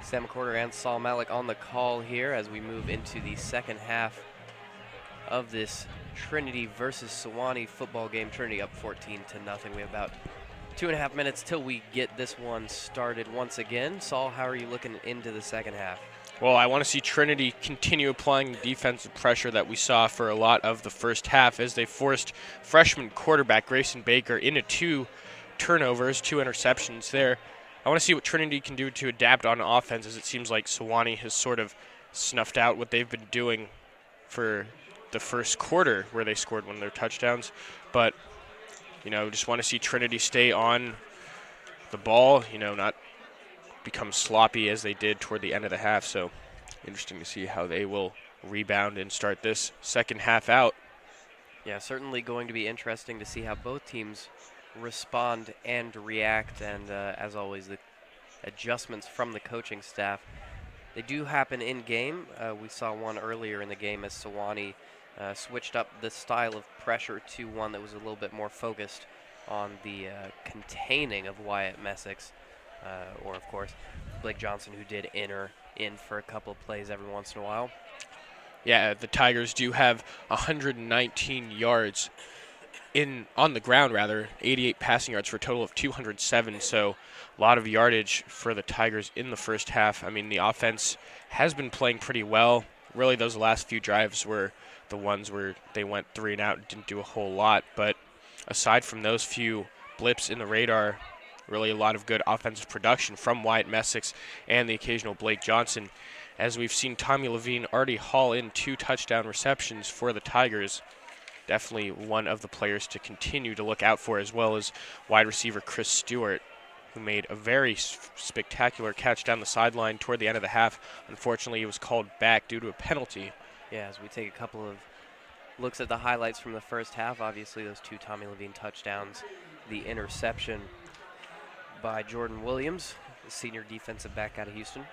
Sam McCorder and Saul Malik on the call here as we move into the second half of this Trinity versus Sewanee football game. Trinity up 14-0. We have about 2.5 minutes till we get this one started once again. Saul, how are you looking into the second half? Well, I want to see Trinity continue applying the defensive pressure that we saw for a lot of the first half as they forced freshman quarterback Grayson Baker into 2 turnovers, 2 interceptions there. I want to see what Trinity can do to adapt on offense, as it seems like Sewanee has sort of snuffed out what they've been doing for the first quarter where they scored one of their touchdowns. But, just want to see Trinity stay on the ball, not become sloppy as they did toward the end of the half. So interesting to see how they will rebound and start this second half out. Yeah, certainly going to be interesting to see how both teams respond and react, and as always, the adjustments from the coaching staff. They do happen in game. We saw one earlier in the game as Sewanee switched up the style of pressure to one that was a little bit more focused on the containing of Wyatt Messick's, or of course Blake Johnson, who did enter in for a couple of plays every once in a while. Yeah, the Tigers do have 119 yards on the ground, 88 passing yards for a total of 207. So a lot of yardage for the Tigers in the first half. I mean, the offense has been playing pretty well. Really, those last few drives were the ones where they went 3 and out and didn't do a whole lot. But aside from those few blips in the radar, really a lot of good offensive production from Wyatt Messick's and the occasional Blake Johnson, as we've seen Tommy Levine already haul in 2 touchdown receptions for the Tigers. Definitely one of the players to continue to look out for, as well as wide receiver Chris Stewart, who made a very spectacular catch down the sideline toward the end of the half. Unfortunately, he was called back due to a penalty. Yeah, as we take a couple of looks at the highlights from the first half, obviously those 2 Tommy Levine touchdowns, the interception by Jordan Williams, the senior defensive back out of Houston.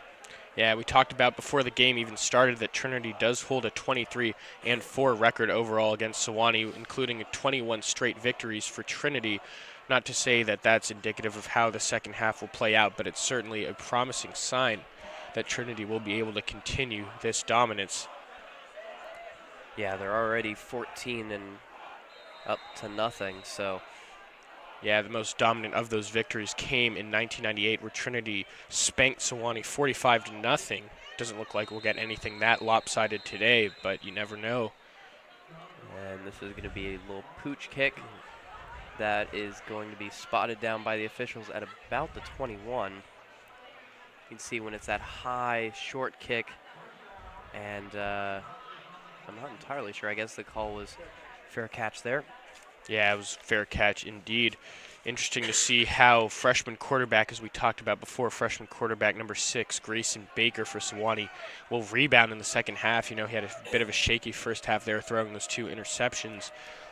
Yeah, we talked about before the game even started that Trinity does hold a 23-4 record overall against Sewanee, including 21 straight victories for Trinity. Not to say that that's indicative of how the second half will play out, but it's certainly a promising sign that Trinity will be able to continue this dominance. Yeah, they're already 14 and up to nothing, so. Yeah, the most dominant of those victories came in 1998, where Trinity spanked Sewanee 45-0. Doesn't look like we'll get anything that lopsided today, but you never know. And this is going to be a little pooch kick that is going to be spotted down by the officials at about the 21. You can see when it's that high, short kick, and I'm not entirely sure. I guess the call was fair catch there. Yeah, it was fair catch indeed. Interesting to see how freshman quarterback, as we talked about before, freshman quarterback number 6, Grayson Baker for Sewanee, will rebound in the second half. He had a bit of a shaky first half there, throwing those 2 interceptions.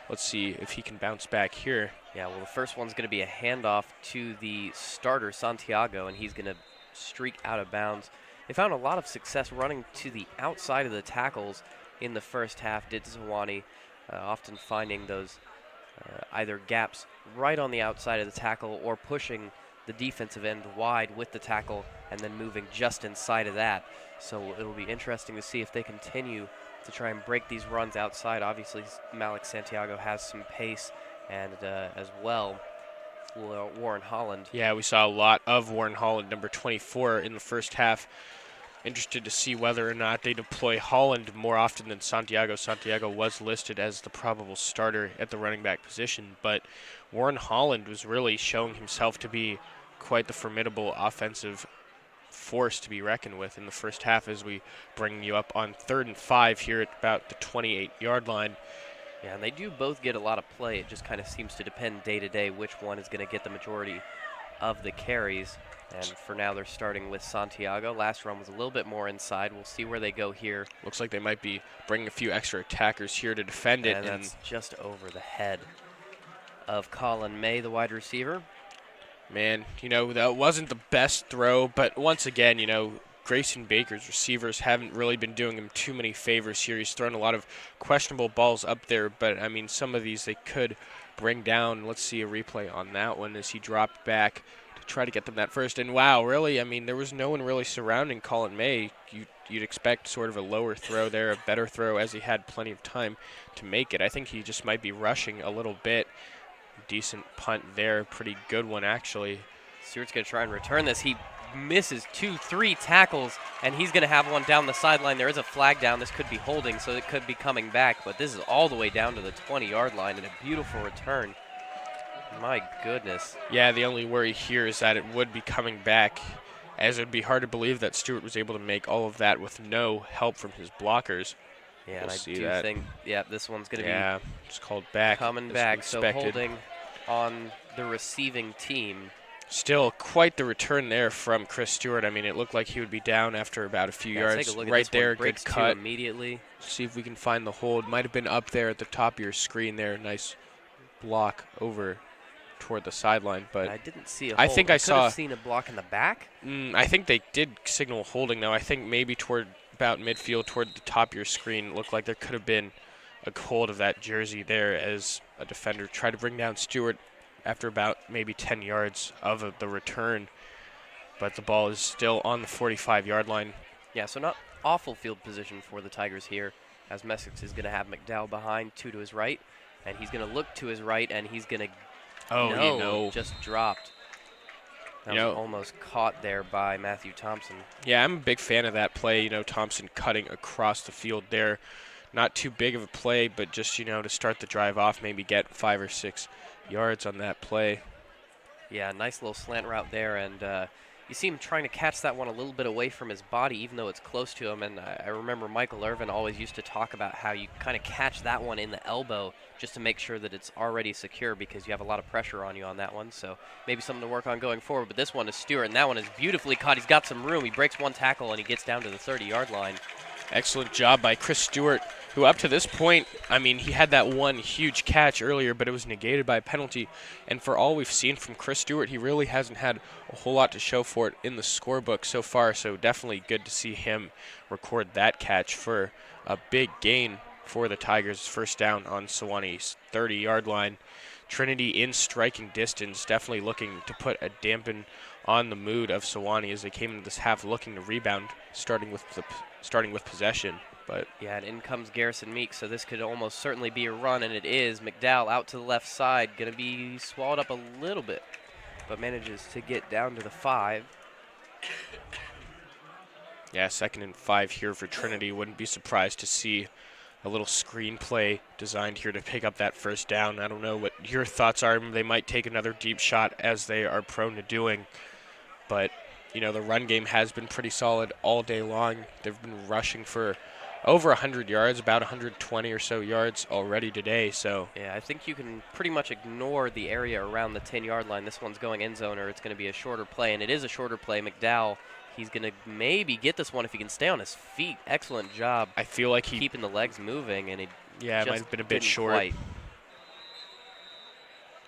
Let's see if he can bounce back here. Yeah, well, the first one's going to be a handoff to the starter, Santiago, and he's going to streak out of bounds. They found a lot of success running to the outside of the tackles in the first half, did Sewanee, often finding those either gaps right on the outside of the tackle or pushing the defensive end wide with the tackle and then moving just inside of that. So it'll be interesting to see if they continue to try and break these runs outside. Obviously, Malik Santiago has some pace, and as well, Warren Holland. Yeah, we saw a lot of Warren Holland, number 24, in the first half. Interested to see whether or not they deploy Holland more often than Santiago. Santiago was listed as the probable starter at the running back position, but Warren Holland was really showing himself to be quite the formidable offensive force to be reckoned with in the first half, as we bring you up on 3rd and 5 here at about the 28-yard line. Yeah, and they do both get a lot of play. It just kind of seems to depend day to day which one is going to get the majority of the carries. And for now, they're starting with Santiago. Last run was a little bit more inside. We'll see where they go here. Looks like they might be bringing a few extra attackers here to defend it. And that's just over the head of Colin May, the wide receiver. Man, that wasn't the best throw, but once again, Grayson Baker's receivers haven't really been doing him too many favors here. He's thrown a lot of questionable balls up there, but, some of these they could bring down. Let's see a replay on that one as he dropped back to try to get them that first. And wow, really, I mean, there was no one really surrounding Colin May. You'd expect sort of a lower throw there, a better throw, as he had plenty of time to make it. I think he just might be rushing a little bit. Decent punt there, pretty good one actually. Stewart's going to try and return this. He misses 2-3 tackles, and he's going to have one down the sideline. There is a flag down. This could be holding, so it could be coming back, but this is all the way down to the 20-yard line and a beautiful return. My goodness. Yeah, the only worry here is that it would be coming back, as it would be hard to believe that Stewart was able to make all of that with no help from his blockers. Yeah, we'll and I see do that. think, yeah, this one's going to be it's called back. Coming back, so holding on the receiving team. Still quite the return there from Chris Stewart. I mean, it looked like he would be down after about a few yards. Take a look at right this there, one. good cut. Immediately. See if we can find the hold. Might have been up there at the top of your screen there. Nice block over toward the sideline, but I didn't see a hold. I think I saw seen a block in the back. I think they did signal holding though. I think maybe toward about midfield, toward the top of your screen, it looked like there could have been a hold of that jersey there as a defender tried to bring down Stewart after about maybe 10 yards of the return, but the ball is still on the 45-yard line. Yeah, so not awful field position for the Tigers here, as Messick is going to have McDowell behind, 2 to his right, and he's going to look to his right, and he's going to just dropped. That was almost caught there by Matthew Thompson. Yeah, I'm a big fan of that play. Thompson cutting across the field there. Not too big of a play, but just, to start the drive off, maybe get 5 or 6 yards on that play. Yeah, nice little slant route there, and you see him trying to catch that one a little bit away from his body, even though it's close to him. And I remember Michael Irvin always used to talk about how you kind of catch that one in the elbow just to make sure that it's already secure, because you have a lot of pressure on you on that one. So maybe something to work on going forward. But this one is Stewart, and that one is beautifully caught. He's got some room. He breaks one tackle, and he gets down to the 30-yard line. Excellent job by Chris Stewart, who up to this point, I mean, he had that one huge catch earlier, but it was negated by a penalty. And for all we've seen from Chris Stewart, he really hasn't had a whole lot to show for it in the scorebook so far. So definitely good to see him record that catch for a big gain for the Tigers. First down on Sewanee's 30-yard line. Trinity in striking distance, definitely looking to put a dampen on the mood of Sewanee as they came into this half looking to rebound, starting with possession. But yeah, and in comes Garrison Meeks, so this could almost certainly be a run, and it is. McDowell out to the left side, going to be swallowed up a little bit, but manages to get down to the 5. Yeah, 2nd and 5 here for Trinity. Wouldn't be surprised to see a little screenplay designed here to pick up that first down. I don't know what your thoughts are. They might take another deep shot, as they are prone to doing, but the run game has been pretty solid all day long. They've been rushing for over 100 yards, about 120 or so yards already today. So yeah, I think you can pretty much ignore the area around the 10-yard line. This one's going end zone, or it's going to be a shorter play, and it is a shorter play. McDowell, he's going to maybe get this one if he can stay on his feet. Excellent job. I feel like he keeping the legs moving, and it might have been a bit short. Quite.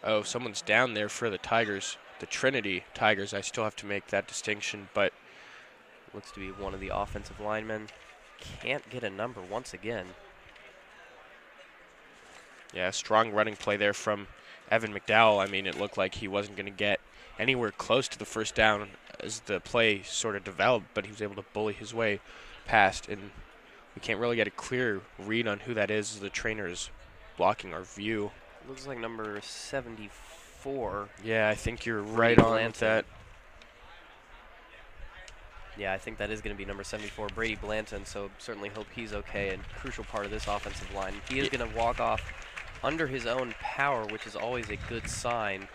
Oh, someone's down there for the Tigers. The Trinity Tigers. I still have to make that distinction, but looks to be one of the offensive linemen. Can't get a number once again. Yeah, strong running play there from Evan McDowell. I mean, it looked like he wasn't going to get anywhere close to the first down as the play sort of developed, but he was able to bully his way past, and we can't really get a clear read on who that is as the trainer is blocking our view. Looks like number 74. Yeah, I think you're right on with that. Yeah, I think that is going to be number 74, Brady Blanton, so certainly hope he's okay, and crucial part of this offensive line. He is going to walk off under his own power, which is always a good sign.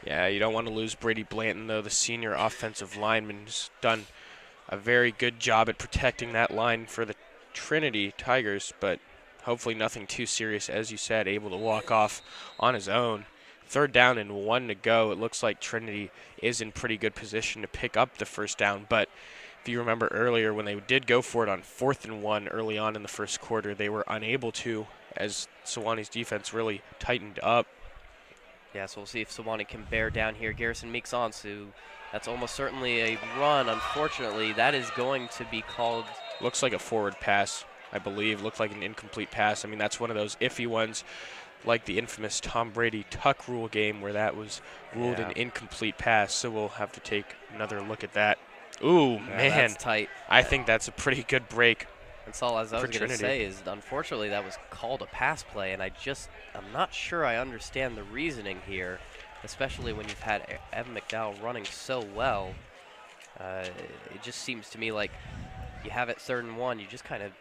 Yeah, you don't want to lose Brady Blanton, though. The senior offensive lineman has done a very good job at protecting that line for the Trinity Tigers, but hopefully nothing too serious, as you said, able to walk off on his own. 3rd down and 1 to go. It looks like Trinity is in pretty good position to pick up the first down, but if you remember earlier when they did go for it on 4th and 1 early on in the first quarter, they were unable to, as Sewanee's defense really tightened up. Yeah, so we'll see if Sewanee can bear down here. Garrison Meeks on, so that's almost certainly a run. Unfortunately, that is going to be called. Looks like a forward pass, I believe. Looked like an incomplete pass. I mean, that's one of those iffy ones like the infamous Tom Brady tuck rule game where that was ruled an incomplete pass. So we'll have to take another look at that. Ooh, Yeah, man. that's tight. I think that's a pretty good break. That's all as I was going to Trinity. say is, unfortunately, that was called a pass play, and I'm not sure I understand the reasoning here, especially when you've had Evan McDowell running so well. It just seems to me like you have it 3rd and 1, you just kind of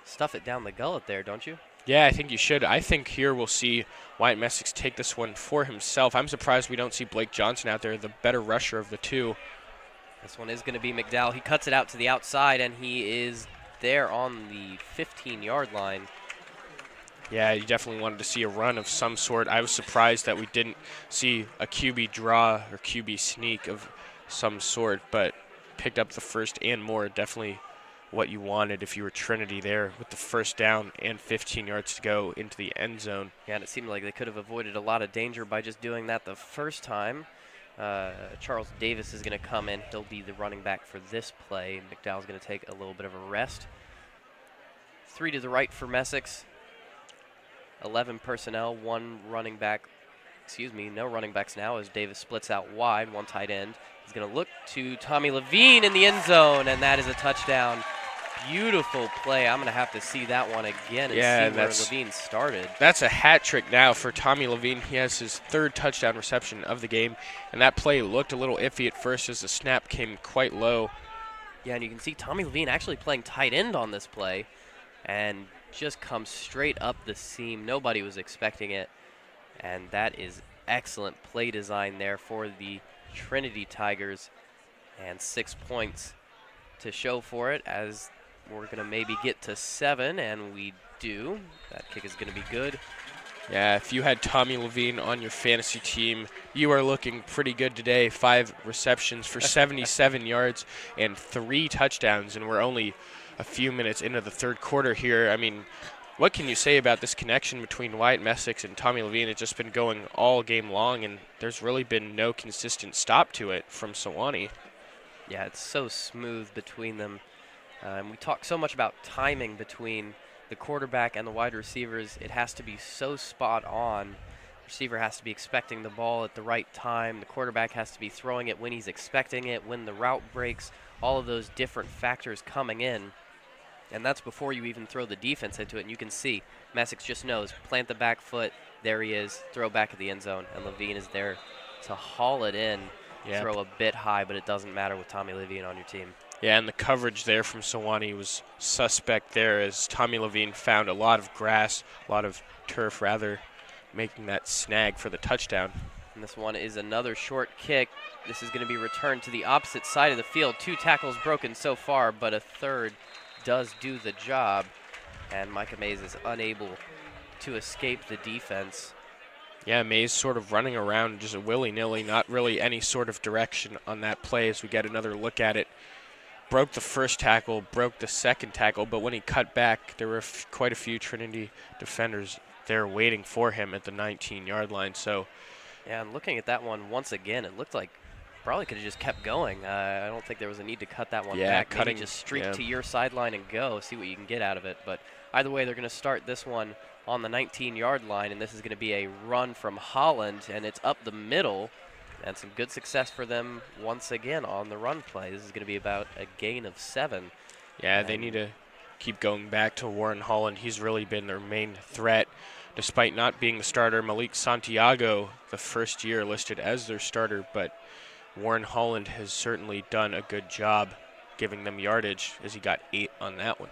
stuff it down the gullet there, don't you? Yeah, I think you should. I think here we'll see Wyatt Messick take this one for himself. I'm surprised we don't see Blake Johnson out there, the better rusher of the two. This one is going to be McDowell. He cuts it out to the outside, and he is there on the 15-yard line. Yeah, you definitely wanted to see a run of some sort. I was surprised that we didn't see a QB draw or QB sneak of some sort, but picked up the first and more. Definitely what you wanted if you were Trinity there with the first down and 15 yards to go into the end zone. Yeah, and it seemed like they could have avoided a lot of danger by just doing that the first time. Charles Davis is going to come in. He'll be the running back for this play. McDowell's going to take a little bit of a rest. 3 to the right for Messick's. 11 personnel, no running backs now as Davis splits out wide, 1 tight end. He's going to look to Tommy Levine in the end zone, and that is a touchdown. Beautiful play. I'm going to have to see that one again and see where Levine started. That's a hat trick now for Tommy Levine. He has his 3rd touchdown reception of the game, and that play looked a little iffy at first as the snap came quite low. Yeah, and you can see Tommy Levine actually playing tight end on this play and just comes straight up the seam. Nobody was expecting it, and that is excellent play design there for the Trinity Tigers, and 6 points to show for it as we're going to maybe get to 7, and we do. That kick is going to be good. Yeah, if you had Tommy Levine on your fantasy team, you are looking pretty good today. 5 receptions for 77 yards and 3 touchdowns, and we're only a few minutes into the 3rd quarter here. I mean, what can you say about this connection between Wyatt Messick and Tommy Levine? It's just been going all game long, and there's really been no consistent stop to it from Sewanee. Yeah, it's so smooth between them. And we talk so much about timing between the quarterback and the wide receivers. It has to be so spot on. The receiver has to be expecting the ball at the right time. The quarterback has to be throwing it when he's expecting it, when the route breaks, all of those different factors coming in. And that's before you even throw the defense into it. And you can see Messick just knows, plant the back foot, there he is, throw back at the end zone, and Levine is there to haul it in, throw a bit high, but it doesn't matter with Tommy Levine on your team. Yeah, and the coverage there from Sewanee was suspect there as Tommy Levine found a lot of grass, a lot of turf rather, making that snag for the touchdown. And this one is another short kick. This is going to be returned to the opposite side of the field. 2 tackles broken so far, but a 3rd does do the job. And Micah Mays is unable to escape the defense. Yeah, Mays sort of running around just willy-nilly, not really any sort of direction on that play as we get another look at it. Broke the first tackle, broke the second tackle, but when he cut back, there were quite a few Trinity defenders there waiting for him at the 19-yard line. So, yeah, and looking at that one once again, it looked like probably could have just kept going. I don't think there was a need to cut that one back. Cutting, maybe just streak to your sideline and go, see what you can get out of it. But either way, they're going to start this one on the 19-yard line, and this is going to be a run from Holland, and it's up the middle. And some good success for them once again on the run play. This is going to be about a gain of 7. Yeah, they need to keep going back to Warren Holland. He's really been their main threat. Despite not being the starter, Malik Santiago, the first year listed as their starter, but Warren Holland has certainly done a good job giving them yardage as he got 8 on that one.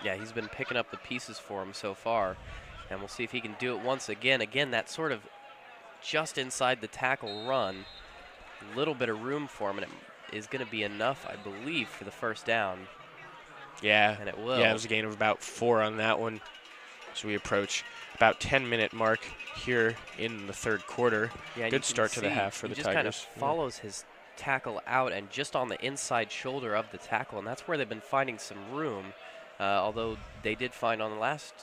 Yeah, he's been picking up the pieces for him so far, and we'll see if he can do it once again. Again, that sort of just inside the tackle run, a little bit of room for him, and it is going to be enough, I believe, for the first down. Yeah, and it will. Yeah, it was a gain of about 4 on that one. So we approach about 10-minute mark here in the 3rd quarter. Yeah, good start to the half for the Tigers. He just kind of follows his tackle out and just on the inside shoulder of the tackle, and that's where they've been finding some room, although they did find on the last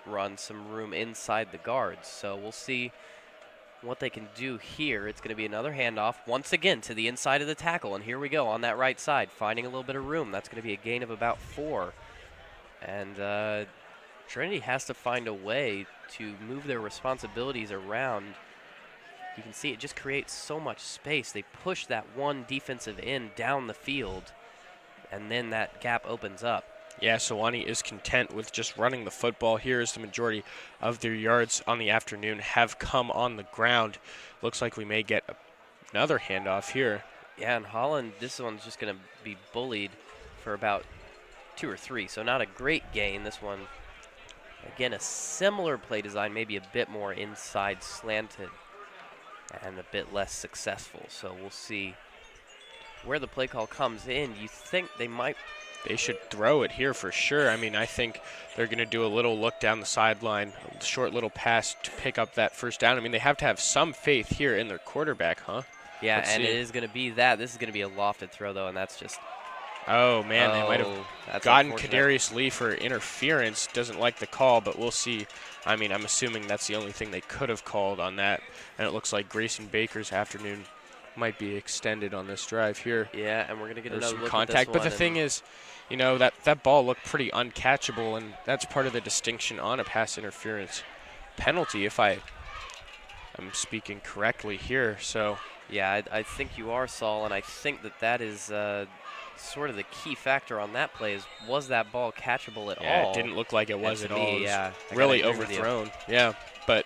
run some room inside the guards. So we'll see what they can do here. It's going to be another handoff once again to the inside of the tackle, and here we go on that right side, finding a little bit of room. That's going to be a gain of about 4. And Trinity has to find a way to move their responsibilities around. You can see it just creates so much space. They push that one defensive end down the field, and then that gap opens up. Yeah, Sewanee is content with just running the football here as the majority of their yards on the afternoon have come on the ground. Looks like we may get another handoff here. Yeah, and Holland, this one's just going to be bullied for about 2 or 3, so not a great gain. This one, again, a similar play design, maybe a bit more inside slanted and a bit less successful. So we'll see where the play call comes in. You think they might... They should throw it here for sure. I mean, I think they're going to do a little look down the sideline, a short little pass to pick up that first down. I mean, they have to have some faith here in their quarterback, huh? Yeah, Let's and see. it is going to be that. This is going to be a lofted throw, though, and that's just... Oh, man, they might have gotten unfortunate. Kadarius Lee for interference. Doesn't like the call, but we'll see. I mean, I'm assuming that's the only thing they could have called on that. And it looks like Grayson Baker's afternoon might be extended on this drive here. Yeah, and we're going to get There's another some look contact. at this But the thing is, you know, that ball looked pretty uncatchable, and that's part of the distinction on a pass interference penalty, if I'm speaking correctly here. So yeah, I think you are, Saul, and I think that is sort of the key factor on that play is, was that ball catchable at all? Yeah, it didn't look like it was And at to me, all. It was yeah, I really gotta agree with you. overthrown. Yeah, but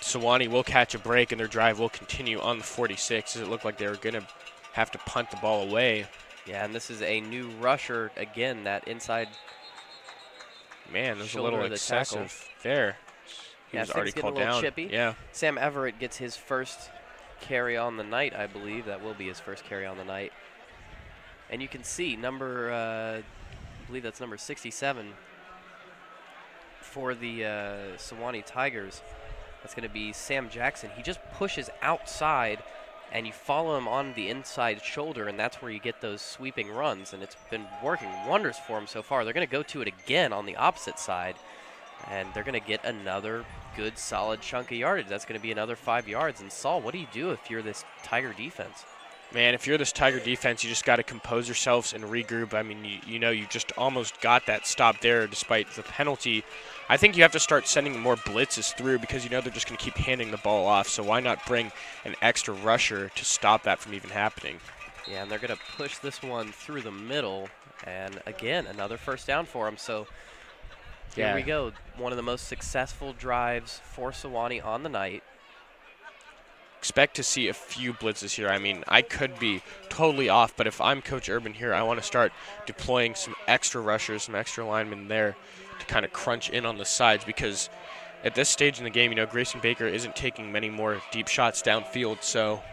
Sewanee will catch a break, and their drive will continue on the 46. It looked like they were going to have to punt the ball away. Yeah, and this is a new rusher, again, that inside. Man, there's a Shoulder little of the excessive there. He Yeah, was things already getting called a little down. chippy. Yeah. Sam Everett gets his first carry on the night, I believe. That will be his first carry on the night. And you can see I believe that's number 67 for the Sewanee Tigers. That's going to be Sam Jackson. He just pushes outside, and you follow him on the inside shoulder, and that's where you get those sweeping runs. And it's been working wonders for him so far. They're going to go to it again on the opposite side, and they're going to get another good, solid chunk of yardage. That's going to be another 5 yards. And Saul, what do you do if you're this Tiger defense? Man, if you're this Tiger defense, you just got to compose yourselves and regroup. I mean, you know, you just almost got that stop there despite the penalty. I think you have to start sending more blitzes through because you know they're just going to keep handing the ball off. So why not bring an extra rusher to stop that from even happening? Yeah, and they're going to push this one through the middle. And again, another first down for them. So here we go. One of the most successful drives for Sewanee on the night. Expect to see a few blitzes here. I mean, I could be totally off, but if I'm Coach Urban here, I want to start deploying some extra rushers, some extra linemen there to kind of crunch in on the sides because at this stage in the game, you know, Grayson Baker isn't taking many more deep shots downfield, so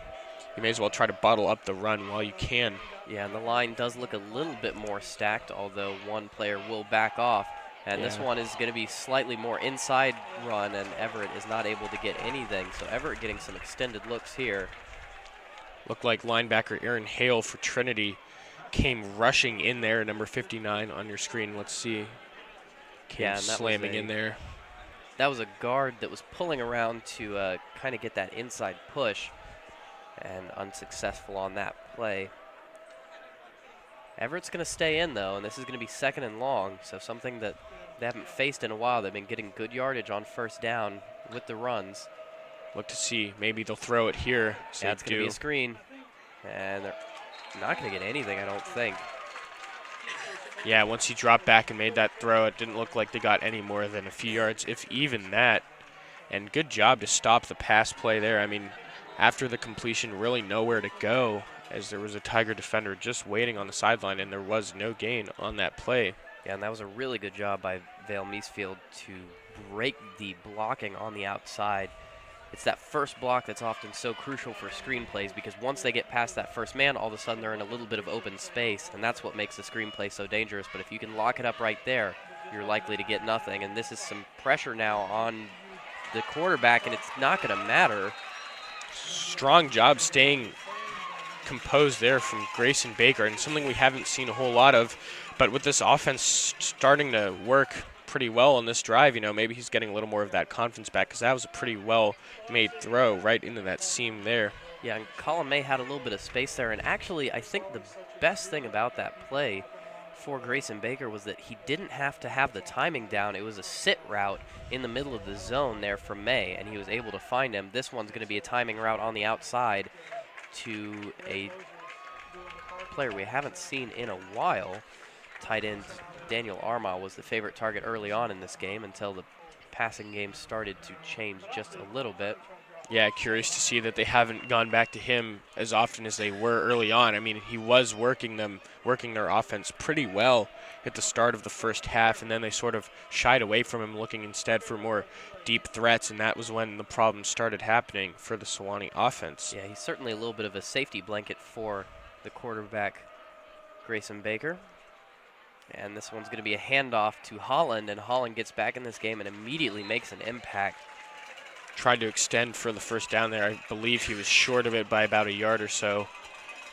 you may as well try to bottle up the run while you can. Yeah, and the line does look a little bit more stacked, although one player will back off. And this one is going to be slightly more inside run, and Everett is not able to get anything. So Everett getting some extended looks here. Looked like linebacker Aaron Hale for Trinity came rushing in there, number 59 on your screen. Let's see. Came slamming in there. That was a guard that was pulling around to kind of get that inside push, and unsuccessful on that play. Everett's going to stay in, though, and this is going to be 2nd and long, so something that they haven't faced in a while. They've been getting good yardage on first down with the runs. Look to see. Maybe they'll throw it here. Yeah, it's going to be a screen, and they're not going to get anything, I don't think. Yeah, once he dropped back and made that throw, it didn't look like they got any more than a few yards, if even that. And good job to stop the pass play there. I mean, after the completion, really nowhere to go, as there was a Tiger defender just waiting on the sideline, and there was no gain on that play. Yeah, and that was a really good job by Vale Meesfield to break the blocking on the outside. It's that first block that's often so crucial for screenplays because once they get past that first man, all of a sudden they're in a little bit of open space, and that's what makes the screenplay so dangerous. But if you can lock it up right there, you're likely to get nothing. And this is some pressure now on the quarterback, and it's not going to matter. Strong job staying composed there from Grayson Baker, and something we haven't seen a whole lot of. But with this offense starting to work pretty well on this drive, you know, maybe he's getting a little more of that confidence back because that was a pretty well-made throw right into that seam there. Yeah, and Colin May had a little bit of space there, and actually I think the best thing about that play, for Grayson Baker was that he didn't have to have the timing down. It was a sit route in the middle of the zone there for May, and he was able to find him. This one's going to be a timing route on the outside to a player we haven't seen in a while. Tight end Daniel Arma was the favorite target early on in this game until the passing game started to change just a little bit. Yeah, curious to see that they haven't gone back to him as often as they were early on. I mean, he was working their offense pretty well at the start of the first half, and then they sort of shied away from him, looking instead for more deep threats, and that was when the problems started happening for the Sewanee offense. Yeah, he's certainly a little bit of a safety blanket for the quarterback, Grayson Baker. And this one's going to be a handoff to Holland, and Holland gets back in this game and immediately makes an impact. Tried to extend for the first down there. I believe he was short of it by about a yard or so,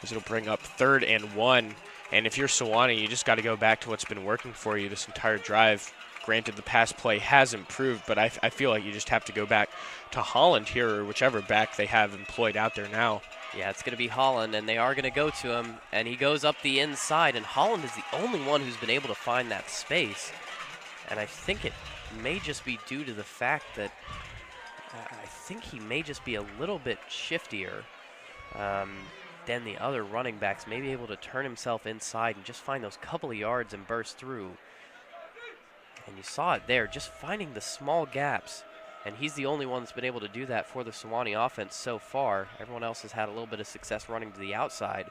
as it'll bring up 3rd and 1. And if you're Sewanee, you just got to go back to what's been working for you this entire drive. Granted, the pass play has improved, but I feel like you just have to go back to Holland here, or whichever back they have employed out there now. Yeah, it's going to be Holland, and they are going to go to him, and he goes up the inside, and Holland is the only one who's been able to find that space. And I think it may just be due to the fact that I think he may just be a little bit shiftier than the other running backs, maybe able to turn himself inside and just find those couple of yards and burst through. And you saw it there, just finding the small gaps. And he's the only one that's been able to do that for the Sewanee offense so far. Everyone else has had a little bit of success running to the outside.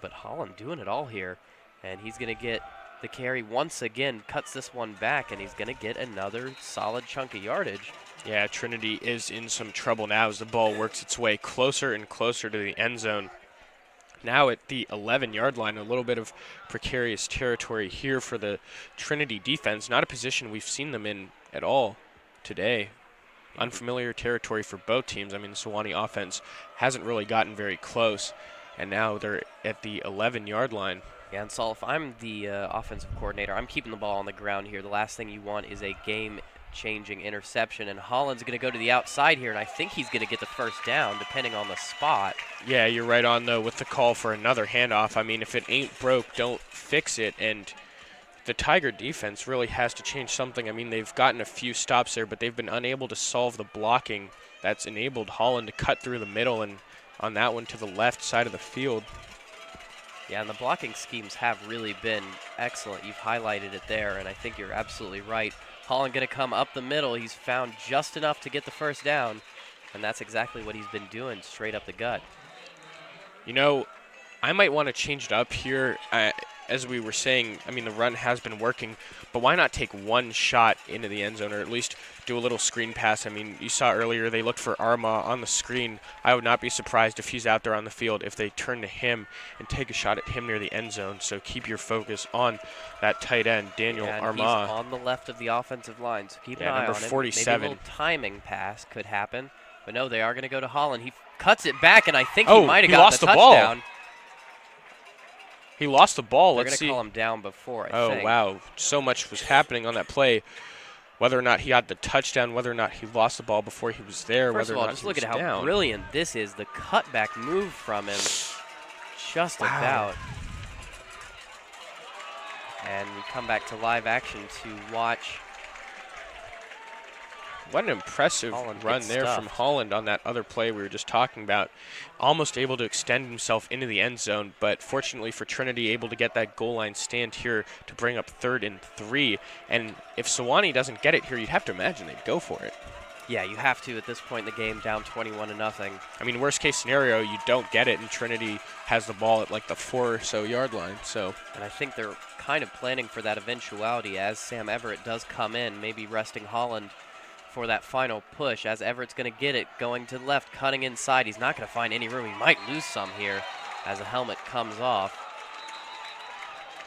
But Holland doing it all here. And he's going to get the carry once again, cuts this one back, and he's going to get another solid chunk of yardage. Yeah, Trinity is in some trouble now as the ball works its way closer and closer to the end zone. Now at the 11-yard line, a little bit of precarious territory here for the Trinity defense. Not a position we've seen them in at all today. Unfamiliar territory for both teams. I mean, the Sewanee offense hasn't really gotten very close, and now they're at the 11-yard line. Yeah, and Saul, if I'm the offensive coordinator, I'm keeping the ball on the ground here. The last thing you want is a game-changing interception, and Holland's going to go to the outside here, and I think he's going to get the first down, depending on the spot. Yeah, you're right on, though, with the call for another handoff. I mean, if it ain't broke, don't fix it, and the Tiger defense really has to change something. I mean, they've gotten a few stops there, but they've been unable to solve the blocking that's enabled Holland to cut through the middle and on that one to the left side of the field. Yeah, and the blocking schemes have really been excellent. You've highlighted it there, and I think you're absolutely right. Holland going to come up the middle. He's found just enough to get the first down, and that's exactly what he's been doing, straight up the gut. You know, I might want to change it up here. As we were saying, I mean, the run has been working, but why not take one shot into the end zone, or at least do a little screen pass? I mean, you saw earlier they looked for Arma on the screen. I would not be surprised if he's out there on the field if they turn to him and take a shot at him near the end zone. So keep your focus on that tight end, Daniel Arma. He's on the left of the offensive line, so keep an eye on number 47. Maybe a little timing pass could happen, but no, they are going to go to Holland. He cuts it back, and I think he might have got the touchdown. He lost the ball. They're Let's see. They're going to call him down before, I think. Oh, wow. So much was happening on that play. Whether or not he got the touchdown, whether or not he lost the ball before he was there, First whether of all, or not just he look was at how down. brilliant this is. The cutback move from him, just about. And we come back to live action to watch. What an impressive run there from Holland on that other play we were just talking about. Almost able to extend himself into the end zone, but fortunately for Trinity, able to get that goal line stand here to bring up 3rd and 3. And if Sewanee doesn't get it here, you'd have to imagine they'd go for it. Yeah, you have to at this point in the game, down 21-0. I mean, worst case scenario, you don't get it, and Trinity has the ball at like the 4 or so yard line. So, and I think they're kind of planning for that eventuality as Sam Everett does come in, maybe resting Holland for that final push, as Everett's going to get it, going to the left, cutting inside. He's not going to find any room. He might lose some here as the helmet comes off.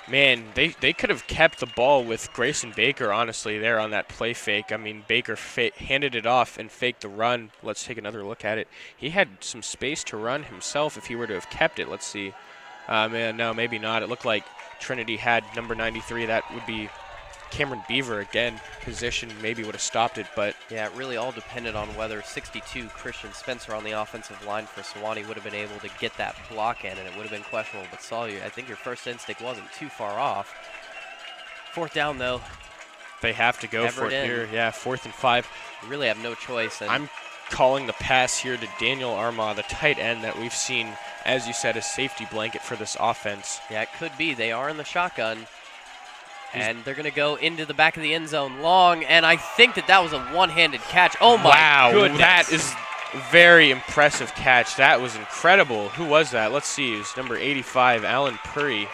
Man, they could have kept the ball with Grayson Baker, honestly, there on that play fake. I mean, Baker handed it off and faked the run. Let's take another look at it. He had some space to run himself if he were to have kept it. Let's see. Man, no, maybe not. It looked like Trinity had number 93. That would be Cameron Beaver, again, position maybe would have stopped it, but Yeah, it really all depended on whether 62 Christian Spencer on the offensive line for Sewanee would have been able to get that block in, and it would have been questionable. But Sawyer, I think your first instinct wasn't too far off. Fourth down, though. they have to go for it here. Yeah, 4th and 5. You really have no choice. And I'm calling the pass here to Daniel Armagh, the tight end that we've seen, as you said, a safety blanket for this offense. yeah, it could be. They are in the shotgun. And they're going to go into the back of the end zone long, and I think that was a one-handed catch. Oh, my wow, goodness. That is very impressive catch. That was incredible. Who was that? Let's see. It was number 85, Alan Purry.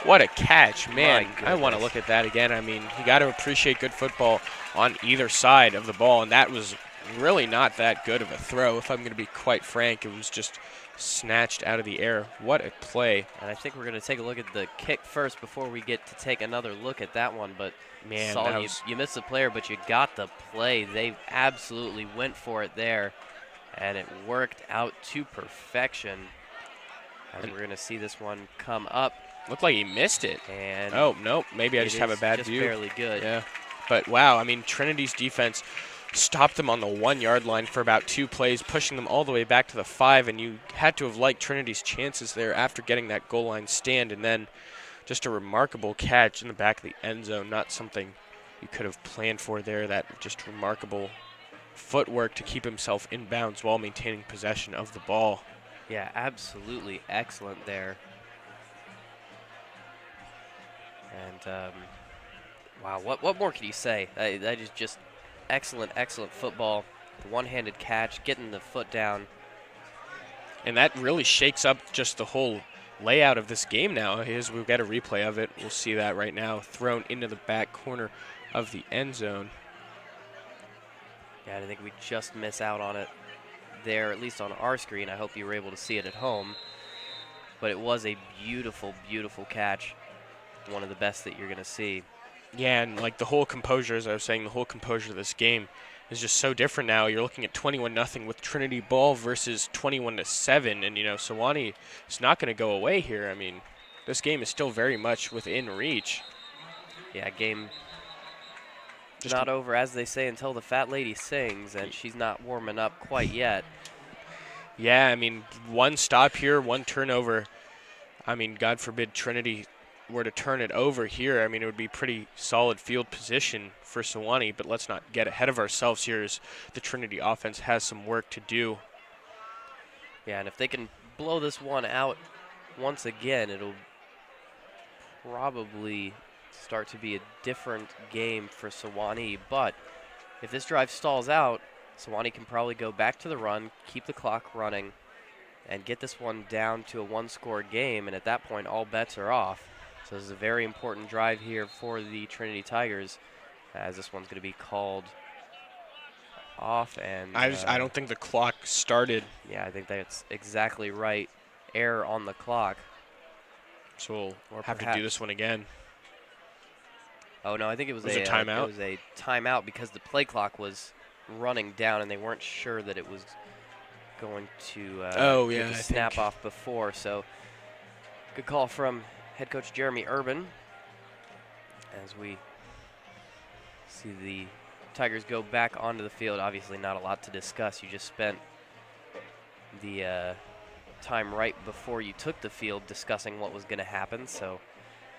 What a catch, man. I want to look at that again. I mean, you got to appreciate good football on either side of the ball, and that was really not that good of a throw. If I'm going to be quite frank, it was just snatched out of the air. What a play. And I think we're going to take a look at the kick first before we get to take another look at that one. But, man, Saul, you missed the player, but you got the play. They absolutely went for it there, and it worked out to perfection. As we're going to see this one come up. Looked like he missed it. And oh, no, maybe I just have a bad just view. Barely good. Yeah. But, wow, I mean, Trinity's defense stopped them on the 1-yard line for about 2 plays, pushing them all the way back to the 5, and you had to have liked Trinity's chances there after getting that goal line stand, and then just a remarkable catch in the back of the end zone, not something you could have planned for there, that just remarkable footwork to keep himself in bounds while maintaining possession of the ball. Yeah, absolutely excellent there. And, wow, what more can you say? That is just excellent, excellent football. The one-handed catch, getting the foot down. And that really shakes up just the whole layout of this game now. We've got a replay of it. We'll see that right now. Thrown into the back corner of the end zone. Yeah, I think we just miss out on it there, at least on our screen. I hope you were able to see it at home. But it was a beautiful, beautiful catch. One of the best that you're going to see. Yeah, and like the whole composure, as I was saying, the whole composure of this game is just so different now. You're looking at 21-0 with Trinity ball versus 21-7, and Sewanee is not going to go away here. I mean, this game is still very much within reach. Yeah, game just not over, as they say, until the fat lady sings, and she's not warming up quite yet. Yeah, I mean, one stop here, one turnover. I mean, God forbid Trinity were to turn it over here. I mean, it would be pretty solid field position for Sewanee, but let's not get ahead of ourselves here as the Trinity offense has some work to do. Yeah, and if they can blow this one out once again, it'll probably start to be a different game for Sewanee. But if this drive stalls out, Sewanee can probably go back to the run, keep the clock running, and get this one down to a one-score game, and at that point, all bets are off. So this is a very important drive here for the Trinity Tigers, as this one's going to be called off. And I don't think the clock started. Yeah, I think that's exactly right. Error on the clock. So we'll have to do this one again. Oh, no, I think it was a timeout? It was a timeout because the play clock was running down, and they weren't sure that it was going to get the snap off before. So good call from head coach Jeremy Urban as we see the Tigers go back onto the field. Obviously not a lot to discuss. You just spent the time right before you took the field discussing what was going to happen. So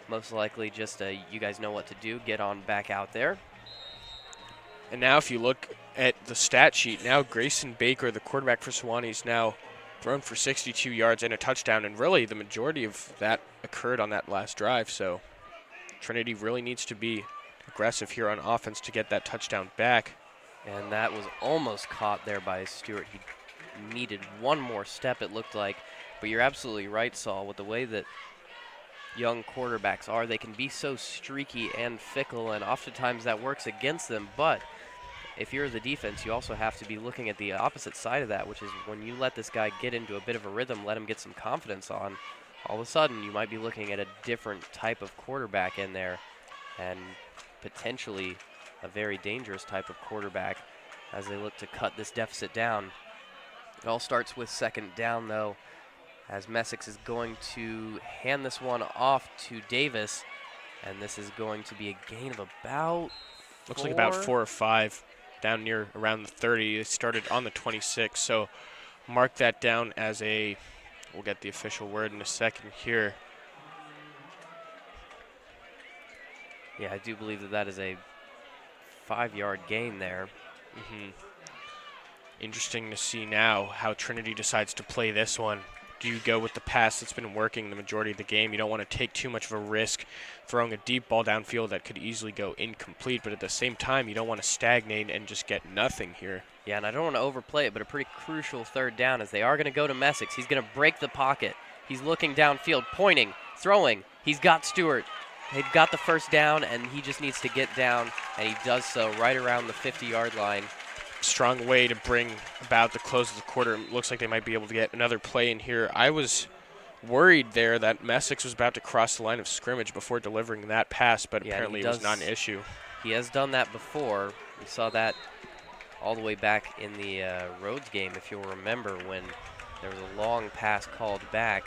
most likely just you guys know what to do. Get on back out there. And now if you look at the stat sheet, now Grayson Baker, the quarterback for Sewanee, is now thrown for 62 yards and a touchdown, and really the majority of that occurred on that last drive. So Trinity really needs to be aggressive here on offense to get that touchdown back. And that was almost caught there by Stewart. He needed one more step, it looked like. But you're absolutely right, Saul, with the way that young quarterbacks are. They can be so streaky and fickle, and oftentimes that works against them. But if you're the defense, you also have to be looking at the opposite side of that, which is when you let this guy get into a bit of a rhythm, let him get some confidence on, all of a sudden you might be looking at a different type of quarterback in there, and potentially a very dangerous type of quarterback as they look to cut this deficit down. It all starts with second down, though, as Messick is going to hand this one off to Davis. And this is going to be a gain of about Looks like about 4. 4 or 5 down near around the 30. It started on the 26, so mark that down as a, we'll get the official word in a second here. Yeah, I do believe that that is a 5-yard gain there. Interesting to see now how Trinity decides to play this one. Do you go with the pass that's been working the majority of the game? You don't want to take too much of a risk throwing a deep ball downfield that could easily go incomplete, but at the same time, you don't want to stagnate and just get nothing here. Yeah, and I don't want to overplay it, but a pretty crucial 3rd down as they are going to go to Messick. He's going to break the pocket. He's looking downfield, pointing, throwing. He's got Stewart. They've got the 1st down, and he just needs to get down, and he does so right around the 50-yard line. Strong way to bring about the close of the quarter. It looks like they might be able to get another play in here. I was worried there that Messick was about to cross the line of scrimmage before delivering that pass, but Yeah, apparently it was not an issue. He has done that before. We saw that all the way back in the Rhodes game, if you'll remember, when there was a long pass called back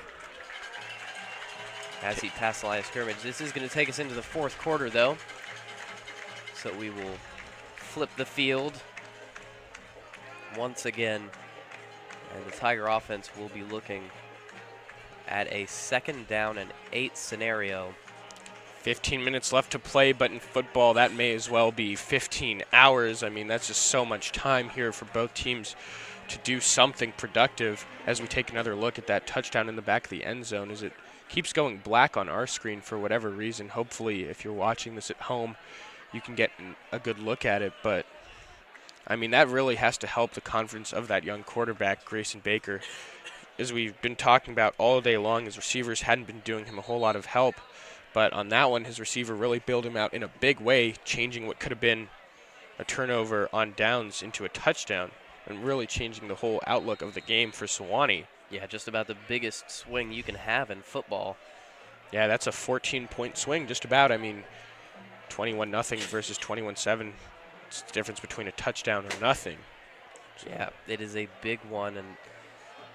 as he passed the line of scrimmage. This is going to take us into the 4th quarter, though. So we will flip the field once again, and the Tiger offense will be looking at a 2nd down and 8 scenario. 15 minutes left to play, but in football, that may as well be 15 hours. I mean, that's just so much time here for both teams to do something productive as we take another look at that touchdown in the back of the end zone as it keeps going black on our screen for whatever reason. Hopefully, if you're watching this at home, you can get a good look at it, but I mean, that really has to help the confidence of that young quarterback, Grayson Baker. As we've been talking about all day long, his receivers hadn't been doing him a whole lot of help. But on that one, his receiver really bailed him out in a big way, changing what could have been a turnover on downs into a touchdown and really changing the whole outlook of the game for Sewanee. Yeah, just about the biggest swing you can have in football. Yeah, that's a 14-point swing, just about. I mean, 21-0 versus 21-7. It's the difference between a touchdown or nothing. Yeah, it is a big one, and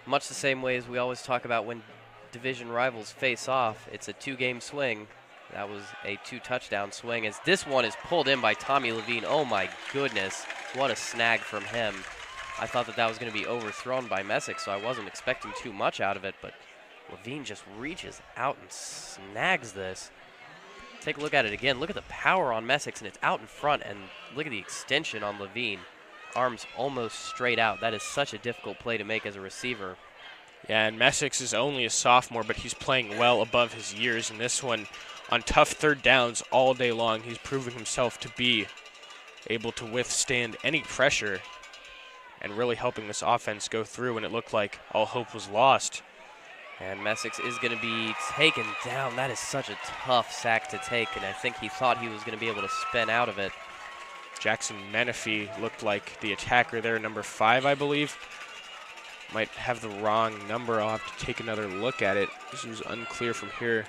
much the same way as we always talk about when division rivals face off, it's a 2-game swing. That was a 2-touchdown swing as this one is pulled in by Tommy Levine. Oh my goodness, what a snag from him. I thought that was going to be overthrown by Messick, so I wasn't expecting too much out of it, but Levine just reaches out and snags this. Take a look at it again. Look at the power on Messick, and it's out in front, and look at the extension on Levine. Arms almost straight out. That is such a difficult play to make as a receiver. Yeah, and Messick is only a sophomore, but he's playing well above his years. In this one, on tough 3rd downs all day long, he's proven himself to be able to withstand any pressure and really helping this offense go through when it looked like all hope was lost. And Messick is going to be taken down. That is such a tough sack to take, and I think he thought he was going to be able to spin out of it. Jackson Menifee looked like the attacker there, number 5, I believe. Might have the wrong number. I'll have to take another look at it. This was unclear from here.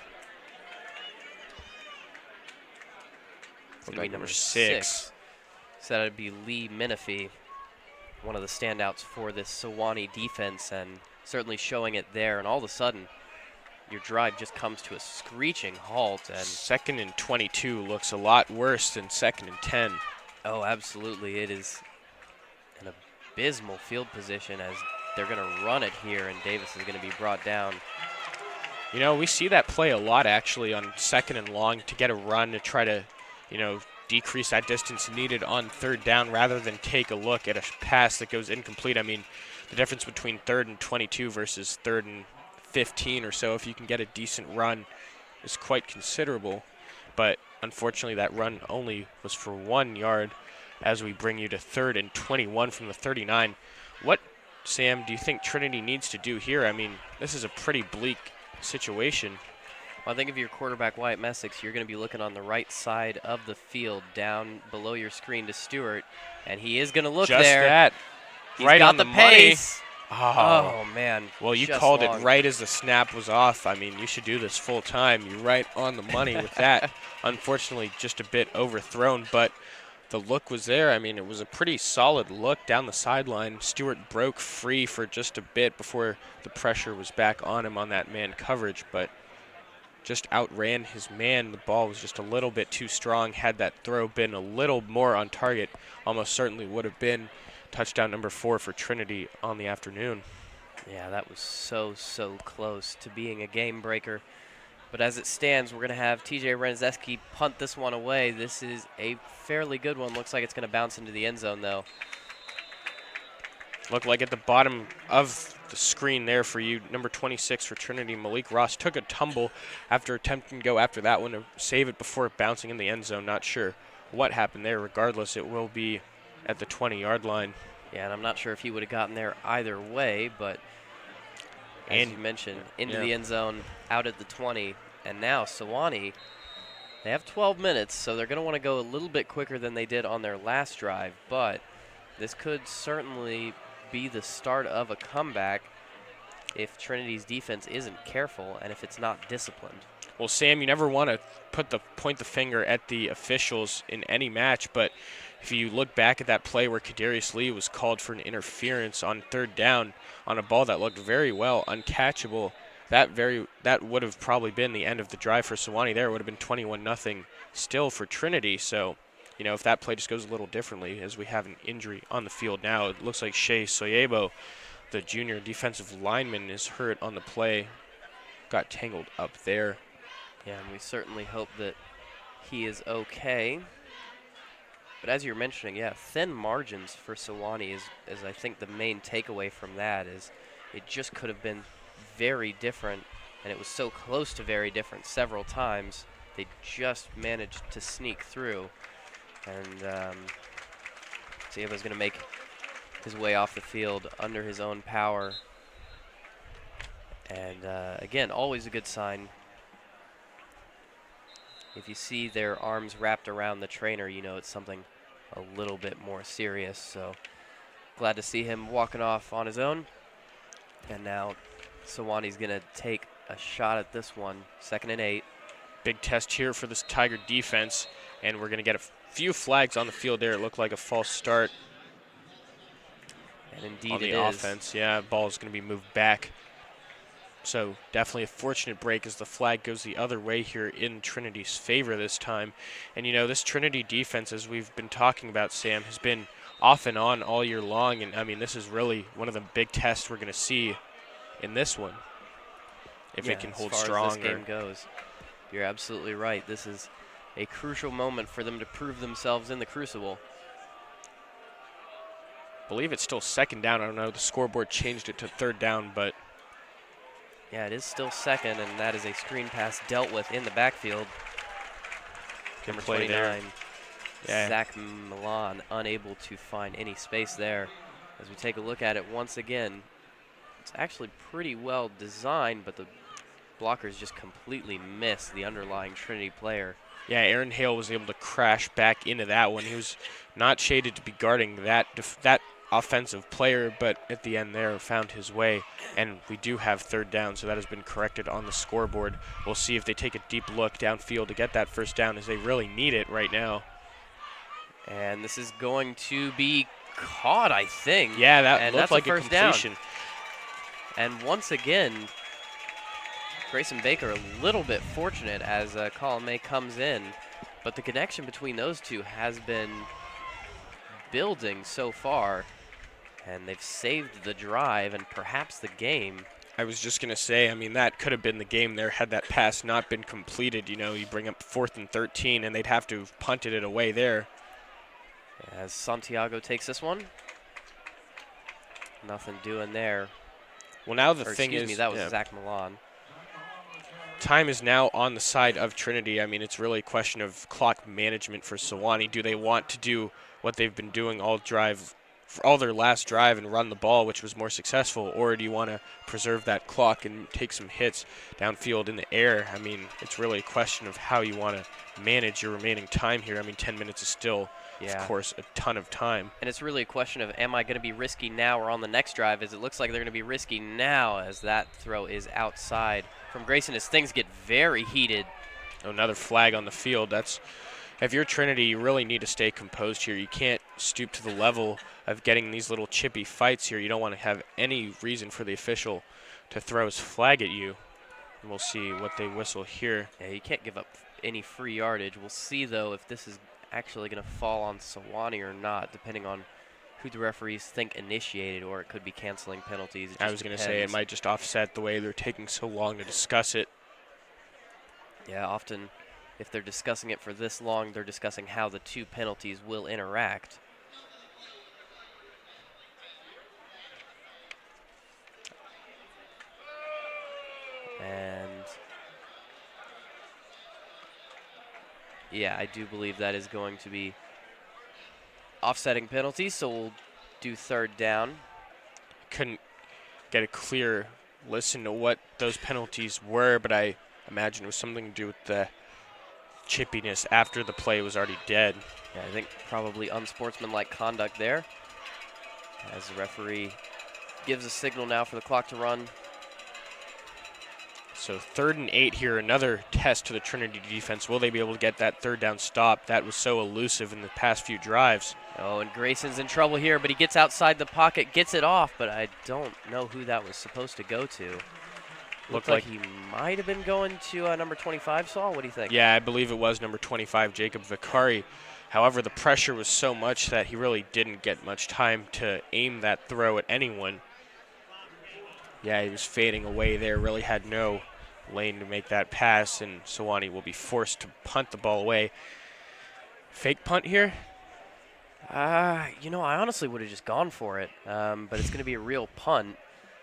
It's going to be number 6. So that would be Lee Menifee, one of the standouts for this Sewanee defense, and certainly showing it there. And all of a sudden, your drive just comes to a screeching halt. And 2nd and 22 looks a lot worse than 2nd and 10. Oh, absolutely. It is an abysmal field position as they're going to run it here, and Davis is going to be brought down. You know, we see that play a lot, actually, on 2nd and long to get a run to try to, decrease that distance needed on 3rd down rather than take a look at a pass that goes incomplete. I mean, the difference between 3rd and 22 versus 3rd and 15 or so, if you can get a decent run, is quite considerable. But unfortunately, that run only was for 1 yard as we bring you to 3rd and 21 from the 39. What, Sam, do you think Trinity needs to do here? I mean, this is a pretty bleak situation. Well, I think if you're quarterback Wyatt Messick, you're going to be looking on the right side of the field, down below your screen to Stewart, and he is going to look just there. That. He's right got on the pace. Oh, man. Well, you called it right as the snap was off. I mean, you should do this full time. You're right on the money with that. Unfortunately, just a bit overthrown, but the look was there. I mean, it was a pretty solid look down the sideline. Stewart broke free for just a bit before the pressure was back on him on that man coverage, but just outran his man. The ball was just a little bit too strong. Had that throw been a little more on target, almost certainly would have been touchdown number 4 for Trinity on the afternoon. Yeah, that was so close to being a game breaker. But as it stands, we're going to have TJ Renzeski punt this one away. This is a fairly good one. Looks like it's going to bounce into the end zone, though. Looked like at the bottom of the screen there for you, number 26 for Trinity, Malik Ross, took a tumble after attempting to go after that one to save it before bouncing in the end zone. Not sure what happened there. Regardless, it will be at the 20-yard line. Yeah, and I'm not sure if he would have gotten there either way, but as you mentioned, into the end zone, out at the 20. And now Sewanee, they have 12 minutes, so they're going to want to go a little bit quicker than they did on their last drive. But this could certainly be the start of a comeback if Trinity's defense isn't careful and if it's not disciplined. Well, Sam, you never want to point the finger at the officials in any match, but if you look back at that play where Kadarius Lee was called for an interference on 3rd down on a ball that looked very well uncatchable, that would have probably been the end of the drive for Sewanee. There it would have been 21-0 still for Trinity. So, you know, if that play just goes a little differently, as we have an injury on the field now, it looks like Shea Soyebo, the junior defensive lineman, is hurt on the play. Got tangled up there. Yeah, and we certainly hope that he is okay. But as you're mentioning, yeah, thin margins for Sewanee is I think the main takeaway from that is it just could have been very different, and it was so close to very different several times. They just managed to sneak through, and Soyebo's going to make his way off the field under his own power. And again, always a good sign. If you see their arms wrapped around the trainer, you know it's something a little bit more serious. So glad to see him walking off on his own. And now Sewanee's going to take a shot at this one, 2nd and 8. Big test here for this Tiger defense, and we're going to get a few flags on the field there. It looked like a false start. And indeed on the offense. Yeah, ball is going to be moved back. So definitely a fortunate break as the flag goes the other way here in Trinity's favor this time. And, you know, this Trinity defense, as we've been talking about, Sam, has been off and on all year long. And, I mean, this is really one of the big tests we're going to see in this one, if it can hold strong. As this game goes, you're absolutely right. This is a crucial moment for them to prove themselves in the crucible. I believe it's still 2nd down. I don't know. The scoreboard changed it to 3rd down, but yeah, it is still 2nd, and that is a screen pass dealt with in the backfield. Number 29, there. Yeah. Zach Milan, unable to find any space there. As we take a look at it once again, it's actually pretty well designed, but the blockers just completely miss the underlying Trinity player. Yeah, Aaron Hale was able to crash back into that one. He was not shaded to be guarding that offensive player, but at the end there found his way, and we do have 3rd down, so that has been corrected on the scoreboard. We'll see if they take a deep look downfield to get that 1st down, as they really need it right now. And this is going to be caught, I think. Yeah, that looked like a completion. Down. And once again, Grayson Baker a little bit fortunate as Colin May comes in, but the connection between those two has been building so far, and they've saved the drive and perhaps the game. I was just going to say, I mean, that could have been the game there had that pass not been completed. You know, you bring up 4th and 13, and they'd have to have punted it away there. As Santiago takes this one. Nothing doing there. Well, now the thing is, excuse me, that was Zach Milan. Time is now on the side of Trinity. I mean, it's really a question of clock management for Sewanee. Do they want to do what they've been doing all their last drive and run the ball, which was more successful, or do you want to preserve that clock and take some hits downfield in the air? I mean, it's really a question of how you want to manage your remaining time here. I mean, 10 minutes is still, of course, a ton of time. And it's really a question of, am I going to be risky now or on the next drive? As it looks like they're going to be risky now, as that throw is outside from Grayson as things get very heated. Another flag on the field. If you're Trinity, you really need to stay composed here. You can't stoop to the level of getting these little chippy fights here. You don't want to have any reason for the official to throw his flag at you. And we'll see what they whistle here. Yeah, you can't give up any free yardage. We'll see, though, if this is actually going to fall on Sewanee or not, depending on who the referees think initiated, or it could be canceling penalties. I was going to say it might just offset the way they're taking so long to discuss it. Yeah, often if they're discussing it for this long, they're discussing how the two penalties will interact. And yeah, I do believe that is going to be offsetting penalties, so we'll do third down. Couldn't get a clear listen to what those penalties were, but I imagine it was something to do with the chippiness after the play was already dead. Yeah, I think probably unsportsmanlike conduct there, as the referee gives a signal now for the clock to run. So 3rd and 8 here, another test to the Trinity defense. Will they be able to get that third down stop? That was so elusive in the past few drives. Oh, and Grayson's in trouble here, but he gets outside the pocket, gets it off, but I don't know who that was supposed to go to. Looked like he might have been going to number 25, Saul. What do you think? Yeah, I believe it was number 25, Jacob Vicari. However, the pressure was so much that he really didn't get much time to aim that throw at anyone. Yeah, he was fading away there, really had no lane to make that pass, and Sewanee will be forced to punt the ball away. Fake punt here? I honestly would have just gone for it, but it's going to be a real punt.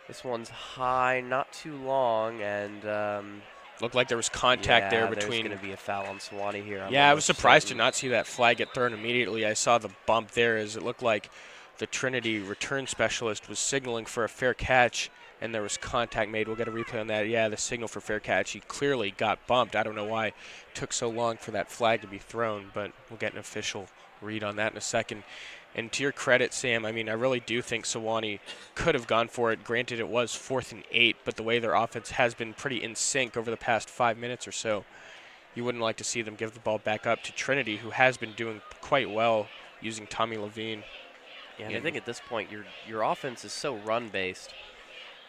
This one's high, not too long, and looked like there was contact there between. There's going to be a foul on Sewanee here. Yeah, I was surprised to not see that flag get thrown immediately. I saw the bump there as it looked like the Trinity return specialist was signaling for a fair catch, and there was contact made. We'll get a replay on that. Yeah, the signal for fair catch. He clearly got bumped. I don't know why it took so long for that flag to be thrown, but we'll get an official read on that in a second. And to your credit, Sam, I mean, I really do think Sewanee could have gone for it. Granted, it was 4th and 8, but the way their offense has been pretty in sync over the past 5 minutes or so, you wouldn't like to see them give the ball back up to Trinity, who has been doing quite well using Tommy Levine. Yeah, and I think at this point your offense is so run-based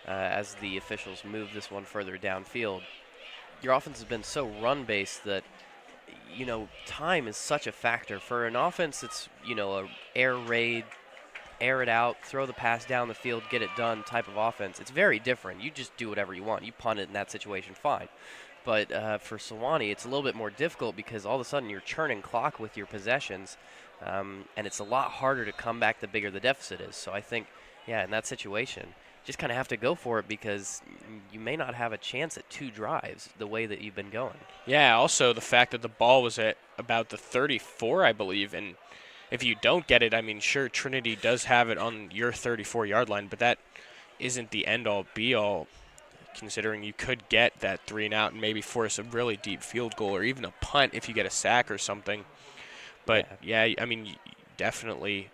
as the officials move this one further downfield. Your offense has been so run-based that, time is such a factor. For an offense, it's, a air raid, air it out, throw the pass down the field, get it done type of offense. It's very different. You just do whatever you want. You punt it in that situation, fine. But for Sewanee, it's a little bit more difficult because all of a sudden you're churning clock with your possessions, and it's a lot harder to come back the bigger the deficit is. So I think, in that situation, just kind of have to go for it because you may not have a chance at 2 drives the way that you've been going. Yeah, also the fact that the ball was at about the 34, I believe, and if you don't get it, I mean, sure, Trinity does have it on your 34-yard line, but that isn't the end-all, be-all, considering you could get that 3 and out and maybe force a really deep field goal or even a punt if you get a sack or something. But, yeah I mean, definitely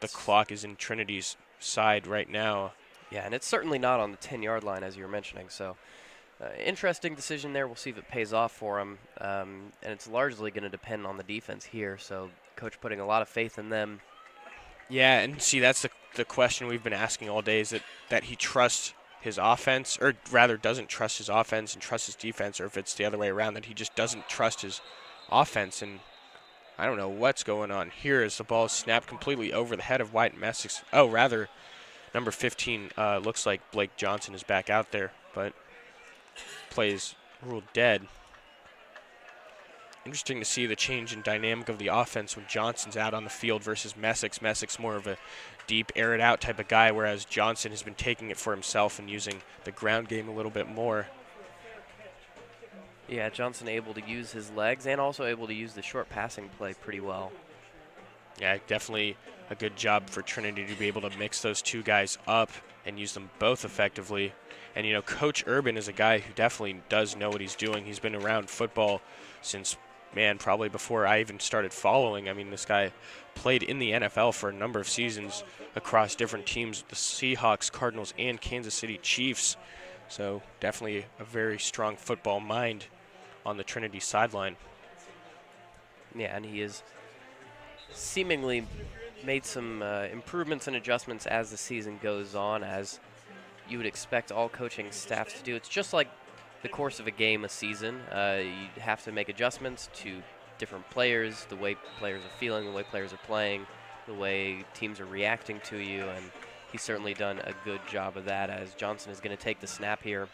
the clock is in Trinity's side right now. Yeah, and it's certainly not on the 10-yard line, as you were mentioning. So, interesting decision there. We'll see if it pays off for him. And it's largely going to depend on the defense here. So, coach putting a lot of faith in them. Yeah, and see, that's the question we've been asking all day, is that he trusts his offense, or rather doesn't trust his offense and trusts his defense, or if it's the other way around, that he just doesn't trust his offense. And I don't know what's going on here as the ball is snapped completely over the head of White and Messick. Oh, rather, number 15 looks like Blake Johnson is back out there, but play is ruled dead. Interesting to see the change in dynamic of the offense when Johnson's out on the field versus Messick. Messick's more of a deep, air it out type of guy, whereas Johnson has been taking it for himself and using the ground game a little bit more. Yeah, Johnson able to use his legs and also able to use the short passing play pretty well. Yeah, definitely a good job for Trinity to be able to mix those two guys up and use them both effectively. And, Coach Urban is a guy who definitely does know what he's doing. He's been around football since, probably before I even started following. I mean, this guy played in the NFL for a number of seasons across different teams, the Seahawks, Cardinals, and Kansas City Chiefs. So definitely a very strong football mind on the Trinity sideline. Yeah, and he has seemingly made some improvements and adjustments as the season goes on, as you would expect all coaching staffs to do. It's just like the course of a game, a season. You have to make adjustments to different players, the way players are feeling, the way players are playing, the way teams are reacting to you, and he's certainly done a good job of that as Johnson is going to take the snap here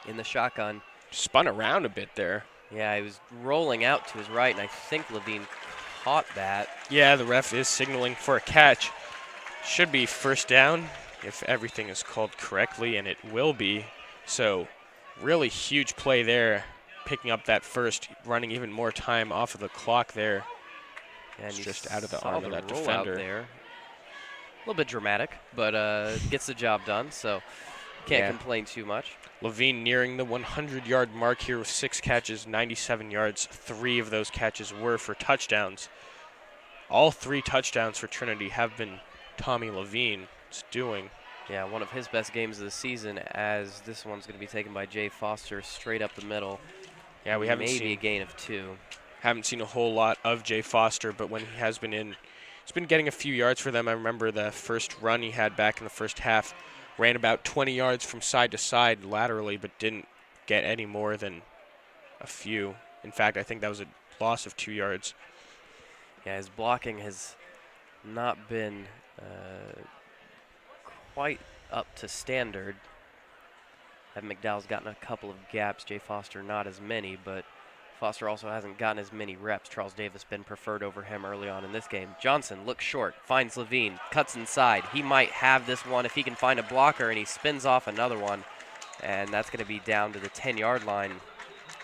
in the shotgun. Spun around a bit there. Yeah, he was rolling out to his right, and I think Levine caught that. Yeah, the ref is signaling for a catch. Should be first down if everything is called correctly, and it will be. So really huge play there, picking up that first, running even more time off of the clock there. And it's just out of the arm of that roll defender. Out there. A little bit dramatic, but gets the job done, so can't complain too much. Levine nearing the 100-yard mark here with 6 catches, 97 yards. 3 of those catches were for touchdowns. All 3 touchdowns for Trinity have been Tommy Levine's doing. Yeah, one of his best games of the season, as this one's going to be taken by Jay Foster straight up the middle. Yeah, we haven't maybe a gain of 2. Haven't seen a whole lot of Jay Foster, but when he has been in, he's been getting a few yards for them. I remember the first run he had back in the first half, ran about 20 yards from side to side laterally, but didn't get any more than a few. In fact, I think that was a loss of 2 yards. Yeah, his blocking has not been quite up to standard. Evan McDowell's gotten a couple of gaps. Jay Foster not as many, but Foster also hasn't gotten as many reps. Charles Davis been preferred over him early on in this game. Johnson looks short, finds Levine, cuts inside. He might have this one if he can find a blocker, and he spins off another one, and that's going to be down to the 10-yard line.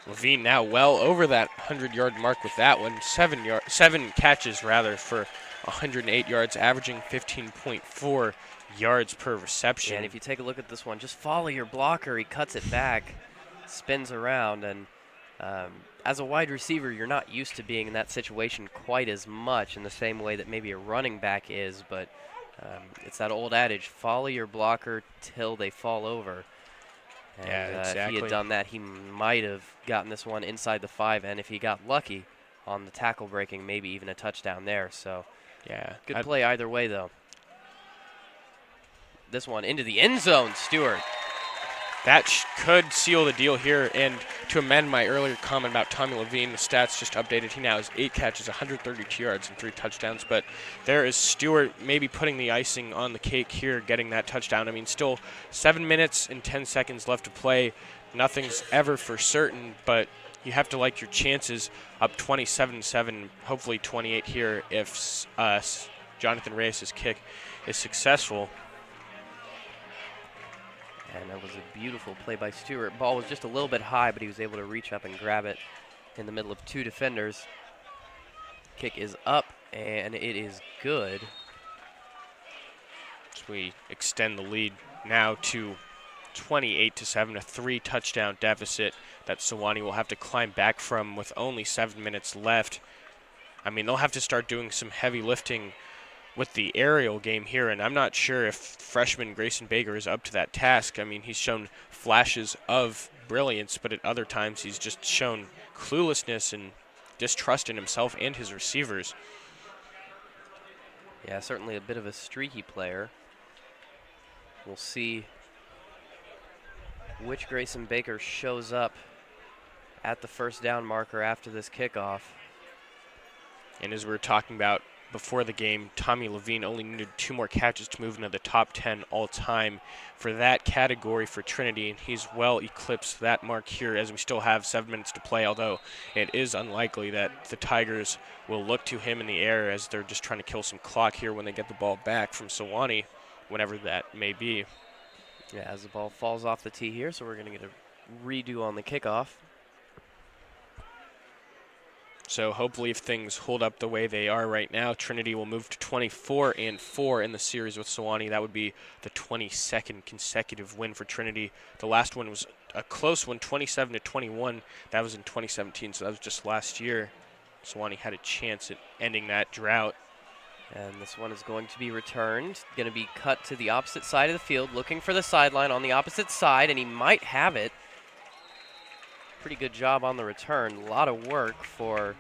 Levine now well over that 100-yard mark with that one. 7 catches rather for 108 yards, averaging 15.4 yards per reception. And if you take a look at this one, just follow your blocker. He cuts it back, spins around, and as a wide receiver, you're not used to being in that situation quite as much in the same way that maybe a running back is, but it's that old adage, follow your blocker till they fall over. And yeah, exactly. If he had done that, he might have gotten this one inside the 5, and if he got lucky on the tackle breaking, maybe even a touchdown there. So yeah, good play either way, though. This one into the end zone, Stewart. That could seal the deal here. And to amend my earlier comment about Tommy Levine, the stats just updated. He now has 8 catches, 132 yards, and 3 touchdowns. But there is Stewart maybe putting the icing on the cake here, getting that touchdown. I mean, still 7 minutes and 10 seconds left to play. Nothing's ever for certain, but you have to like your chances. Up 27-7, hopefully 28 here if Jonathan Reyes' kick is successful. And that was a beautiful play by Stewart. Ball was just a little bit high, but he was able to reach up and grab it in the middle of 2 defenders. Kick is up, and it is good. So we extend the lead now to 28-7, a 3-touchdown deficit that Sewanee will have to climb back from with only 7 minutes left. I mean, they'll have to start doing some heavy lifting with the aerial game here, and I'm not sure if freshman Grayson Baker is up to that task. I mean, he's shown flashes of brilliance, but at other times he's just shown cluelessness and distrust in himself and his receivers. Yeah, certainly a bit of a streaky player. We'll see which Grayson Baker shows up at the first down marker after this kickoff. And as we were talking about before the game, Tommy Levine only needed 2 more catches to move into the top 10 all-time for that category for Trinity, and he's well eclipsed that mark here as we still have 7 minutes to play, although it is unlikely that the Tigers will look to him in the air as they're just trying to kill some clock here when they get the ball back from Sewanee, whenever that may be. Yeah, as the ball falls off the tee here, so we're going to get a redo on the kickoff. So hopefully if things hold up the way they are right now, Trinity will move to 24-4 in the series with Sewanee. That would be the 22nd consecutive win for Trinity. The last one was a close one, 27-21. That was in 2017, so that was just last year. Sewanee had a chance at ending that drought. And this one is going to be returned. Going to be cut to the opposite side of the field, looking for the sideline on the opposite side, and he might have it. Pretty good job on the return. A lot of work for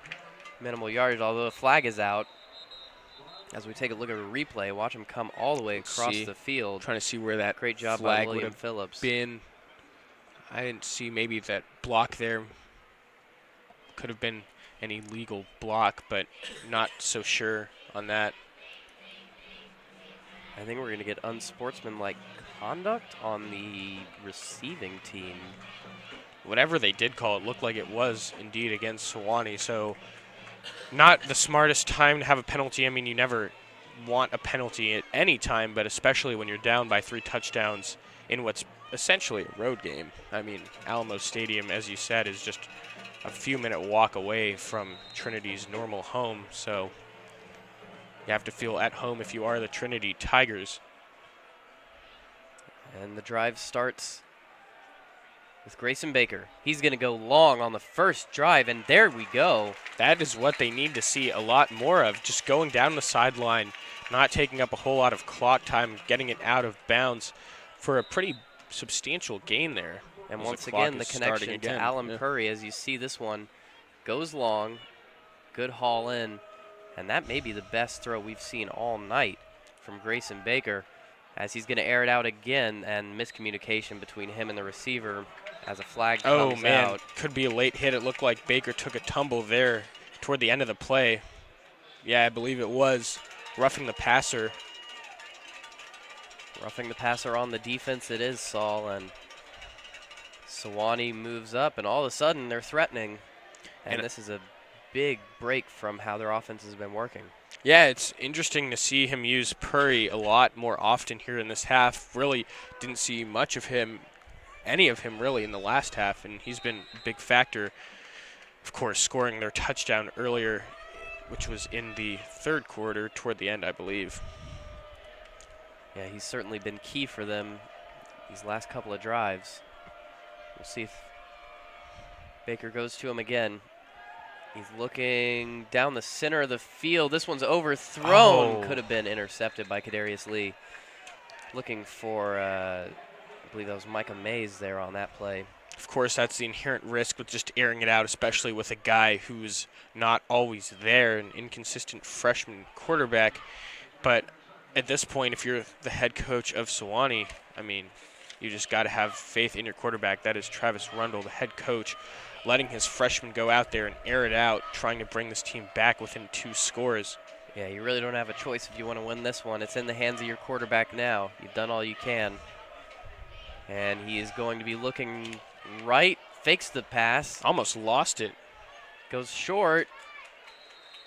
minimal yardage, although the flag is out. As we take a look at a replay, watch him come all the way across the field. Trying to see where that great job flag by William would have Phillips. Been. I didn't see maybe that block there. Could have been an illegal block, but not so sure on that. I think we're going to get unsportsmanlike conduct on the receiving team. Whatever they did call it looked like it was indeed against Sewanee. So not the smartest time to have a penalty. I mean, you never want a penalty at any time, but especially when you're down by 3 touchdowns in what's essentially a road game. I mean, Alamo Stadium, as you said, is just a few-minute walk away from Trinity's normal home. So you have to feel at home if you are the Trinity Tigers. And the drive starts with Grayson Baker. He's going to go long on the first drive, and there we go. That is what they need to see a lot more of, just going down the sideline, not taking up a whole lot of clock time, getting it out of bounds for a pretty substantial gain there. And as once the clock again, the is starting connection again. to Alan Yeah. Purry, as you see this one, goes long, good haul in, and that may be the best throw we've seen all night from Grayson Baker, as he's going to air it out again, and miscommunication between him and the receiver as a flag Oh, comes man, out. could be a late hit. It looked like Baker took a tumble there toward the end of the play. Yeah, I believe it was roughing the passer. Roughing the passer on the defense, it is, Saul, and Sewanee moves up, and all of a sudden they're threatening. And this is a big break from how their offense has been working. Yeah, it's interesting to see him use Purry a lot more often here in this half. Really didn't see much of him, any of him really, in the last half, and he's been a big factor, of course, scoring their touchdown earlier, which was in the third quarter, toward the end, I believe. Yeah, he's certainly been key for them these last couple of drives. We'll see if Baker goes to him again. He's looking down the center of the field. This one's overthrown. Oh. Could have been intercepted by Kadarius Lee. Looking for, I believe that was Micah Mays there on that play. Of course, that's the inherent risk with just airing it out, especially with a guy who's not always there, an inconsistent freshman quarterback. But at this point, if you're the head coach of Sewanee, I mean, you just got to have faith in your quarterback. That is Travis Rundle, the head coach, letting his freshman go out there and air it out, trying to bring this team back within 2 scores. Yeah, you really don't have a choice if you want to win this one. It's in the hands of your quarterback now. You've done all you can. And he is going to be looking right, fakes the pass, Almost lost it. goes short.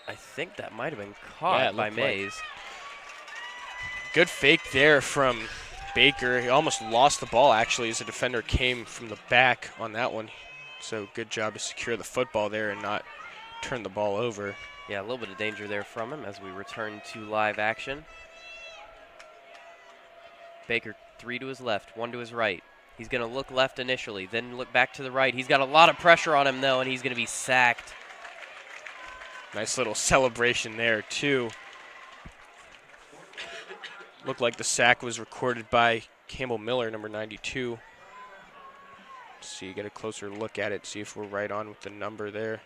I think that might have been Yeah, caught it by looked like- Mays. Good fake there from Baker. He almost lost the ball, actually, as the defender came from the back on that one. So good job to secure the football there and not turn the ball over. Yeah, a little bit of danger there from him as we return to live action. Baker, 3 to his left, 1 to his right. He's going to look left initially, then look back to the right. He's got a lot of pressure on him, though, and he's going to be sacked. Nice little celebration there, too. Looked like the sack was recorded by Campbell Miller, number 92. See, get a closer look at it, see if we're right on with the number there.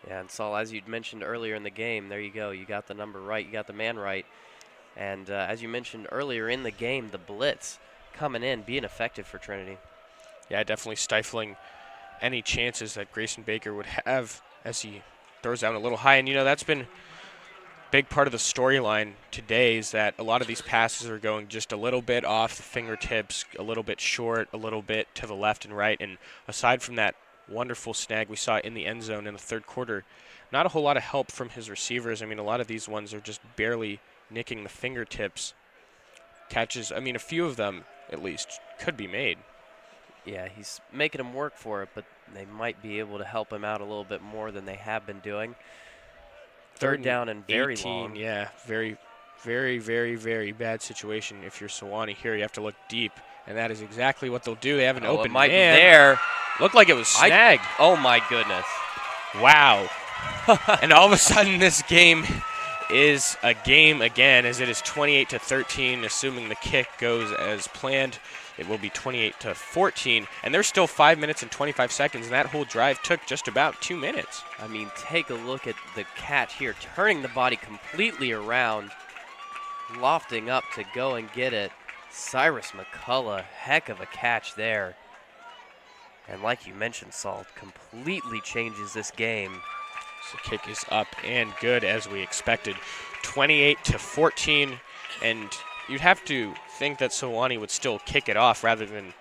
Yeah, and Saul, as you'd mentioned earlier in the game, there you go. You got the number right. You got the man right. And as you mentioned earlier in the game, the blitz coming in, being effective for Trinity. Yeah, definitely stifling any chances that Grayson Baker would have as he throws down a little high. And, you know, that's been a big part of the storyline today, is that a lot of these passes are going just a little bit off the fingertips, a little bit short, a little bit to the left and right. And aside from that wonderful snag we saw in the end zone in the third quarter, not a whole lot of help from his receivers. I mean, a lot of these ones are just barely nicking the fingertips. Catches, I mean, a few of them at least could be made. Yeah, he's making them work for it, but they might be able to help him out a little bit more than they have been doing. Third down and very 18, long. yeah, very, very, very, very bad situation. If you're Sewanee here, you have to look deep, and that is exactly what they'll do. They have an open it might man. be there. Looked like it was snagged. Oh, my goodness. Wow. And all of a sudden, this game is a game again, as it is 28-13, assuming the kick goes as planned. It will be 28-14, and there's still 5 minutes and 25 seconds, and that whole drive took just about 2 minutes. I mean, take a look at the catch here, turning the body completely around, lofting up to go and get it. Cyrus McCullough, heck of a catch there. And like you mentioned, Saul, completely changes this game. So the kick is up and good as we expected. 28-14, and you'd have to think that Sewanee would still kick it off rather than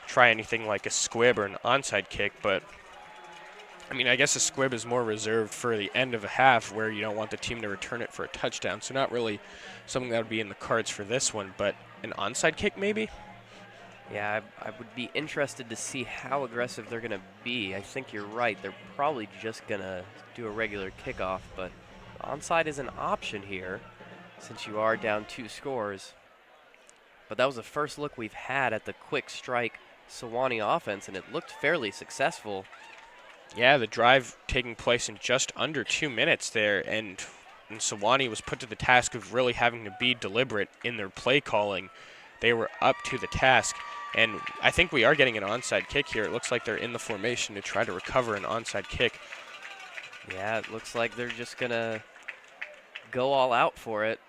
try anything like a squib or an onside kick, but I mean, I guess a squib is more reserved for the end of a half where you don't want the team to return it for a touchdown, so not really something that would be in the cards for this one, but an onside kick maybe? Yeah, I would be interested to see how aggressive they're going to be. I think you're right. They're probably just going to do a regular kickoff, but onside is an option here since you are down 2 scores. But that was the first look we've had at the quick strike Sewanee offense, and it looked fairly successful. Yeah, the drive taking place in just under 2 minutes there, and Sewanee was put to the task of really having to be deliberate in their play calling. They were up to the task, and I think we are getting an onside kick here. It looks like they're in the formation to try to recover an onside kick. Yeah, it looks like they're just going to go all out for it,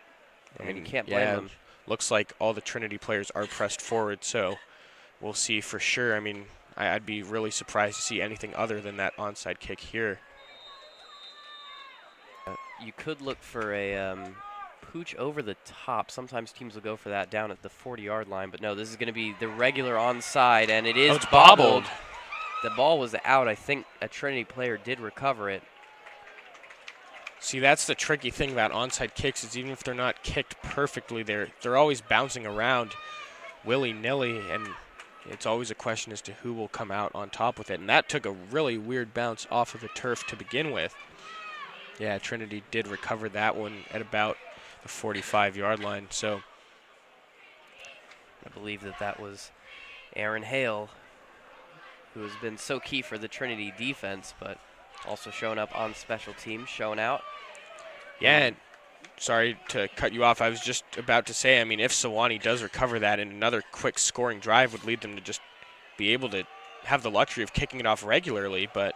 and you can't blame them. Looks like all the Trinity players are pressed forward, so we'll see for sure. I mean, I'd be really surprised to see anything other than that onside kick here. You could look for a pooch over the top. Sometimes teams will go for that down at the 40-yard line, but no, this is going to be the regular onside, and it is it's bobbled. The ball was out. I think a Trinity player did recover it. See, that's the tricky thing about onside kicks is even if they're not kicked perfectly, they're always bouncing around willy-nilly, and it's always a question as to who will come out on top with it. And that took a really weird bounce off of the turf to begin with. Yeah, Trinity did recover that one at about the 45-yard line. So I believe that was Aaron Hale, who has been so key for the Trinity defense, but also showing up on special teams, showing out. Yeah, and sorry to cut you off. I was just about to say, I mean, if Sewanee does recover that and another quick scoring drive would lead them to just be able to have the luxury of kicking it off regularly, but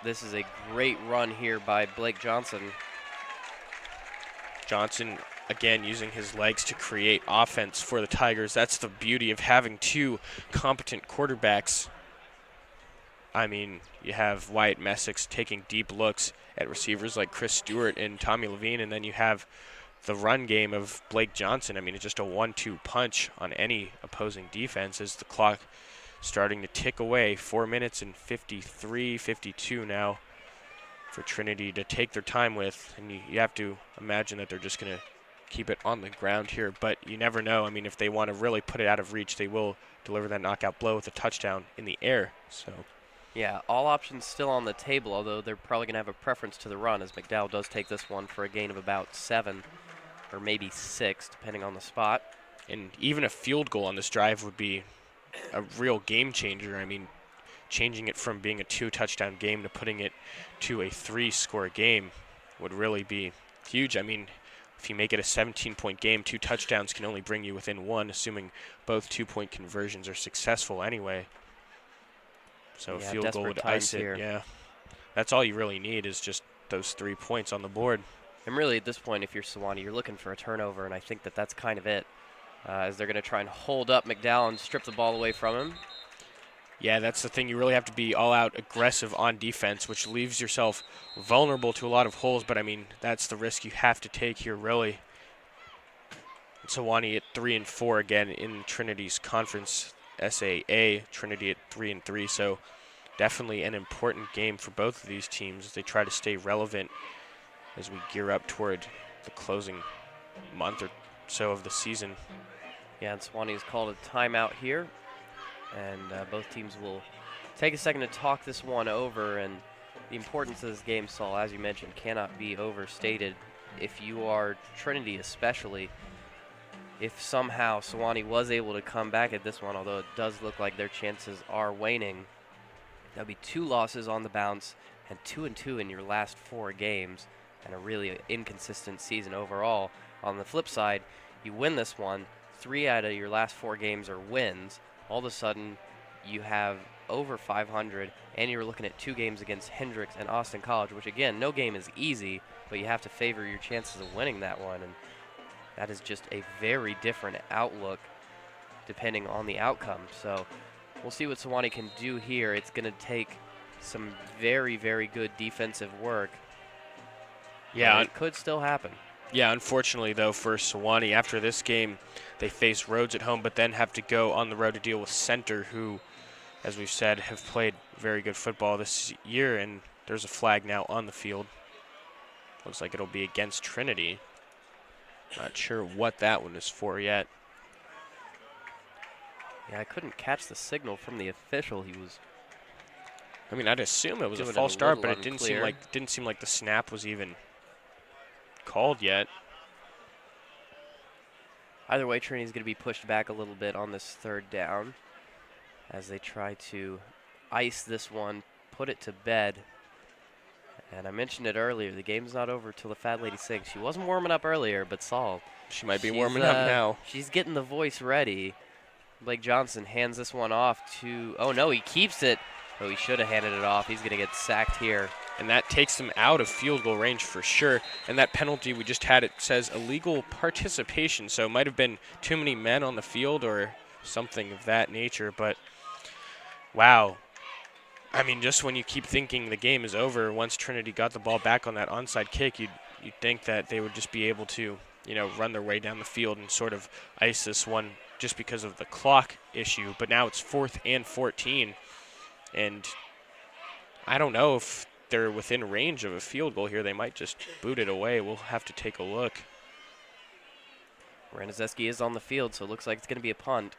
this is a great run here by Blake Johnson. Johnson, again, using his legs to create offense for the Tigers. That's the beauty of having 2 competent quarterbacks. I mean, you have Wyatt Messick taking deep looks at receivers like Chris Stewart and Tommy Levine, and then you have the run game of Blake Johnson. I mean, it's just a 1-2 punch on any opposing defense as the clock starting to tick away. 4 minutes and 53, 52 now for Trinity to take their time with, and you have to imagine that they're just going to keep it on the ground here, but you never know. I mean, if they want to really put it out of reach, they will deliver that knockout blow with a touchdown in the air. So. Yeah, all options still on the table, although they're probably going to have a preference to the run, as McDowell does take this one for a gain of about 7 or maybe 6, depending on the spot. And even a field goal on this drive would be a real game changer. I mean, changing it from being a 2-touchdown game to putting it to a 3-score game would really be huge. I mean, if you make it a 17-point game, 2 touchdowns can only bring you within 1, assuming both 2-point conversions are successful anyway. So yeah, a field goal would ice it. Here. Yeah, that's all you really need is just those 3 points on the board. And really, at this point, if you're Sewanee, you're looking for a turnover, and I think that's kind of it, as they're going to try and hold up McDowell and strip the ball away from him. Yeah, that's the thing. You really have to be all-out aggressive on defense, which leaves yourself vulnerable to a lot of holes. But, I mean, that's the risk you have to take here, really. Sewanee at 3-4 again in Trinity's conference SAA. Trinity at 3-3, so definitely an important game for both of these teams as they try to stay relevant as we gear up toward the closing month or so of the season. Yeah, and Sewanee has called a timeout here, and both teams will take a second to talk this one over. And the importance of this game, Saul, as you mentioned, cannot be overstated. If you are Trinity especially, if somehow Sewanee was able to come back at this one, although it does look like their chances are waning, that'll be 2 losses on the bounce and 2-2 in your last 4 games, and a really inconsistent season overall. On the flip side, you win this one, 3 out of your last 4 games are wins. All of a sudden, you have over 500, and you're looking at 2 games against Hendrix and Austin College, which again, no game is easy, but you have to favor your chances of winning that one. And that is just a very different outlook depending on the outcome. So We'll see what Sewanee can do here. It's going to take some very, very good defensive work. Yeah, it could still happen. Yeah, unfortunately, though, for Sewanee, after this game, they face Rhodes at home, but then have to go on the road to deal with Center, who, as we've said, have played very good football this year, and there's a flag now on the field. Looks like it'll be against Trinity. Not sure what that one is for yet. Yeah, I couldn't catch the signal from the official. I mean, I'd assume it was a false start, but it didn't unclear. seem like the snap was even called yet. Either way, Trinity's going to be pushed back a little bit on this third down as they try to ice this one, put it to bed. And I mentioned it earlier, the game's not over till the Fat Lady sings. She wasn't warming up earlier, but Saul. She might be warming up now. She's getting the voice ready. Blake Johnson hands this one off to, oh no, he keeps it. Oh, he should have handed it off. He's going to get sacked here. And that takes them out of field goal range for sure. And that penalty we just had, it says illegal participation, so it might have been too many men on the field or something of that nature. But, wow. I mean, just when you keep thinking the game is over, once Trinity got the ball back on that onside kick, you'd think that they would just be able to, run their way down the field and sort of ice this one just because of the clock issue. But now it's 4th and 14. And I don't know if they're within range of a field goal here. They might just boot it away. We'll have to take a look. Ranizeski is on the field, so it looks like it's going to be a punt.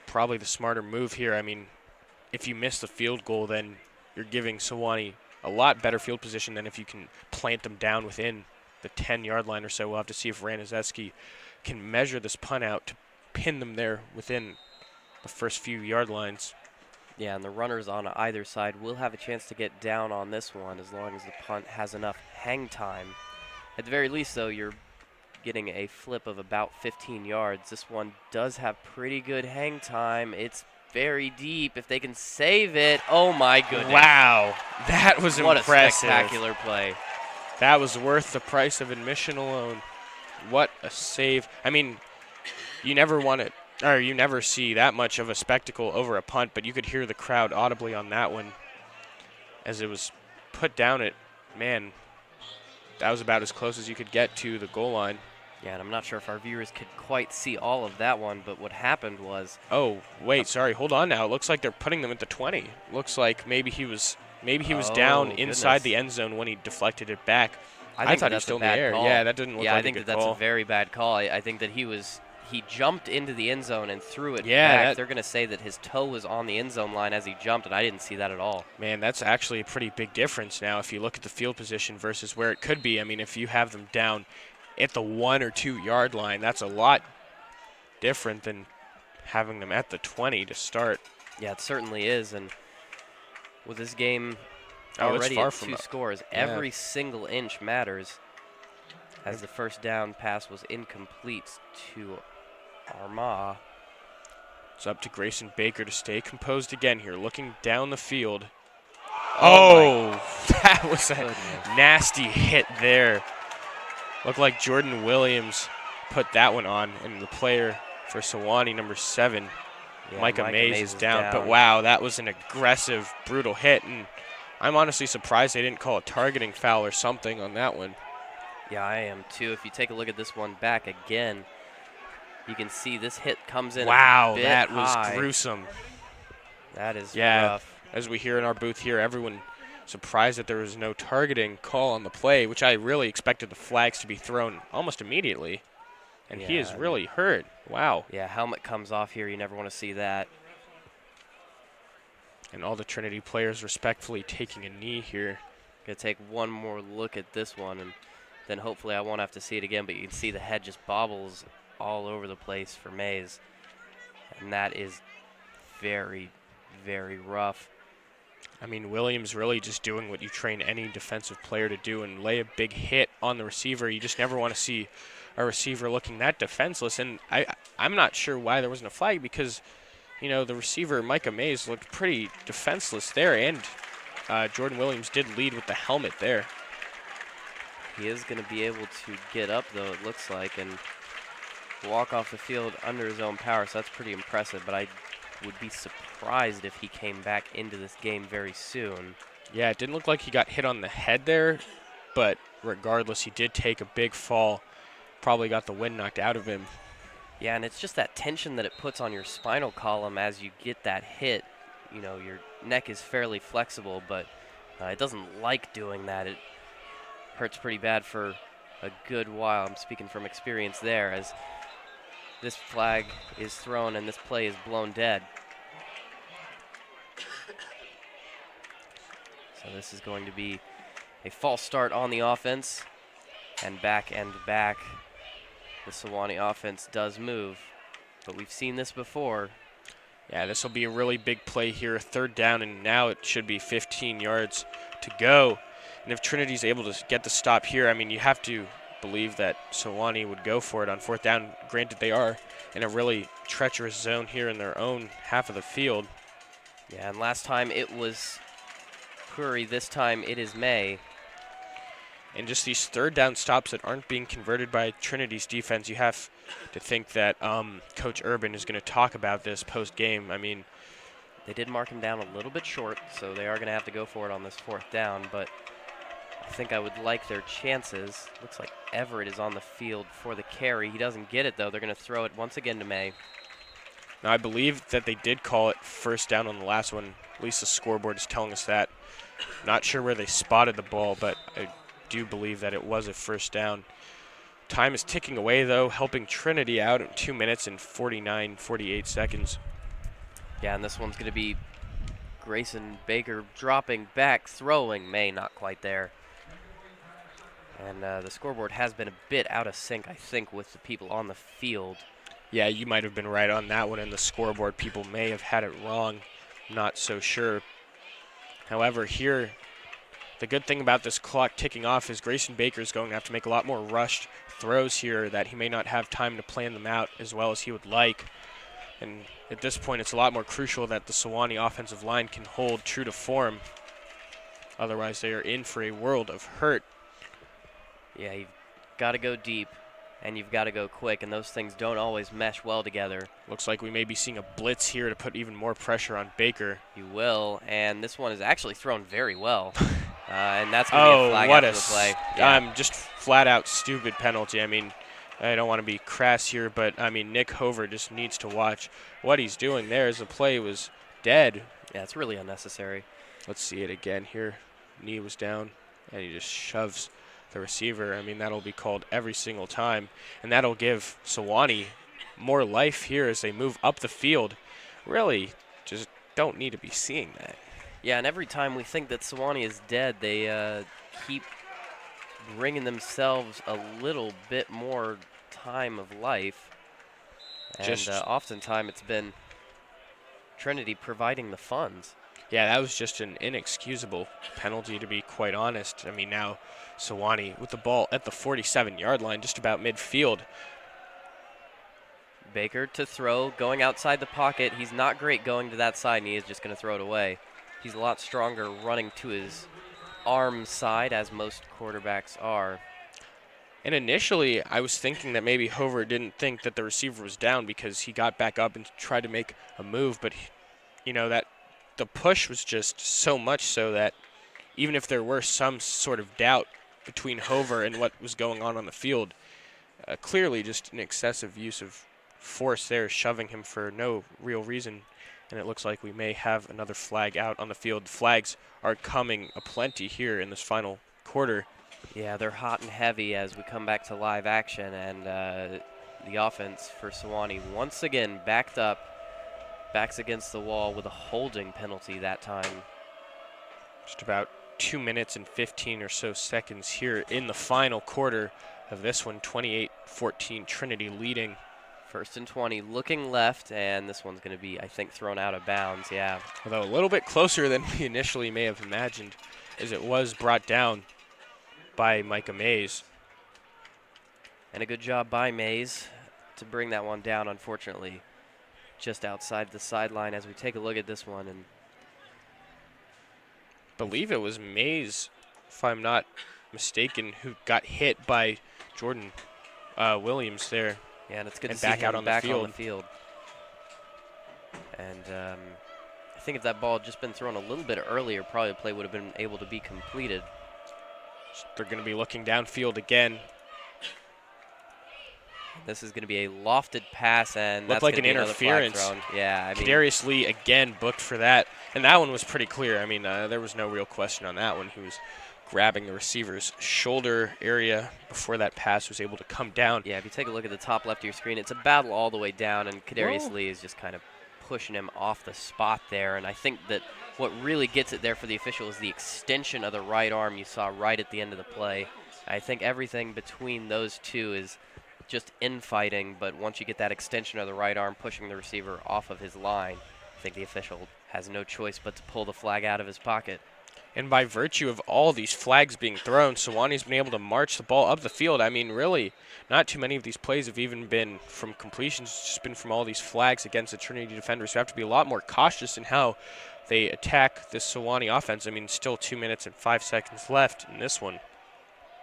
Probably the smarter move here. I mean, if you miss the field goal, then you're giving Sewanee a lot better field position than if you can plant them down within the 10-yard line or so. We'll have to see if Ranizeski can measure this punt out to pin them there within the first few yard lines. Yeah, and the runners on either side will have a chance to get down on this one as long as the punt has enough hang time. At the very least, though, you're getting a flip of about 15 yards. This one does have pretty good hang time. It's very deep. If they can save it, oh my goodness. Wow, that was what impressive. What a spectacular play. That was worth the price of admission alone. What a save. I mean, you never see that much of a spectacle over a punt, but you could hear the crowd audibly on that one as it was put down at, man, that was about as close as you could get to the goal line. Yeah, and I'm not sure if our viewers could quite see all of that one, but what happened was... Oh, wait, sorry, hold on now. It looks like they're putting them at the 20. Looks like maybe he was down inside the end zone when he deflected it back. I thought he was still in the air. Call. Yeah, that didn't look like a good call. Yeah, I think that's a very bad call. I think that he jumped into the end zone and threw it back. They're going to say that his toe was on the end zone line as he jumped, and I didn't see that at all. Man, that's actually a pretty big difference now if you look at the field position versus where it could be. I mean, if you have them down at the 1 or 2 yard line, that's a lot different than having them at the 20 to start. Yeah, it certainly is. And with this game already at 2 scores, every single inch matters. As the first down pass was incomplete to Armagh. It's up to Grayson Baker to stay composed again here, looking down the field. Oh that was a nasty hit there. Looked like Jordan Williams put that one on, and the player for Sewanee, number 7, Micah Mays is down. But wow, that was an aggressive, brutal hit, and I'm honestly surprised they didn't call a targeting foul or something on that one. Yeah, I am too. If you take a look at this one back again, you can see this hit comes in. Wow, a bit that high. was gruesome. That is rough. As we hear in our booth here, everyone surprised that there was no targeting call on the play, which I really expected the flags to be thrown almost immediately. And he is really hurt. Wow. Yeah, helmet comes off here. You never want to see that. And all the Trinity players respectfully taking a knee here. Gonna take one more look at this one, and then hopefully I won't have to see it again, but you can see the head just bobbles all over the place for Mays. And that is very, very rough. I mean, Williams really just doing what you train any defensive player to do and lay a big hit on the receiver. You just never want to see a receiver looking that defenseless. And I'm not sure why there wasn't a flag because, the receiver, Micah Mays, looked pretty defenseless there. And Jordan Williams did lead with the helmet there. He is going to be able to get up, though, it looks like, and walk off the field under his own power, so that's pretty impressive. But I would be surprised if he came back into this game very soon. Yeah, it didn't look like he got hit on the head there, but regardless, he did take a big fall. Probably got the wind knocked out of him. Yeah, and it's just that tension that it puts on your spinal column as you get that hit. You know, your neck is fairly flexible, but it doesn't like doing that. It hurts pretty bad for a good while. I'm speaking from experience there, as this flag is thrown and this play is blown dead. So this is going to be a false start on the offense, and back, the Sewanee offense does move, but we've seen this before. Yeah, this will be a really big play here. 3rd down, and now it should be 15 yards to go. And if Trinity's able to get the stop here, I mean, you have to believe that Sewanee would go for it on 4th down. Granted, they are in a really treacherous zone here in their own half of the field. Yeah, and last time it was Curry. This time it is May. And just these 3rd down stops that aren't being converted by Trinity's defense, you have to think that Coach Urban is going to talk about this post-game. I mean, they did mark him down a little bit short, so they are going to have to go for it on this 4th down, but I think I would like their chances. Looks like Everett is on the field for the carry. He doesn't get it, though. They're going to throw it once again to May. Now, I believe that they did call it 1st down on the last one. At least the scoreboard is telling us that. Not sure where they spotted the ball, but I do believe that it was a 1st down. Time is ticking away, though, helping Trinity out in 2 minutes and 48 seconds. Yeah, and this one's going to be Grayson Baker dropping back, throwing. May not quite there. And the scoreboard has been a bit out of sync, I think, with the people on the field. Yeah, you might have been right on that one, and the scoreboard people may have had it wrong. Not so sure. However, here, the good thing about this clock ticking off is Grayson Baker is going to have to make a lot more rushed throws here that he may not have time to plan them out as well as he would like. And at this point, it's a lot more crucial that the Sewanee offensive line can hold true to form. Otherwise, they are in for a world of hurt. Yeah, you've got to go deep, and you've got to go quick, and those things don't always mesh well together. Looks like we may be seeing a blitz here to put even more pressure on Baker. You will, and this one is actually thrown very well. And that's going to be a flag after the play. Yeah. Just flat-out stupid penalty. I mean, I don't want to be crass here, but, I mean, Nick Hover just needs to watch what he's doing there as the play was dead. Yeah, it's really unnecessary. Let's see it again here. Knee was down, and he just shoves the receiver. I mean, that'll be called every single time, and that'll give Sewanee more life here as they move up the field. Really just don't need to be seeing that. Yeah, and every time we think that Sewanee is dead, they keep bringing themselves a little bit more time of life. And oftentimes it's been Trinity providing the funds. Yeah, that was just an inexcusable penalty, to be quite honest. I mean, now Sewanee with the ball at the 47-yard line, just about midfield. Baker to throw, going outside the pocket. He's not great going to that side, and he is just going to throw it away. He's a lot stronger running to his arm side, as most quarterbacks are. And initially, I was thinking that maybe Hover didn't think that the receiver was down because he got back up and tried to make a move, but, that the push was just so much so that even if there were some sort of doubt between Hover and what was going on the field, clearly just an excessive use of force there, shoving him for no real reason. And it looks like we may have another flag out on the field. Flags are coming aplenty here in this final quarter. Yeah, they're hot and heavy as we come back to live action, and the offense for Sewanee once again backed up, backs against the wall with a holding penalty that time. Just about 2 minutes and 15 or so seconds here in the final quarter of this one, 28-14, Trinity leading. 1st and 20, looking left, and this one's going to be, I think, thrown out of bounds, yeah. Although a little bit closer than we initially may have imagined, as it was brought down by Micah Mays. And a good job by Mays to bring that one down, unfortunately, just outside the sideline as we take a look at this one. And believe it was Mays, if I'm not mistaken, who got hit by Jordan Williams there. Yeah, and it's good to and see back him out on back the field. on the field. And I think if that ball had just been thrown a little bit earlier, probably the play would have been able to be completed. They're going to be looking downfield again. This is going to be a lofted pass, and Looked that's like going to an be another flag interference. thrown. Yeah, I mean, Kadarius Lee again booked for that, and that one was pretty clear. I mean, there was no real question on that one. He was grabbing the receiver's shoulder area before that pass was able to come down. yeah, if you take a look at the top left of your screen, it's a battle all the way down, and Kadarius Whoa. Lee is just kind of pushing him off the spot there. And I think that what really gets it there for the official is the extension of the right arm you saw right at the end of the play. I think everything between those two is just infighting, but once you get that extension of the right arm pushing the receiver off of his line, I think the official has no choice but to pull the flag out of his pocket. And by virtue of all these flags being thrown, Sewanee's been able to march the ball up the field. I mean, really, not too many of these plays have even been from completions. It's just been from all these flags against the Trinity defenders who have to be a lot more cautious in how they attack this Sewanee offense. I mean, still 2 minutes and 5 seconds left in this one.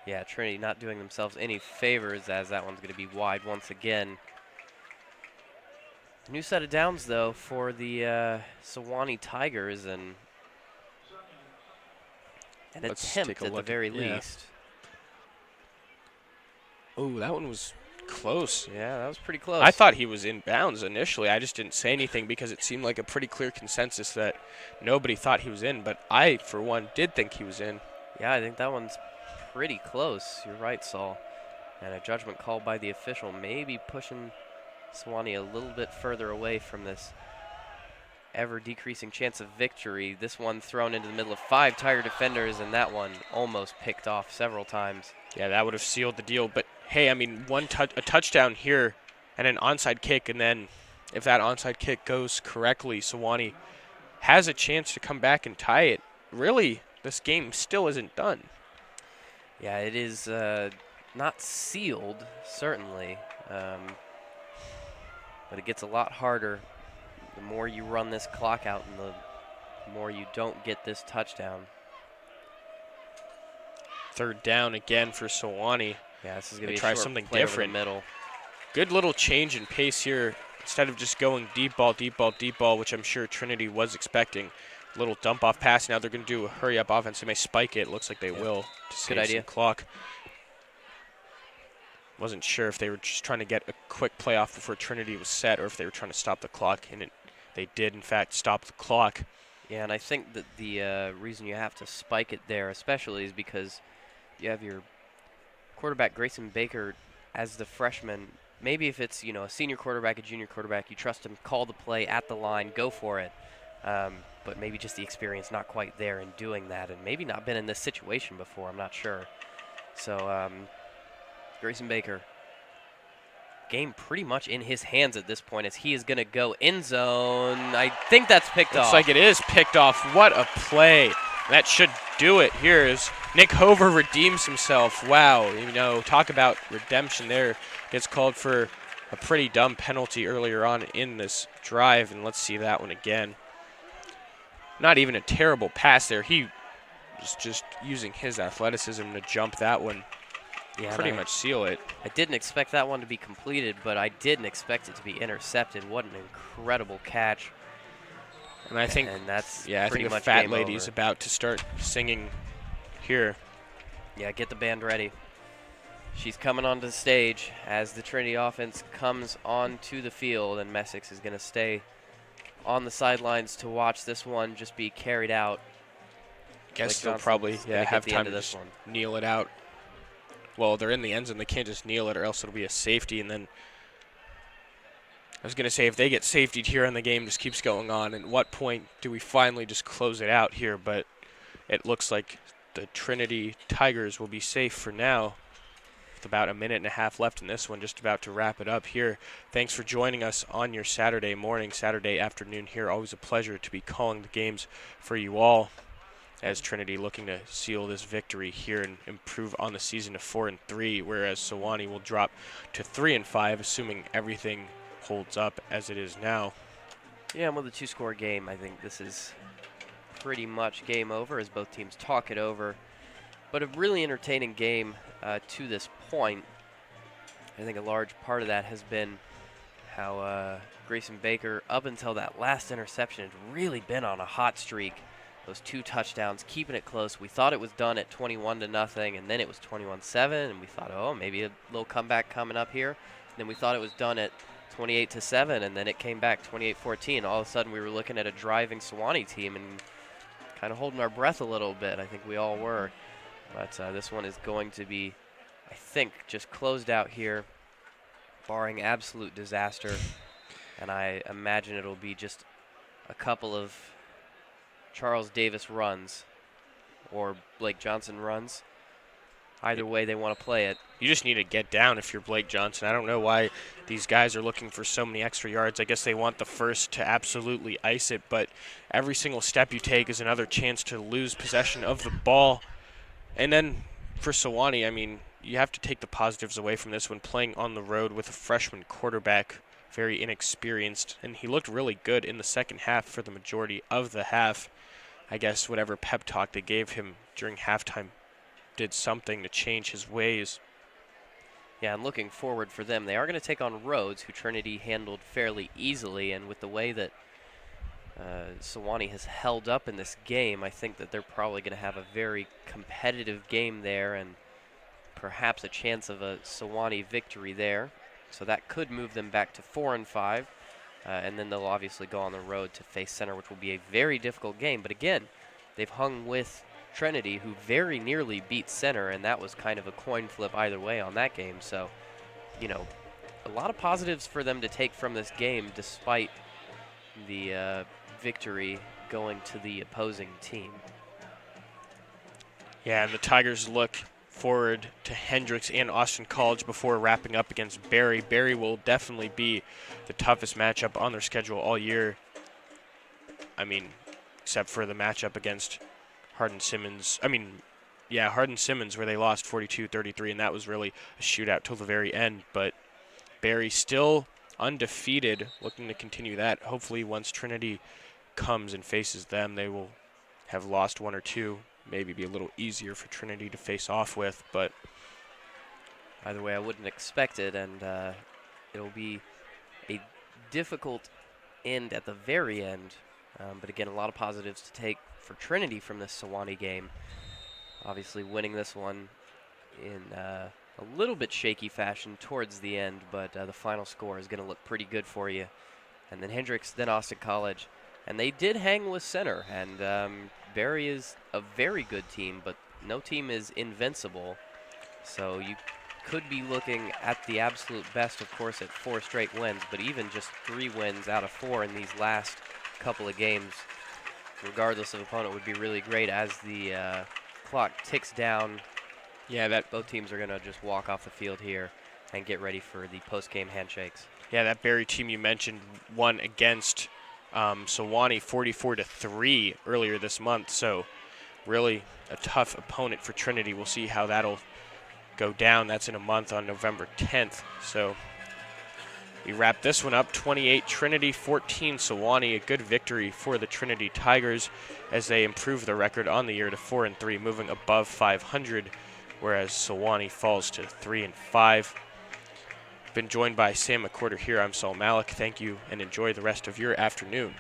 Yeah, Trinity not doing themselves any favors as that one's going to be wide once again. New set of downs, though, for the Sewanee Tigers, and an Let's attempt take a at the look very yeah. least. Oh, that one was close. Yeah, that was pretty close. I thought he was in bounds initially. I just didn't say anything because it seemed like a pretty clear consensus that nobody thought he was in. But I, for one, did think he was in. Yeah, I think that one's pretty close. You're right, Saul. And a judgment call by the official, maybe pushing Sewanee a little bit further away from this ever-decreasing chance of victory. This one thrown into the middle of 5 Tiger defenders, and that one almost picked off several times. Yeah, that would have sealed the deal. But, hey, I mean, a touchdown here and an onside kick, and then if that onside kick goes correctly, Sewanee has a chance to come back and tie it. Really, this game still isn't done. Yeah, it is not sealed, certainly, but it gets a lot harder the more you run this clock out and the more you don't get this touchdown. Third down again for Sewanee. Yeah, this is going to be a try short something play over the different. middle. Good little change in pace here. Instead of just going deep ball, which I'm sure Trinity was expecting, little dump off pass. Now they're going to do a hurry up offense. They may spike it. Looks like they will to save Good idea. some clock. Wasn't sure if they were just trying to get a quick play off before Trinity was set or if they were trying to stop the clock, and they did, in fact, stop the clock. Yeah, and I think that the reason you have to spike it there especially is because you have your quarterback, Grayson Baker, as the freshman. Maybe if it's, a senior quarterback, a junior quarterback, you trust him, call the play at the line, go for it. But maybe just the experience not quite there in doing that, and maybe not been in this situation before, I'm not sure. So Grayson Baker, game pretty much in his hands at this point as he is going to go end zone. I think that's picked off. Looks like it is picked off. What a play. That should do it here as Nick Hover redeems himself. Wow, talk about redemption there. Gets called for a pretty dumb penalty earlier on in this drive, and let's see that one again. Not even a terrible pass there. He was just using his athleticism to jump that one. Yeah, pretty much seal it. I didn't expect that one to be completed, but I didn't expect it to be intercepted. What an incredible catch. And I think, that's I think the much fat game lady's over. about to start singing here. Yeah, get the band ready. She's coming onto the stage as the Trinity offense comes onto the field, and Messick is going to stay on the sidelines to watch this one just be carried out. Guess they'll probably have time to this just one. kneel it out. Well, they're in the end zone. They can't just kneel it or else it'll be a safety. And then I was going to say, if they get safetied here and the game just keeps going on, at what point do we finally just close it out here? But it looks like the Trinity Tigers will be safe for now. With about a minute and a half left in this one, just about to wrap it up here. Thanks for joining us on your Saturday morning, Saturday afternoon here. Always a pleasure to be calling the games for you all, as Trinity looking to seal this victory here and improve on the season to 4-3, whereas Sewanee will drop to 3-5, assuming everything holds up as it is now. Yeah, and with a 2-score game, I think this is pretty much game over as both teams talk it over. But a really entertaining game to this point. I think a large part of that has been how Grayson Baker, up until that last interception, had really been on a hot streak. Those 2 touchdowns, keeping it close. We thought it was done at 21-0, and then it was 21-7, and we thought, oh, maybe a little comeback coming up here. And then we thought it was done at 28-7, and then it came back 28-14. All of a sudden, we were looking at a driving Sewanee team and kind of holding our breath a little bit. I think we all were. But this one is going to be, I think, just closed out here, barring absolute disaster. And I imagine it'll be just a couple of Charles Davis runs or Blake Johnson runs. Either way they want to play it. You just need to get down if you're Blake Johnson. I don't know why these guys are looking for so many extra yards. I guess they want the first to absolutely ice it, but every single step you take is another chance to lose possession of the ball. And then for Sewanee, I mean, you have to take the positives away from this when playing on the road with a freshman quarterback, very inexperienced, and he looked really good in the second half for the majority of the half. I guess whatever pep talk they gave him during halftime did something to change his ways. Yeah, and looking forward for them, they are going to take on Rhodes, who Trinity handled fairly easily, and with the way that Sewanee has held up in this game, I think that they're probably going to have a very competitive game there and perhaps a chance of a Sewanee victory there. So that could move them back to 4-5, and then they'll obviously go on the road to face Center, which will be a very difficult game. But again, they've hung with Trinity, who very nearly beat Center, and that was kind of a coin flip either way on that game. So, you know, a lot of positives for them to take from this game despite the victory going to the opposing team. Yeah, and the Tigers look forward to Hendricks and Austin College before wrapping up against Barry. Barry will definitely be the toughest matchup on their schedule all year. I mean, except for the matchup against Hardin-Simmons. Hardin-Simmons, where they lost 42-33, and that was really a shootout till the very end. But Barry still undefeated, looking to continue that. Hopefully once Trinity comes and faces them, they will have lost 1 or 2. Maybe be a little easier for Trinity to face off with, but either way, I wouldn't expect it, and it'll be a difficult end at the very end. But again, a lot of positives to take for Trinity from this Sewanee game. Obviously winning this one in a little bit shaky fashion towards the end, but the final score is going to look pretty good for you. And then Hendricks, then Austin College. And they did hang with Center, and Barry is a very good team, but no team is invincible. So you could be looking at the absolute best, of course, at 4 straight wins, but even just 3 wins out of 4 in these last couple of games, regardless of opponent, would be really great as the clock ticks down. Yeah, that both teams are going to just walk off the field here and get ready for the post-game handshakes. Yeah, that Barry team you mentioned won against Sewanee 44-3 earlier this month, so really a tough opponent for Trinity. We'll see how that'll go down. That's in a month on November 10th. So we wrap this one up, 28 Trinity, 14 Sewanee. A good victory for the Trinity Tigers as they improve their record on the year to 4-3, moving above 500, whereas Sewanee falls to 3-5. Been joined by Sam McQuarter here. I'm Saul Malik. Thank you and enjoy the rest of your afternoon.